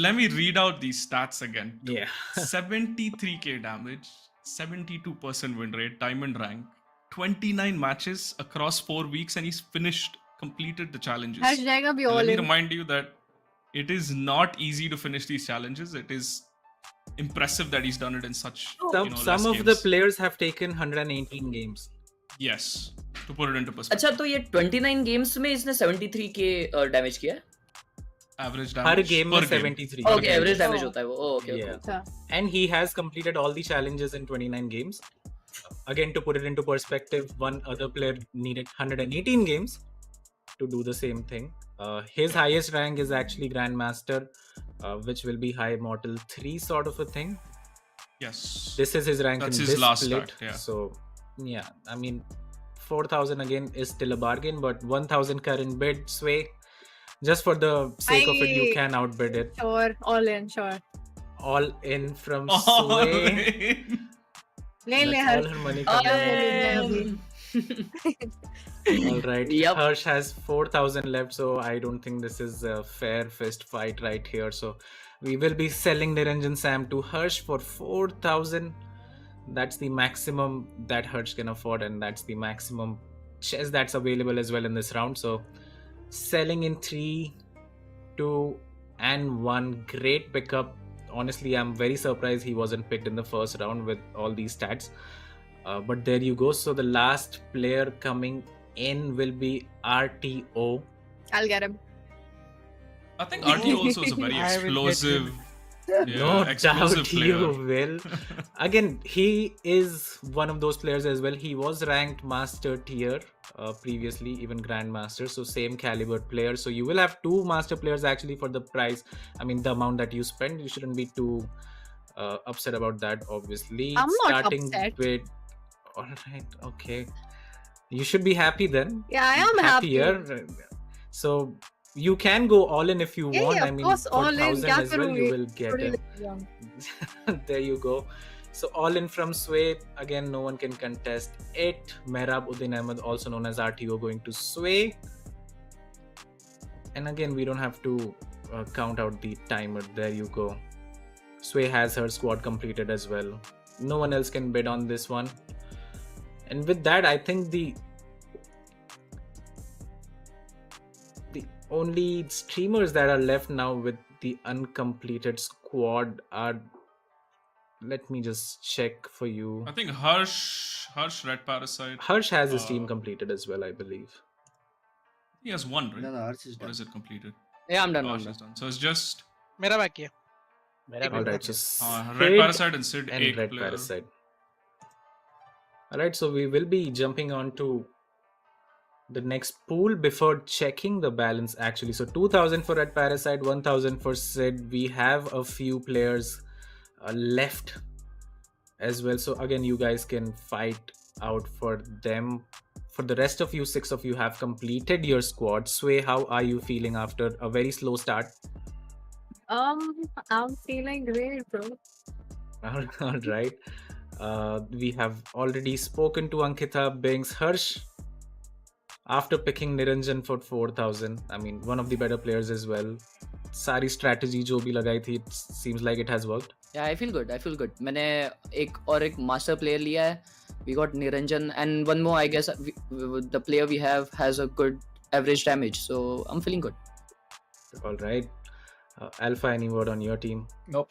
Let me read out these stats again. Yeah. 73k damage, 72% win rate, diamond rank, 29 matches across 4 weeks, and he's completed the challenges. हर्ष जाएगा भी And all let me in. remind you that it is not easy to finish these challenges. It is impressive that he's done it in such Some less of games. the players have taken 118 games. Yes, to put it into perspective. अच्छा तो ये 29 games में इसने 73k damage किया है. Average हर damage game per में 73. Okay average damage होता है वो. Okay Yeah. अच्छा. And he has completed all the challenges in 29 games. Again, to put it into perspective, one other player needed 118 games to do the same thing. His highest rank is actually Grandmaster, which will be High Mortal 3 sort of a thing. Yes. This is his rank That's in his this last split. act, yeah. So, yeah, I mean, 4,000 again is still a bargain, but 1,000 current bid, Sway. Just for the sake of it, you I- can outbid it. Sure, all in, sure. All in from All Sway. in. ले ले That's all Harsh. her money All coming in. in. All right. Yep. Harsh has 4,000 left, so I don't think this is a fair fist fight right here. So we will be selling Niranjan Sam to Harsh for 4,000. That's the maximum that Harsh can afford, and that's the maximum chess that's available as well in this round. So selling in 3, 2, and 1. Great pickup. Honestly, I'm very surprised he wasn't picked in the first round with all these stats. But there you go. So the last player coming in will be RTO. I'll get him. I think RT also is a very I will get explosive. No explosive doubt you player. will. Again, he is one of those players as well. He was ranked master tier previously, even grandmaster. So same caliber player. So you will have 2 master players actually for the price. I mean, the amount that you spend, you shouldn't be too upset about that, obviously. I'm not Starting upset. with, all right, okay. You should be happy then. Yeah, I am happy. Happier. So you can go all in if you Yeah, want. yeah, I of mean, course, for all in. 1,000 क्या as well, you करूँगी? will get थोड़ी it. young. There you go. So all in from Sway. Again, no one can contest it. Mehrab Uddin Ahmed, also known as RTO, going to Sway. And again, we don't have to count out the timer. There you go. Sway has her squad completed as well. No one else can bid on this one. And with that, I think the only streamers that are left now with the uncompleted squad are, let me just check for you. I think Harsh Red Parasite. Harsh has his team completed as well, I believe. He has one, right? No, Harsh is Or done. is it completed? Yeah, I'm done. Oh, I'm she's done. done. So it's just मेरा बाकी है. Alright, so Red Sid Parasite and Sid and एक Red player. Parasite. Alright, so we will be jumping on to the next pool before checking the balance actually. So 2000 for Red Parasite, 1000 for Sid. We have a few players left as well. So again, you guys can fight out for them. For the rest of you, 6 of you have completed your squad. Sway, how are you feeling after a very slow start? I'm feeling great, bro. All right. We have already spoken to Ankkita, Binks, Harsh. After picking Niranjan for 4000, I mean, one of the better players as well. सारी strategy जो भी लगाई थी, it seems like it has worked. Yeah, I feel good. I feel good. मैंने एक master player लिया है. We got Niranjan and one more. I guess the player we have has a good average damage, so I'm feeling good. All right. Alpha, any word on your team? Nope.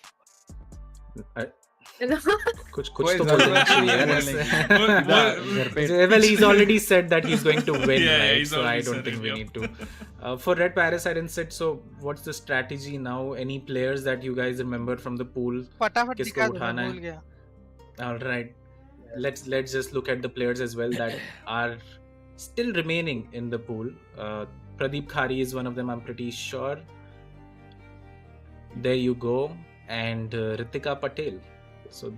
कुछ तो बोल देना चाहिए. Well, he's already said that he's going to win, Yeah, right? he's So I already don't said think it, we yeah. need to. For Red Parasite and Sid, so what's the strategy now? Any players that you guys remember from the pool? फटाफट किसको दिखा दो, मैं उठाना है? भूल गया. All right. Let's just look at the players as well that are still remaining in the pool. Pradeep Khari is one of them, I'm pretty sure. There you go. And Ritika Patel. So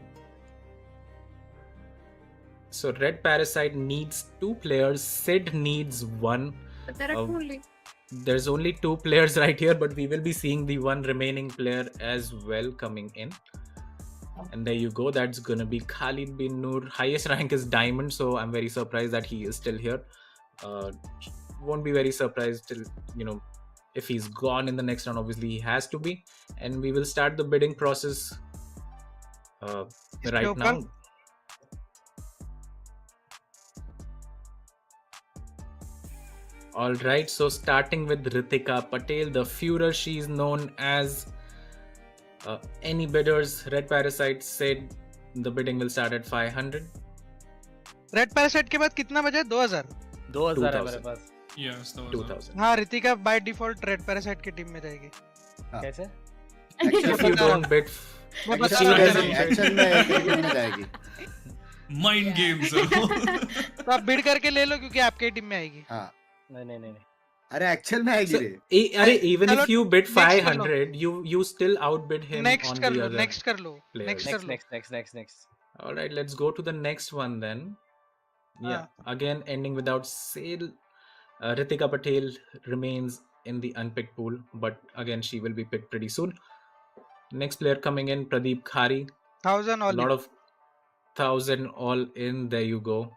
Red Parasite needs 2 players. Sid needs 1. But there are two only. There's only 2 players right here, but we will be seeing the one remaining player as well coming in. And there you go. That's gonna be Khalid bin Noor. Highest rank is Diamond, so I'm very surprised that he is still here. Won't be very surprised till, if he's gone in the next round. Obviously, he has to be. And we will start the bidding process right now. All right, so starting with Ritika Patel, the Führer, she's known as. Any bidders? Red Parasite said the bidding will start at 500. Red Parasite के बाद कितना बचा? 2000. 2000 है मेरे पास. Yes, 2000. हाँ, Ritika by default Red Parasite की team में जाएगी. कैसे? If you don't bid, action में एक में जाएगी. Mind games. तो आप बिड करके ले लो क्योंकि आपके टीम में आएगी. हाँ. नहीं. अरे एक्चुअल में आएगी रे. Even if you bid 500, you still outbid him on the other. Next कर लो. Next. All right, let's go to the next one then. Yeah, again ending without sale. Ritika Patel remains in the unpicked pool, but again she will be picked pretty soon. Next player coming in, Pradeep Khari. 1000 all. A lot of 1000 all in. There you go.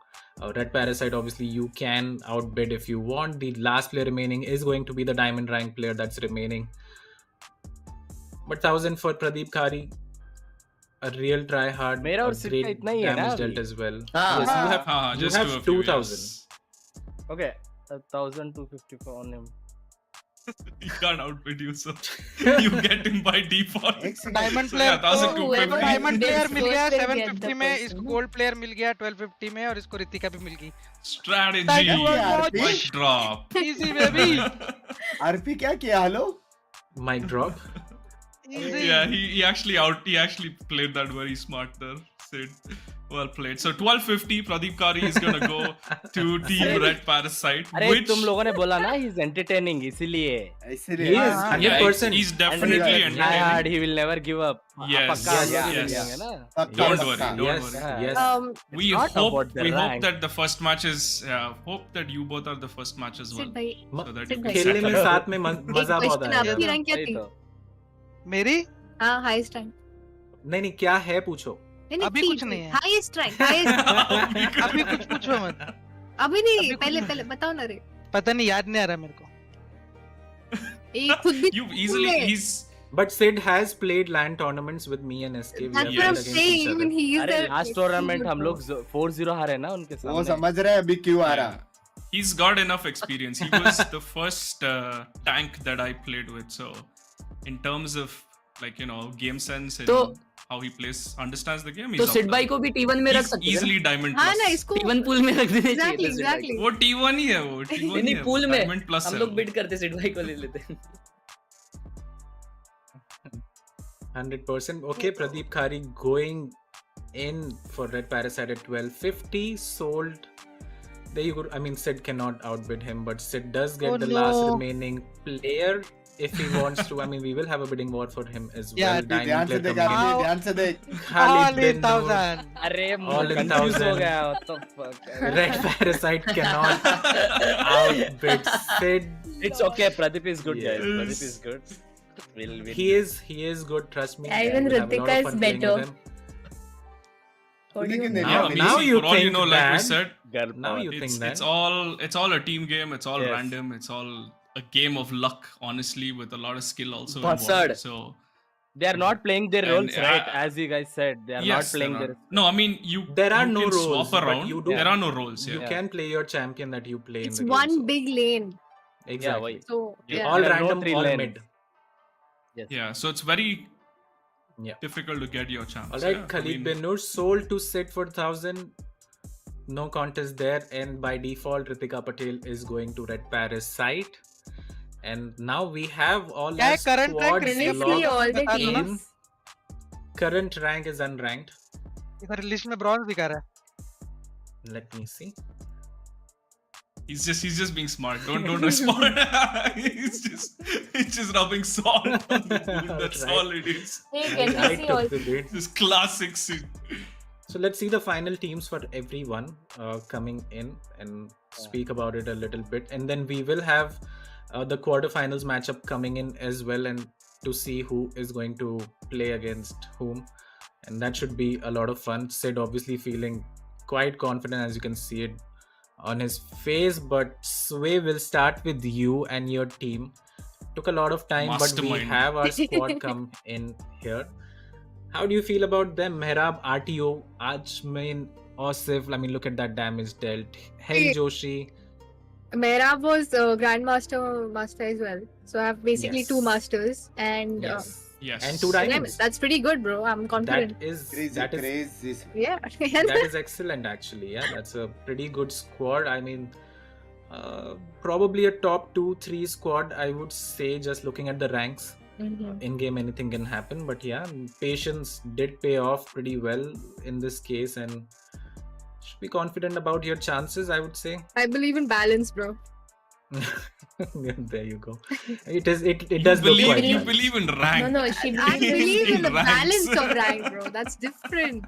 Red Parasite, obviously you can outbid if you want. The last player remaining is going to be the diamond rank player that's remaining. But 1000 for Pradeep Khari. A real try hard. मेरा और सिर्फ इतना ही है ना damage dealt as well. Yes, you have 2000. Okay, 1250 for on him. You can't outbid you, so you get him by default. Diamond So, player yeah, 1250. Diamond player मिल गया First will get 750 the में, person. इसको gold player मिल गया 1250 में और इसको रितिका भी मिल गई. Strategy. Thank you very much. Mic drop. Easy baby. RP क्या किया? Hello. Mic drop. Easy. Yeah, he actually played that very smart there. Sid. Well played. So 1250, Pradeep Khari is gonna go to Team Red Parasite. अरे which तुम लोगों ने बोला ना he's entertaining इसीलिए. इसलिए. He is 100%. he's definitely Tryhard, entertaining. he will never give up. Yes, पक्का yes. है ना? Don't worry, don't Yes, worry. yes. We not hope about the rank. that the first match is hope that you both are the first match as well. Sid भाई, So that you Sid can भाई. खेलने में settle. साथ में मजा बहुत question, आएगा. आपकी rank क्या वही थी? तो. मेरी हाँ, highest rank. नहीं क्या है पूछो. अभी कुछ नहीं है. Highest rank, highest. अभी कुछ पूछो मत. अभी नहीं, पहले बताओ ना रे. पता नहीं, याद नहीं आ रहा मेरे को. ये खुद भी You easily But Sid has played LAN tournaments with me and SK. We That's have what I'm played against each saying. other. Even he is अरे there. लास्ट टूर्नामेंट हम लोग 4-0 हारे ना उनके वो सामने. समझ रहे हैं अभी क्यों आ रहा. He's got enough experience. He was the first tank that I played with. So, in terms of like game sense and तो- how he plays, understands the game. तो He's सिड up भाई there. को भी T1 में रख He's सकते हैं. easily diamond हाँ ना plus. इसको T1 पूल में रख देने चाहिए Exactly, था सिड भाई exactly. वो T1 ही है वो को. T1 नहीं ही पूल है में diamond plus हम है लोग वो. बिड करते सिड भाई को ले लेते. 100%. Okay, Pradeep Khari going in for Red Parasite at 1250. Sold. There you go. I mean, Sid cannot outbid him, but Sid does get Oh, the last no. remaining player if he wants to. I mean, we will have a bidding war for him as Yeah, well. Diamond ध्यान से player देख coming in. आदमी, ध्यान से देख. Khalid All bin in Noor. 1000. अरे All in confuse हो 1000. गया. What the fuck. Red Parasite cannot outbid Sid. It's okay. Pradeep is good, guys. Yes. Pradeep is good. We'll He is good. Trust me. Yeah, even We'll have a lot Ritika of is fun playing with better. him. What do you लेकिन think? Now- I mean, now see, you for all you think know, like we that- said, Girl Now power. you think that. it's all a team game. It's all Yes. random. It's all a game of luck, honestly, with a lot of skill also Buzzard. involved. So They are not playing their And, roles right, as you guys said. They are yes, not playing they're their. not. No, I mean There are you no can roles, swap but around. you do- There are no roles. You Yeah. can play your champion that you play It's in the game. one so- big lane. Exactly. why? So Yeah. yeah. All There are no random, three all lanes. mid. Yes. Yeah, so it's very Yeah. difficult to get your champs. All right, yeah. Khalid I mean, bin Noor sold to Sid for 1000. No contest there, and by default, Ritika Patel is going to Red Parasite. And now we have all क्या our है current rank squads release Seriously, locked all the बता दो ना. teams. Current rank is unranked. इधर list में bronze दिखा रहा है. Let me see. he's just being smart. Don't respond. he's just rubbing salt on the wound. That's Right. all it is. Hey, can I we see took all? the bait. This classic scene. So let's see the final teams for everyone coming in and speak about it a little bit, and then we will have the quarterfinals matchup coming in as well, and to see who is going to play against whom, and that should be a lot of fun. Sid obviously feeling quite confident, as you can see it on his face. But Sway, will start with you and your team. Took a lot of time, but we Mastermind. have our squad come in here. How do you feel about them? Mehrab, RTO, Ajmain, Osif. I mean, look at that damage dealt. Hell Hey. Joshi. Mehrab was Grandmaster master as well. So I have basically Yes. two masters and Yes. Yes. And two diamonds. that's pretty good, bro. I'm confident. That is Crazy, that is crazy. Yeah. that is excellent actually. Yeah, that's a pretty good squad. I mean, probably a top 2-3 squad, I would say, just looking at the ranks. Mhm. In game anything can happen, but yeah, patience did pay off pretty well in this case, and should be confident about your chances, I would say. I believe in balance, bro. There you go. It does look quite You balanced. believe in rank. No, she I believes believe in the ranks. balance of rank, bro. That's different.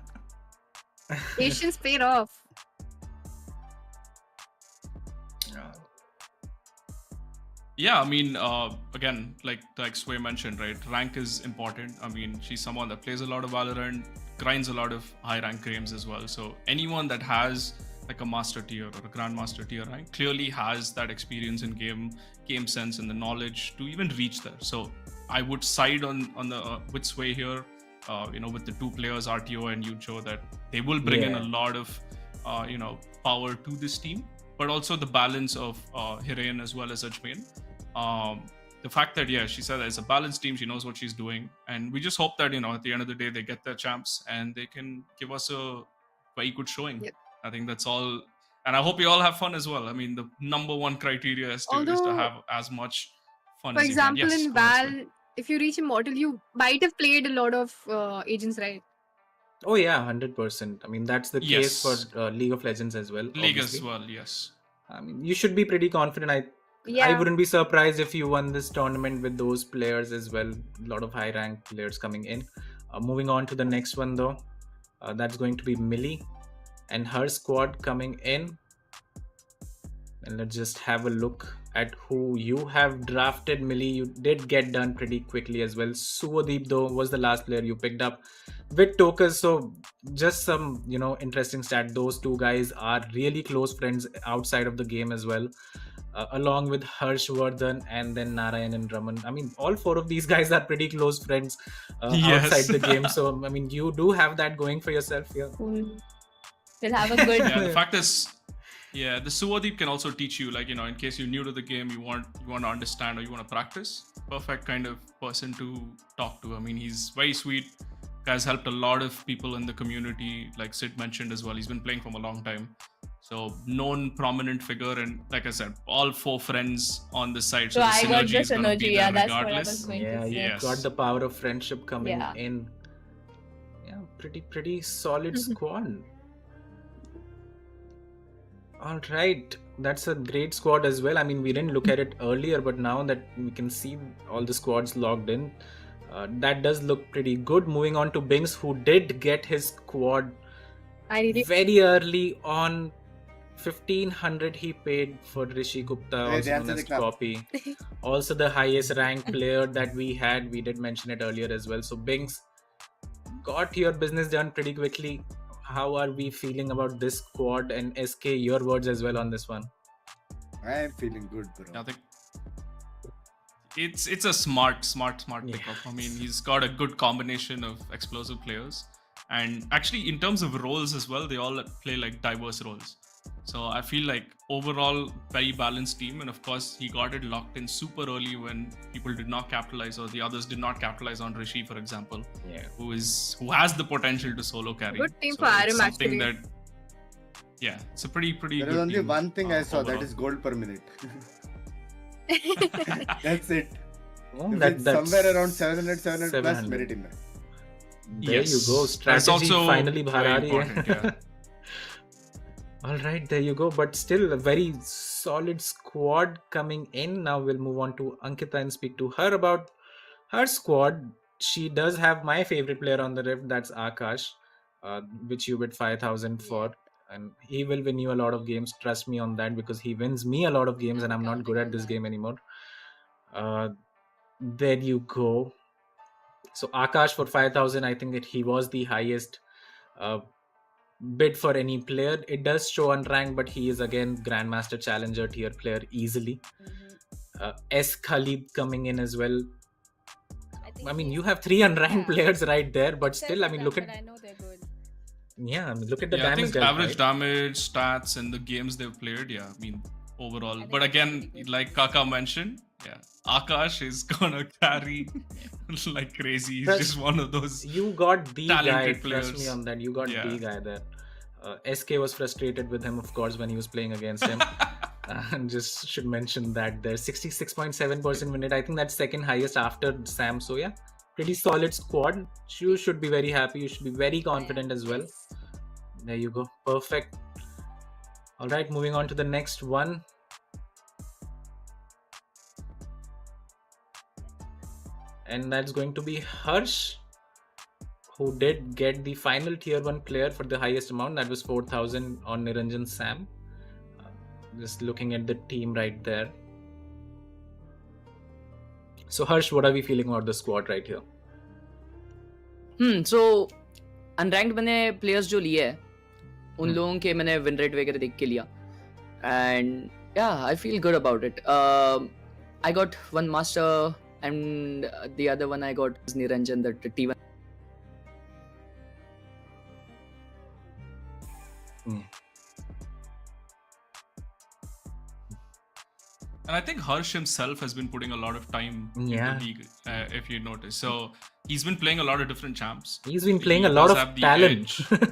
Patience paid off. Yeah, I mean, again, like Sway mentioned, right? Rank is important. I mean, she's someone that plays a lot of Valorant, grinds a lot of high rank games as well. So anyone that has like a master tier or a grandmaster tier rank clearly has that experience in game sense and the knowledge to even reach there. So I would side on the with Sway here. With the two players RTO and Yujo, that they will bring in a lot of power to this team, but also the balance of Hirayan as well as Ajmain. The fact that she said that it's a balanced team, she knows what she's doing, and we just hope that at the end of the day they get their champs and they can give us a very good showing. Yep. I think that's all, and I hope you all have fun as well. I mean, the number one criteria is to Although, have as much fun For as example, you can. Yes, in go ahead, Sway. Val, if you reach Immortal, you might have played a lot of agents, right? Oh yeah, 100%. I mean, that's the case Yes. for League of Legends as well. League obviously. as well, yes. I mean, you should be pretty confident. I Yeah. wouldn't be surprised if you won this tournament with those players as well. A lot of high ranked players coming in. Moving on to the next one though, that's going to be Milli and her squad coming in. And let's just have a look at who you have drafted. Milli, you did get done pretty quickly as well. Suvadeep though was the last player you picked up with Tokas. So just some interesting stat. Those two guys are really close friends outside of the game as well. along with Harshvardhan and then Narayan and Raman. I mean, all four of these guys are pretty close friends outside Yes. the game. So, I mean, you do have that going for yourself here. Cool. We'll have a good. Yeah, the fact is, yeah, the Suvadeep can also teach you, like, in case you're new to the game, you want to understand or you want to practice. Perfect kind of person to talk to. I mean, he's very sweet. Has helped a lot of people in the community, like Sid mentioned as well. He's been playing from a long time, so known prominent figure. And like I said, all four friends on this side. So the I got synergy the is gonna be synergy. there Yeah, that's what I regardless. was going Yeah, to say. you Yes. got the power of friendship coming Yeah. in. Yeah, pretty solid squad. All right, that's a great squad as well. I mean, we didn't look at it earlier, but now that we can see all the squads logged in, that does look pretty good. Moving on to Binks, who did get his squad I really very early on. 1500 he paid for Rishi Gupta, Hey, also dance known in as the club. Poppy. Also the highest ranked player that we had. We did mention it earlier as well. So Binks got your business done pretty quickly. How are we feeling about this squad? And SK, your words as well on this one. I am feeling good, bro. I think it's a smart pickup. I mean, he's got a good combination of explosive players, and actually in terms of roles as well, they all play like diverse roles. So I feel like overall very balanced team, and of course he got it locked in super early when people did not capitalize, or the others did not capitalize on Rishi, for example, who has the potential to solo carry. Good team So for it's RM something actually. that it's a pretty There good is only team, one thing I saw, that overall. is gold per minute. That's it. Oh, If that- it's that's somewhere around 700 plus 700. merit in that. There you go. That's Strategy also finally very bhar aa rahi important, hai. yeah. All right, there you go. But still a very solid squad coming in. Now we'll move on to Ankkita and speak to her about her squad. She does have my favorite player on the Rift, that's Akash, which you bid 5,000 for. And he will win you a lot of games. Trust me on that, because he wins me a lot of games and I'm not good at this game anymore. There you go. So Akash for 5,000, I think that he was the highest bid for any player. It does show unranked, but he is again Grandmaster Challenger tier player easily. S Khalid coming in as well. I mean, you have 3 unranked players right there, but still, I mean, look at. I know they're good. Yeah, I mean, look at the Yeah, I damage think dealt, average right? damage, stats, and the games they've played. Yeah, I mean overall. But again, like Kaka mentioned, Akash is gonna carry like crazy. He's just one of those. You got the guy. talented Trust me players. on that. You got the guy there. SK was frustrated with him, of course, when he was playing against him. And just should mention that there's 66.7% win rate. I think that's second highest after Sam. So yeah, pretty solid squad. You should be very happy. You should be very confident as well. There you go. Perfect. All right, moving on to the next one. And that's going to be Harsh, who did get the final tier 1 player for the highest amount. That was 4,000 on Niranjan Sam. Just looking at the team right there. So Harsh, what are we feeling about the squad right here? So unranked मैंने players जो लिए हैं उन लोगों के मैंने win rate वगैरह देख के लिया, and yeah, I feel good about it. I got one master and the other one I got is Niranjan, the T1. And I think Harsh himself has been putting a lot of time in the league, if you notice. So he's been playing a lot of different champs. He's been playing He a lot does of have the talent. edge.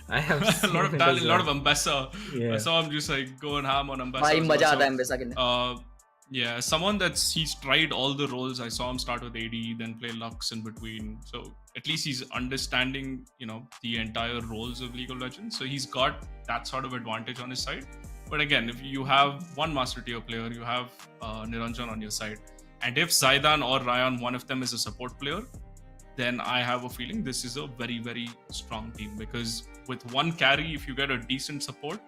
I have a lot of seen it talent, as a lot well. of Ambessa. Yeah. I saw him just like going ham on Ambessa. भाई as मजा well. आता है Ambessa खेलने. Yeah, someone he's tried all the roles. I saw him start with AD, then play Lux in between. So at least he's understanding, the entire roles of League of Legends. So he's got that sort of advantage on his side. But again, if you have one master tier player, you have Niranjan on your side, and if Zaidan or Ryan, one of them is a support player, then I have a feeling this is a very, very strong team, because with one carry, if you get a decent support,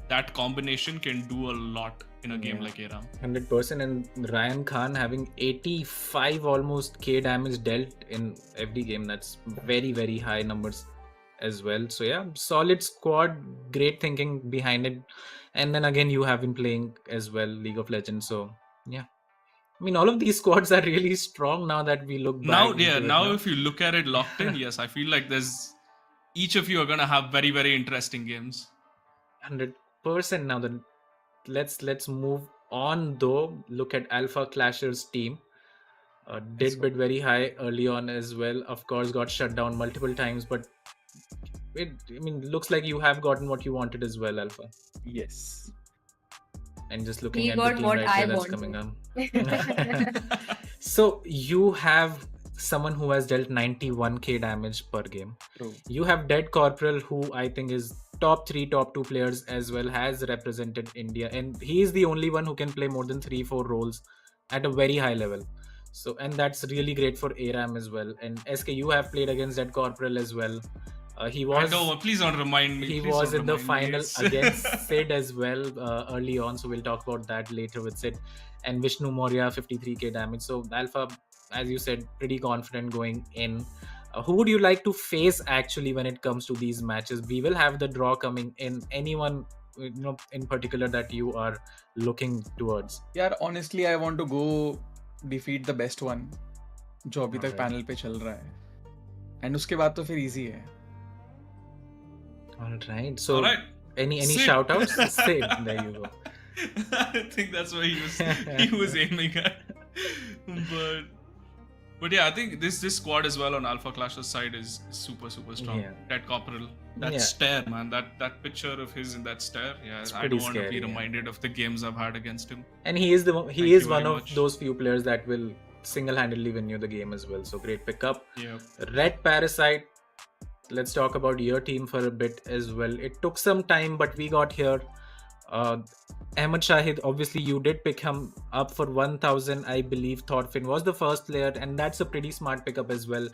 that combination can do a lot in a game like ARAM. 100%. And Ryan Khan having 85 almost K damage dealt in every game. That's very, very high numbers as well. So yeah, solid squad, great thinking behind it. And then again, you have been playing as well League of Legends. So yeah, I mean, all of these squads are really strong now that we look back into it. Now No? if you look at it locked in, yes, I feel like there's each of you are gonna have very, very interesting games. 100%. Now then, let's move on though. Look at Alpha Clasher's team. Did bid very high early on as well. Of course, got shut down multiple times, but looks like you have gotten what you wanted as well, Alpha. Yes. And just looking He at the got team what right I there that's wanted. coming on. So you have someone who has dealt 91k damage per game. True. You have Dead Corporal, who I think is top 3, top 2 players as well, has represented India, and he is the only one who can play more than 3-4 roles at a very high level. So, and that's really great for ARAM as well. And SK, you have played against Dead Corporal as well. He was. I know. Please don't remind me. He Please was don't in the remind me. final against Sid as well early on, so we'll talk about that later with Sid. And Vishnu Moria, 53k damage. So Alpha, as you said, pretty confident going in. Who would you like to face actually when it comes to these matches? We will have the draw coming in. Anyone in particular that you are looking towards? यार honestly I want to go defeat the best one जो अभी तक panel पे चल रहा है, and उसके बाद तो फिर easy है. All right. So All right. any Sid. shout outs? Sid, there you go. I think that's what he was aiming at. But yeah, I think this squad as well on Alpha Clash's side is super strong. Yeah. Dead Corporal, that Yeah. stare, man, that picture of his in that stare. Yeah, It's I pretty don't want to scary, be yeah. reminded of the games I've had against him. And he is Thank he you is one very of much. those few players that will single-handedly win you the game as well. So great pickup. Yeah. Red Parasite. Let's talk about your team for a bit as well. It took some time, but we got here. Ahmed Shahid, obviously you did pick him up for 1000. I believe Thorfinn was the first player, and that's a pretty smart pickup as well.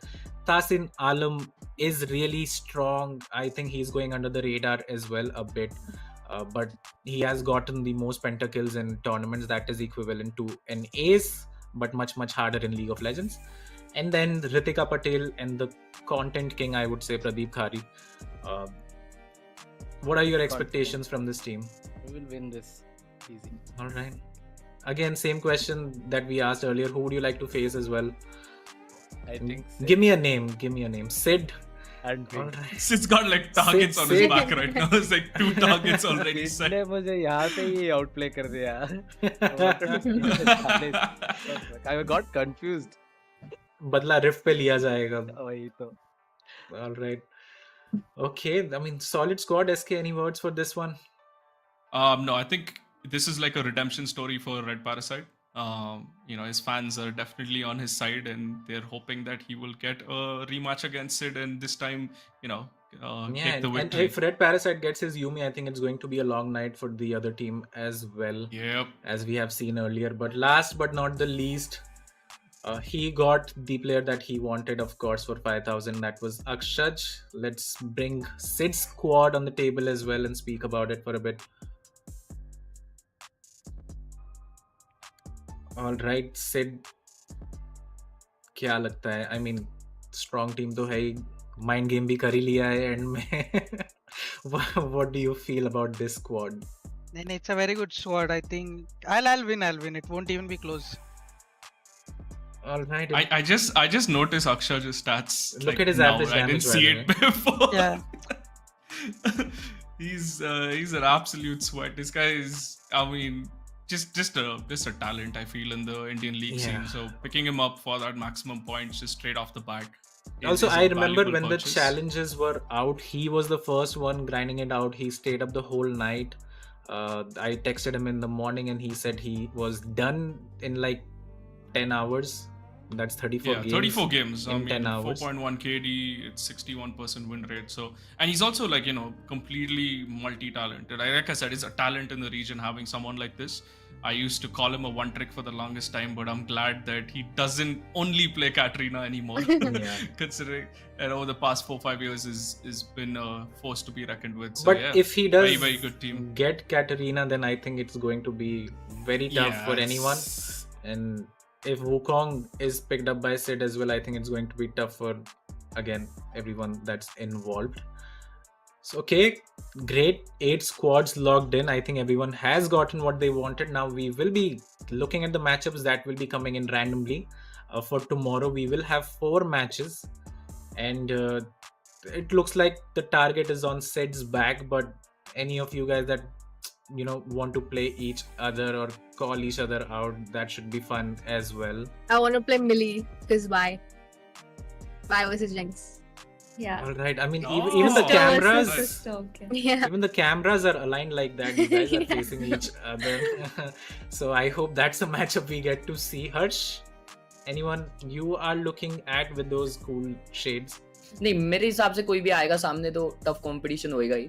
Tasin Alam is really strong. I think he's going under the radar as well a bit. But he has gotten the most pentakills in tournaments. That is equivalent to an ace, but much harder in League of Legends. And then Ritika Patel and the content king, I would say, Pradeep Khari. What are your expectations from this team? We will win this easy. All right. Again, same question that we asked earlier. Who would you like to face as well? I think Give me a name. Sid. and All right. Sid's got like targets on his Sid. back right now. It's like 2 targets already set. ने मुझे यहाँ पे ही outplay कर दिया. I wanted to beat the challenge. I got confused. बदला rift पे लिया जाएगा. वही तो. All right. Okay. I mean, solid squad. SK, any words for this one? No, I think this is like a redemption story for Red Parasite. His fans are definitely on his side, and they're hoping that he will get a rematch against Sid, and this time, take the And victory. if Red Parasite gets his Yumi, I think it's going to be a long night for the other team as well. Yep. As we have seen earlier. But last but not the least, he got the player that he wanted, of course, for 5,000. That was Akshaj. Let's bring Sid's squad on the table as well and speak about it for a bit. All right, Sid. क्या लगता है? I mean, strong team तो है ही. Mind game भी कर ही लिया है end में. What do you feel about this squad? And it's a very good squad. I think I'll win. It won't even be close. All right. I just noticed Akshaj's stats. Look at his now. average I didn't damage, see by it the before. Yeah. He's an absolute sweat. This guy is, I mean, just a talent, I feel, in the Indian league scene. Yeah. So picking him up for that maximum points just straight off the bat. Also, is I a remember valuable when purchase. the challenges were out, he was the first one grinding it out. He stayed up the whole night. I texted him in the morning and he said he was done in like 10 hours. That's 34 games. 34 games. I in mean, 10 hours. 4.1 KD, it's 61% win rate. So, and he's also like, completely multi-talented. Like I said, it's a talent in the region having someone like this. I used to call him a one trick for the longest time, but I'm glad that he doesn't only play Katrina anymore. Yeah. Considering over the past 4-5 years is been a force to be reckoned with. So, But yeah, if he does very, very good team. get Katarina, then I think it's going to be very tough for anyone. And if Wukong is picked up by Sid as well, I think it's going to be tough for, again, everyone that's involved. So, okay, great. 8 squads logged in. I think everyone has gotten what they wanted. Now we will be looking at the matchups that will be coming in randomly. For tomorrow, we will have 4 matches, and it looks like the target is on Sid's back. But any of you guys that want to play each other or call each other out, that should be fun as well. I want to play Milli because why? Why versus Jinx? Yeah. All right. I mean, even the Sister versus cameras. sister, okay. Yeah. Even the cameras are aligned like that. You guys are Yeah. facing each other. So I hope that's a matchup we get to see. Harsh, anyone you are looking at with those cool shades? नहीं मेरे हिसाब से कोई भी आएगा सामने तो tough competition होएगा ही.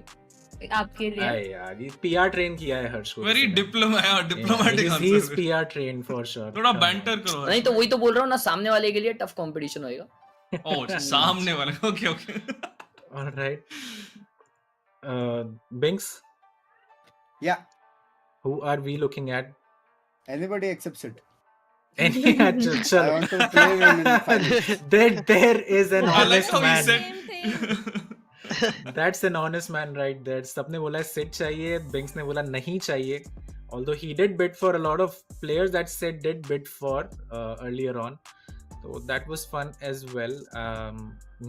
आपके लिए अरे यार ये PR ट्रेन किया है हर्ष को. Very diplomatic He is answer. PR trained for sure. थोड़ा banter करो. नहीं तो वही तो बोल रहा हूँ ना सामने वाले के लिए टफ कंपटीशन होएगा. Oh, सामने वाले. Okay. All right. Binks, Yeah. who are we looking at? Anybody except Sid. Any I want to play him in finals. there is an I like honest how he man. said. That's an honest man right there. सबने बोला Sid चाहिए, Binks ने बोला नहीं चाहिए. Although he did bid for a lot of players that Sid did bid for earlier on. So that was fun as well.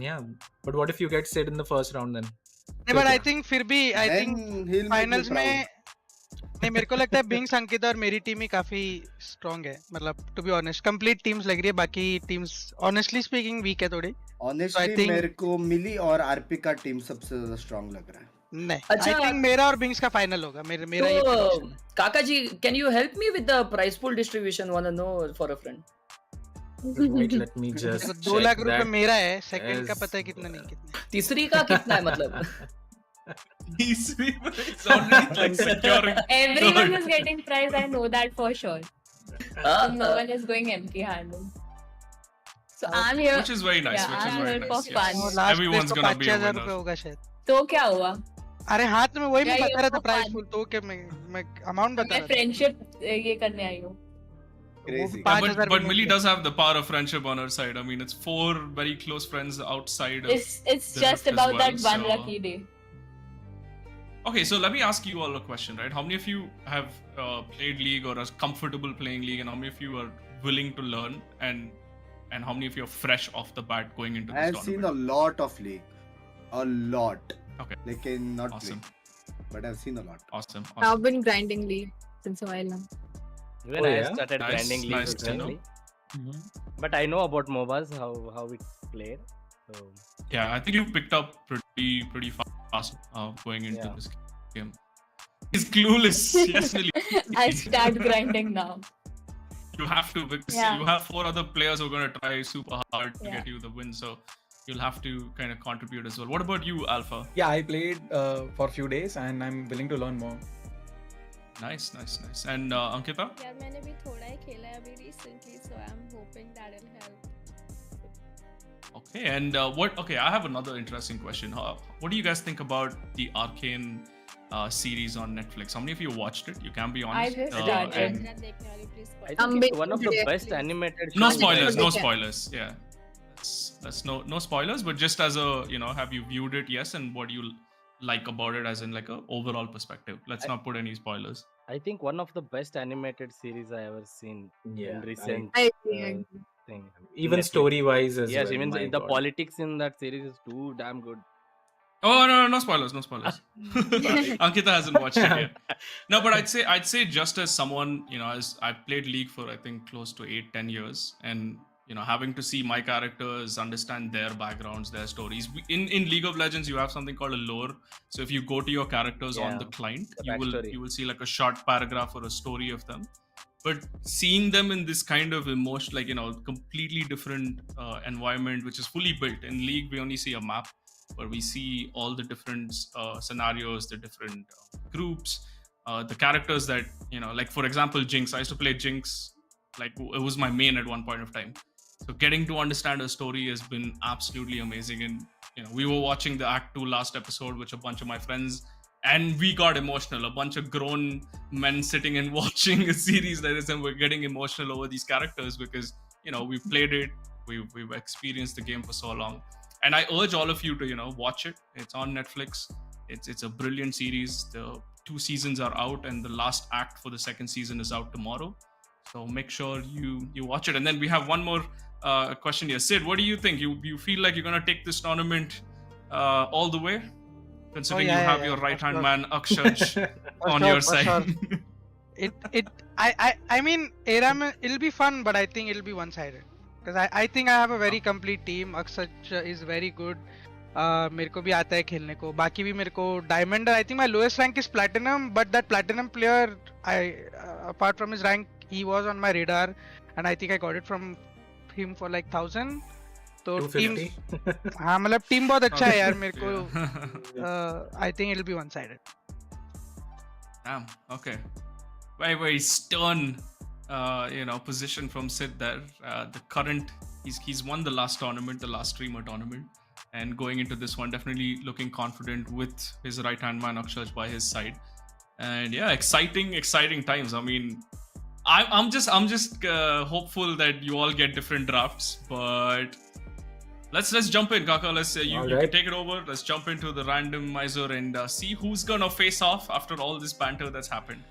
Yeah. But what if you get Sid in the first round then? नहीं but I think फिर भी I think Then he'll make me finals proud. में नहीं मेरे को लगता है बिंग्स अंकिता और मेरी टीम ही काफी स्ट्रांग है मतलब to be honest complete teams लग रही है बाकी टीम्स ऑनेस्टली स्पीकिंग वीक है थोड़ी. Honestly, think- मेरे को मिली और आरपी का टीम सबसे ज्यादा स्ट्रांग लग रहा है. नहीं अच्छा, आई थिंक मेरा और बिंग्स का फाइनल होगा मेरा ये तो prediction है. काका ji can you help me with the price pool distribution want to know for a friend. Wait, let me just देखो, 2 check लाख रुपए that मेरा है सेकंड का as- पता है कितना नहीं कितना. तीसरी का कितना है मतलब. It's already like securing. everyone third. is getting prize. I know that for sure. No one is going empty handed. So I'm here. Which is very nice. Yeah, which is I'm very here for nice. fun. Yes. Last Everyone's place को gonna be a 5000 winner. रुपए होगा शायद. तो क्या हुआ? अरे हाथ में वही मैं Yeah, बता रहा था you're प्राइस fun. फुल तो क्या मैं अमाउंट बता मैं रहा था. फ्रेंडशिप ये करने आई हूँ. Crazy. Yeah, 5000 but में Milli mill does have the power of friendship on her side. I mean, it's 4 very close friends outside of. It's the just rift as about well, that one so- lucky day. Okay, so let me ask you all a question, right? How many of you have played League or are comfortable playing League, and how many of you are willing to learn, and how many of you are fresh off the bat going into I this have seen tournament? a lot of League. A lot. Okay. Like in not Awesome. playing. But I've seen a lot. Awesome. I've been grinding League since a while now. When Oh, I yeah? started Nice, grinding League nice to know. recently. But I know about MOBAs, how it's played. So Yeah, I think you picked up pretty fast going into Yeah. this game. He's clueless. Yes, Milli. I'll start grinding now. You have to because Yeah. you have 4 other players who are going to try super hard to Yeah. get you the win. So you'll have to kind of contribute as well. What about you, Alpha? Yeah, I played for a few days and I'm willing to learn more. Nice. And Ankkita? यार मैंने भी थोड़ा ही खेला है अभी recently, so I'm hoping that'll help. Okay, and Okay, I have another interesting question. What do you guys think about the Arcane series on Netflix? How many of you watched it? You can be honest. just Uh, started. and- मेरा देखने वाली please I spoil. think it's big one of the today. best animated No shows. spoilers. No Okay. spoilers. Yeah, that's no spoilers. But just as a have you viewed it? Yes, and what do you like about it, as in like a overall perspective? Let's not put any spoilers. I think one of the best animated series I ever seen Yeah, in recent I agree. thing. even Netflix. story wise as Yes, well. even my the God. politics in that series is too damn good. Oh no spoilers. Ankkita hasn't watched it yet. No, but I'd say just as someone, as I've played League for I think close to 8-10 years, and having to see my characters, understand their backgrounds, their stories. In League of Legends, you have something called a lore. So if you go to your characters on Yeah, the client, the you backstory. will see like a short paragraph or a story of them. But seeing them in this kind of emotion, like completely different environment, which is fully built. In League, we only see a map, where we see all the different scenarios, the different groups, the characters that like for example, Jinx. I used to play Jinx, like it was my main at one point of time. So getting to understand her story has been absolutely amazing. And we were watching the Act 2 last episode, which a bunch of my friends, and we got emotional. A bunch of grown men sitting and watching a series like this, and we're getting emotional over these characters because we've played it, we've experienced the game for so long. And I urge all of you to watch it. It's on Netflix. It's a brilliant series. The 2 seasons are out, and the last act for the second season is out tomorrow. So make sure you watch it. And then we have one more question here. Sid, what do you think? You feel like you're gonna take this tournament all the way, considering you have your right hand man Akshaj on your side? I mean, Aram, it'll be fun, but I think it'll be one-sided. Because I think I have a very complete team. Akshaj is very good. मेरे को भी आता है खेलने को. बाकी भी मेरे को diamond. I think my lowest rank is platinum, but that platinum player, apart from his rank, he was on my radar, and I think I got it from him for like 1,000. तो team हाँ मतलब team बहुत अच्छा है यार मेरे को. I think it'll be one-sided. Damn. Okay. Very stern, position from Sid there. The current, he's won the last tournament, the last streamer tournament, and going into this one, definitely looking confident with his right hand man Akshaj by his side. And yeah, exciting times. I mean, I'm just hopeful that you all get different drafts, but let's jump in, Kaka. Let's you can take it over. Let's jump into the randomizer and see who's gonna face off after all this banter that's happened.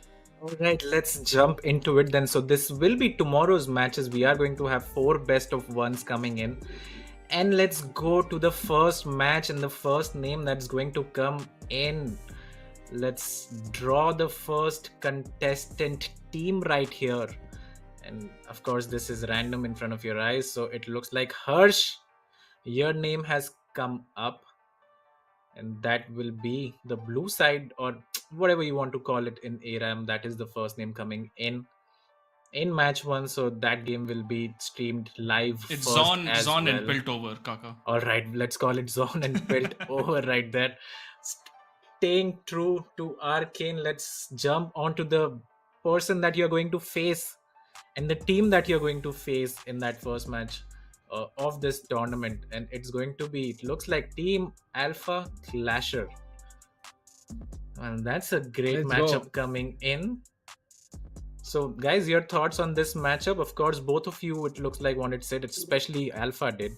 All right, let's jump into it then. So this will be tomorrow's matches. We are going to have 4 best of ones coming in. And let's go to the first match and the first name that's going to come in. Let's draw the first contestant team right here. And of course, this is random in front of your eyes. So it looks like Harsh, your name has come up. And that will be the blue side, or whatever you want to call it in ARAM. That is the first name coming in match 1. So that game will be streamed live. It's first Zon as well. and Piltover, Kaka. All right, let's call it Zon and Piltover right there. Staying true to Arcane, let's jump onto the person that you're going to face and the team that you're going to face in that first match of this tournament. And it's going to be, it looks like Team Alpha Clasher. And that's a great matchup coming in. So guys, your thoughts on this matchup? Of course, both of you, it looks like wanted Sid, especially Alpha did.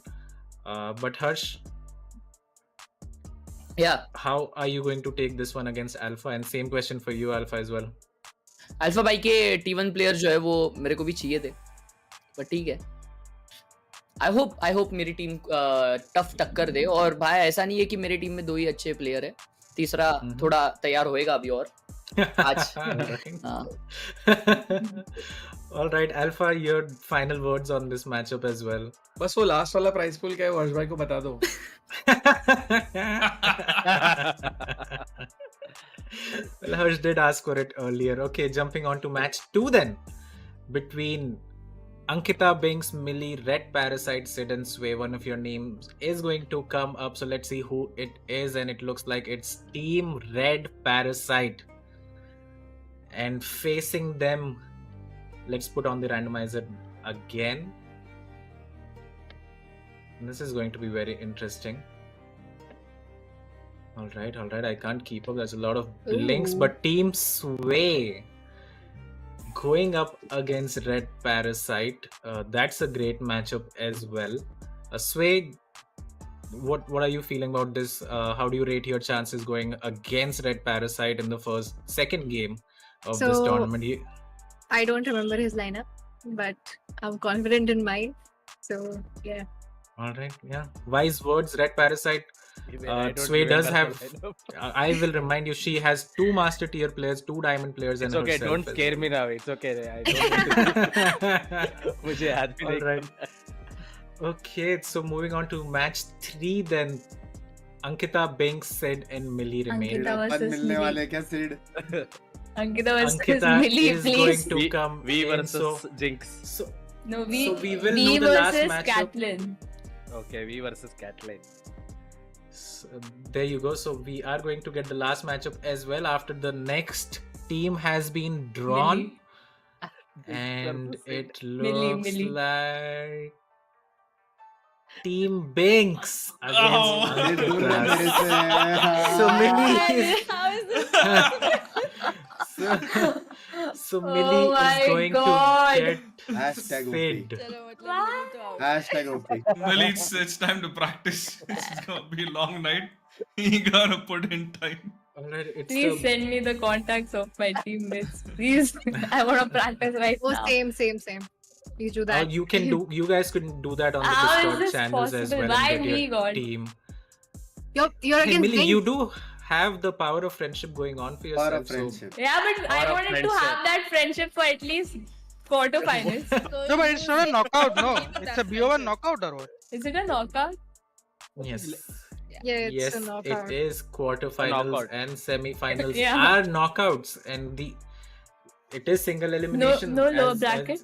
But Harsh, yeah, how are you going to take this one against Alpha? And same question for you, Alpha, as well. Alpha भाई के T1 player जो है वो मेरे को भी चाहिए थे, but ठीक है. I hope मेरी टीम टफ टक्कर दे. और भाई ऐसा नहीं है कि मेरी टीम में 2 ही अच्छे प्लेयर है, तीसरा थोड़ा तैयार होएगा अभी और आज. All right, Alpha, your final words on this matchup as well. बस वो लास्ट वाला प्राइस पूल क्या है वर्ष भाई को बता दो. Well, Harsh did ask for it earlier. Okay, jumping on to match 2 then, between Ankkita, Binks, Milli, Red Parasite, Sid and Sway. One of your names is going to come up, so let's see who it is. And it looks like it's Team Red Parasite. And facing them, let's put on the randomizer again. This is going to be very interesting. All right, I can't keep up. There's a lot of links, but Team Sway going up against Red Parasite. That's a great matchup as well. Sway, what are you feeling about this? How do you rate your chances going against Red Parasite in the second game of this tournament? I don't remember his lineup, but I'm confident in mine. So yeah. All right, yeah. Wise words, Red Parasite. Sway does have. I will remind you, she has 2 master tier players, 2 diamond players, it's and okay. Don't scare me now. It's okay. I don't. मुझे याद भी नहीं. All right. Okay, so moving on to match 3 then. Ankkita, Binks, Sid, and Milli remain. Ankkita versus मिलने Milli. वाले क्या Sid? Ankkita versus Ankkita Milli, is please. going to come V in, versus Jinx. So No, we will V know the last versus matchup. Catelyn. Okay, V versus Catelyn. So, there you go. So we are going to get the last matchup as well after the next team has been drawn. And it looks Milli. like Team Binks against Ankkita. So Milli is How is this? so Oh Milli my is going God. to get Hashtag OP. Sid. चलो मतलब Milli तो out. Hashtag OP. Milli, it's time to practice. It's gonna be a long night. You gotta put in time. Alright, it's Please the send me the contacts of my teammates. Please. I want to practice right Oh, now. same. Please do that. you guys can do that on the How is Discord this channels as possible? well Why and get me, your God? team. You're Hey against Millie, you Binks. do have the power of friendship going on for Power yourself. of friendship. Yeah, but I Power of wanted to friendship. have that friendship for at least quarterfinals. So No, but you it's not a need knockout, no. keep It's that a BO1 friendship. knockout or what? Is it a knockout? Yes. Yeah, it's Yes, a knockout. it is. Quarterfinals knockout. and semi-finals Yeah. are knockouts, and it is single elimination. no lower bracket?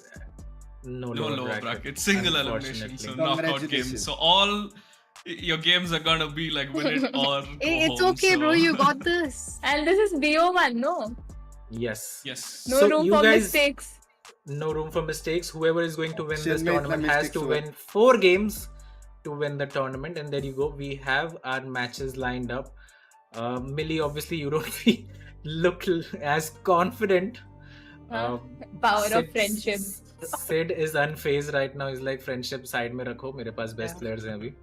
No No lower lower bracket. bracket. Single elimination. So unfortunately. knockout games. Congratulations. So all your games are gonna be like win it or go It's home, okay, bro. so- You got this. And this is BO1, no? Yes. Yes. No So room you for guys- mistakes. No room for mistakes. Whoever is going to win this Chinmay, tournament itna has mistakes to हुआ. win 4 games to win the tournament, and there you go. We have our matches lined up. Millie, obviously, you don't look as confident. Power of Sid- friendship. Sid is unfazed right now. He's like friendship side में रखो. मेरे पास best Yeah. players हैं अभी.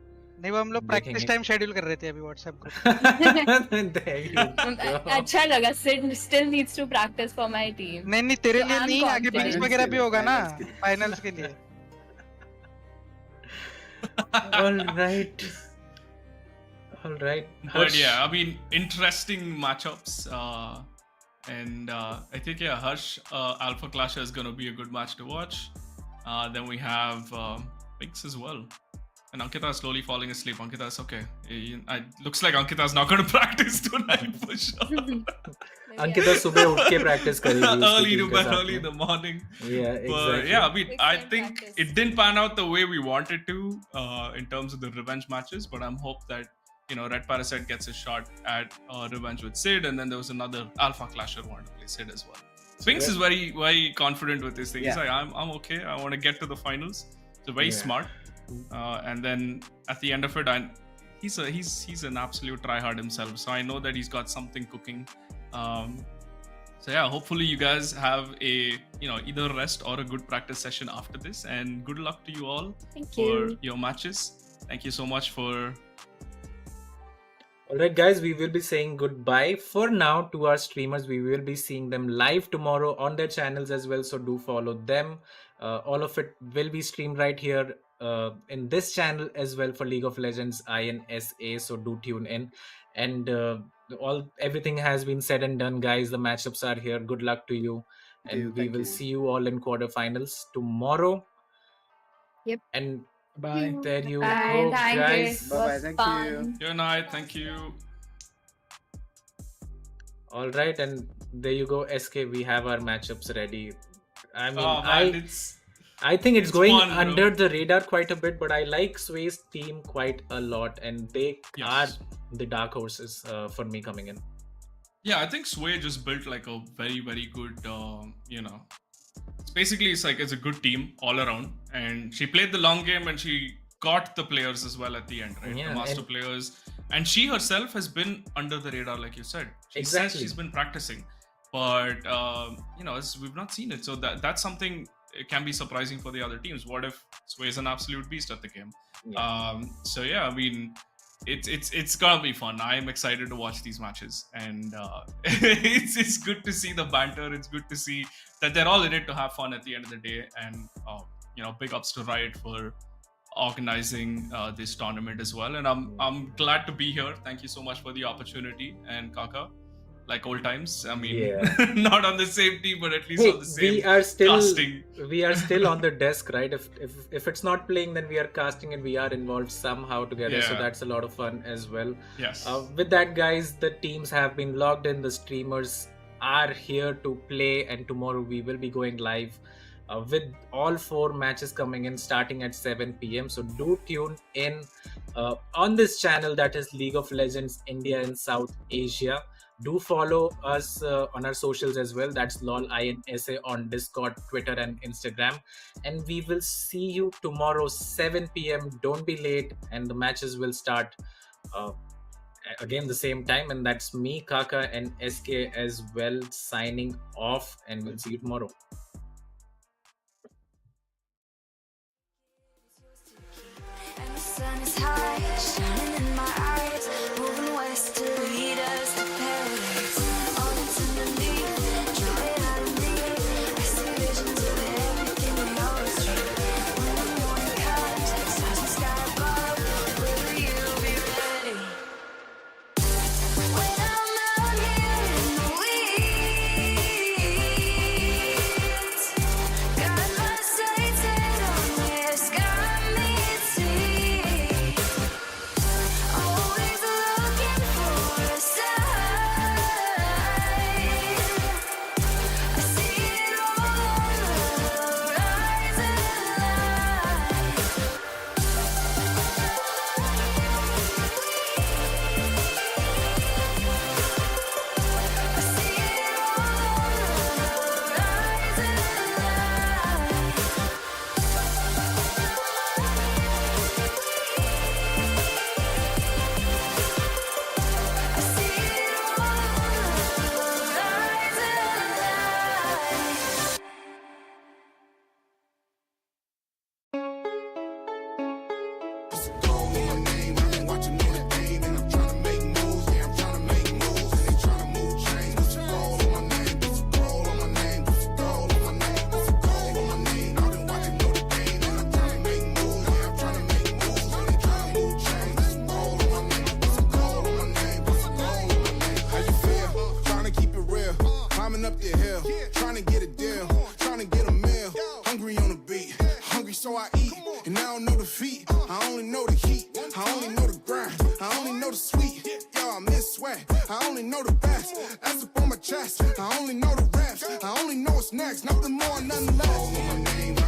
नहीं वो हम लोग practice देखेंगे. टाइम शेड्यूल कर रहे थे अभी WhatsApp group There you go. अच्छा लगा. Sid still needs to practice for my team. नहीं तेरे So लिए I'm नहीं आगे confident. बिंक्स वगैरह भी होगा ना Finals के लिए. फाइनल्स के लिए All right. But Harsh. yeah, I mean, interesting matchups. And I think, yeah, Harsh Alpha Clasher is going to be a good match to watch. Then we have Binks as well. And Ankkita is slowly falling asleep. Ankkita is okay. It looks like Ankkita is not going to practice tonight for sure. Ankita सुबह उठ के practice करेगी उसकी Early team to के bed, साथ early in में. the morning. Yeah, But exactly. yeah, I mean, Big I time think practice. it didn't pan out the way we wanted to in terms of the revenge matches. But I'm hope that Red Parasite gets a shot at revenge with Sid, and then there was another Alpha Clasher who wanted to play Sid as well. Binks is very, very confident with this thing. He's Yeah. like, I'm okay. I want to get to the finals. So very Yeah. smart. And then at the end of it, he's an absolute tryhard himself. So I know that he's got something cooking. So yeah, hopefully you guys have a either rest or a good practice session after this, and good luck to you all Thank for you. your matches. Thank you so much for Alright guys, we will be saying goodbye for now to our streamers. We will be seeing them live tomorrow on their channels as well, so do follow them. All of it will be streamed right here in this channel as well for League of Legends INSA, so do tune in. And everything has been said and done, guys. The matchups are here. Good luck to you, and we Thank will you. see you all in quarterfinals tomorrow. Yep. And Bye. there you Bye. go, Thank you. guys. It Bye-bye. was Thank fun. you. good night. Thank you. All right, and there you go, SK. We have our matchups ready. I mean, Oh man, I think it's it's going fun, bro. under the radar quite a bit, but I like Sway's team quite a lot, and they Yes. are the dark horses for me coming in. Yeah, I think Sway just built like a very, very good, it's a good team all around. And she played the long game and she got the players as well at the end, right? Yeah, The master and- players. And she herself has been under the radar, like you said. She says Exactly. she's been practicing, but, we've not seen it. So that's something, it can be surprising for the other teams. What if Sway is an absolute beast at the game? Yeah. So yeah, I mean, it's gonna be fun. I'm excited to watch these matches, and it's good to see the banter. It's good to see that they're all in it to have fun at the end of the day. And big ups to Riot for organizing this tournament as well. And I'm glad to be here. Thank you so much for the opportunity. And Kaka, like old times. I mean, Yeah. not on the same team, but at least Hey, on the same we are still on the desk, right? If it's not playing, then we are casting and we are involved somehow together. So Yeah. that's a lot of fun as well. Yes. With that, guys, the teams have been logged in. The streamers are here to play, and tomorrow we will be going live with all 4 matches coming in starting at 7 p.m. So do tune in on this channel, that is League of Legends India and South Asia. Do follow us on our socials as well. That's LOLINSA on Discord, Twitter, and Instagram. And we will see you tomorrow, 7 p.m. Don't be late. And the matches will start again the same time. And that's me, Kaka, and SK as well, signing off. And we'll see you tomorrow. And the sun is high, shining in my eyes, moving away so I eat. And I don't know defeat, I only know the heat. I only know the grind, I only know the sweet. Yo, I miss sweat, I only know the best. That's up on my chest, I only know the reps. I only know what's next, nothing more, nothing less. My name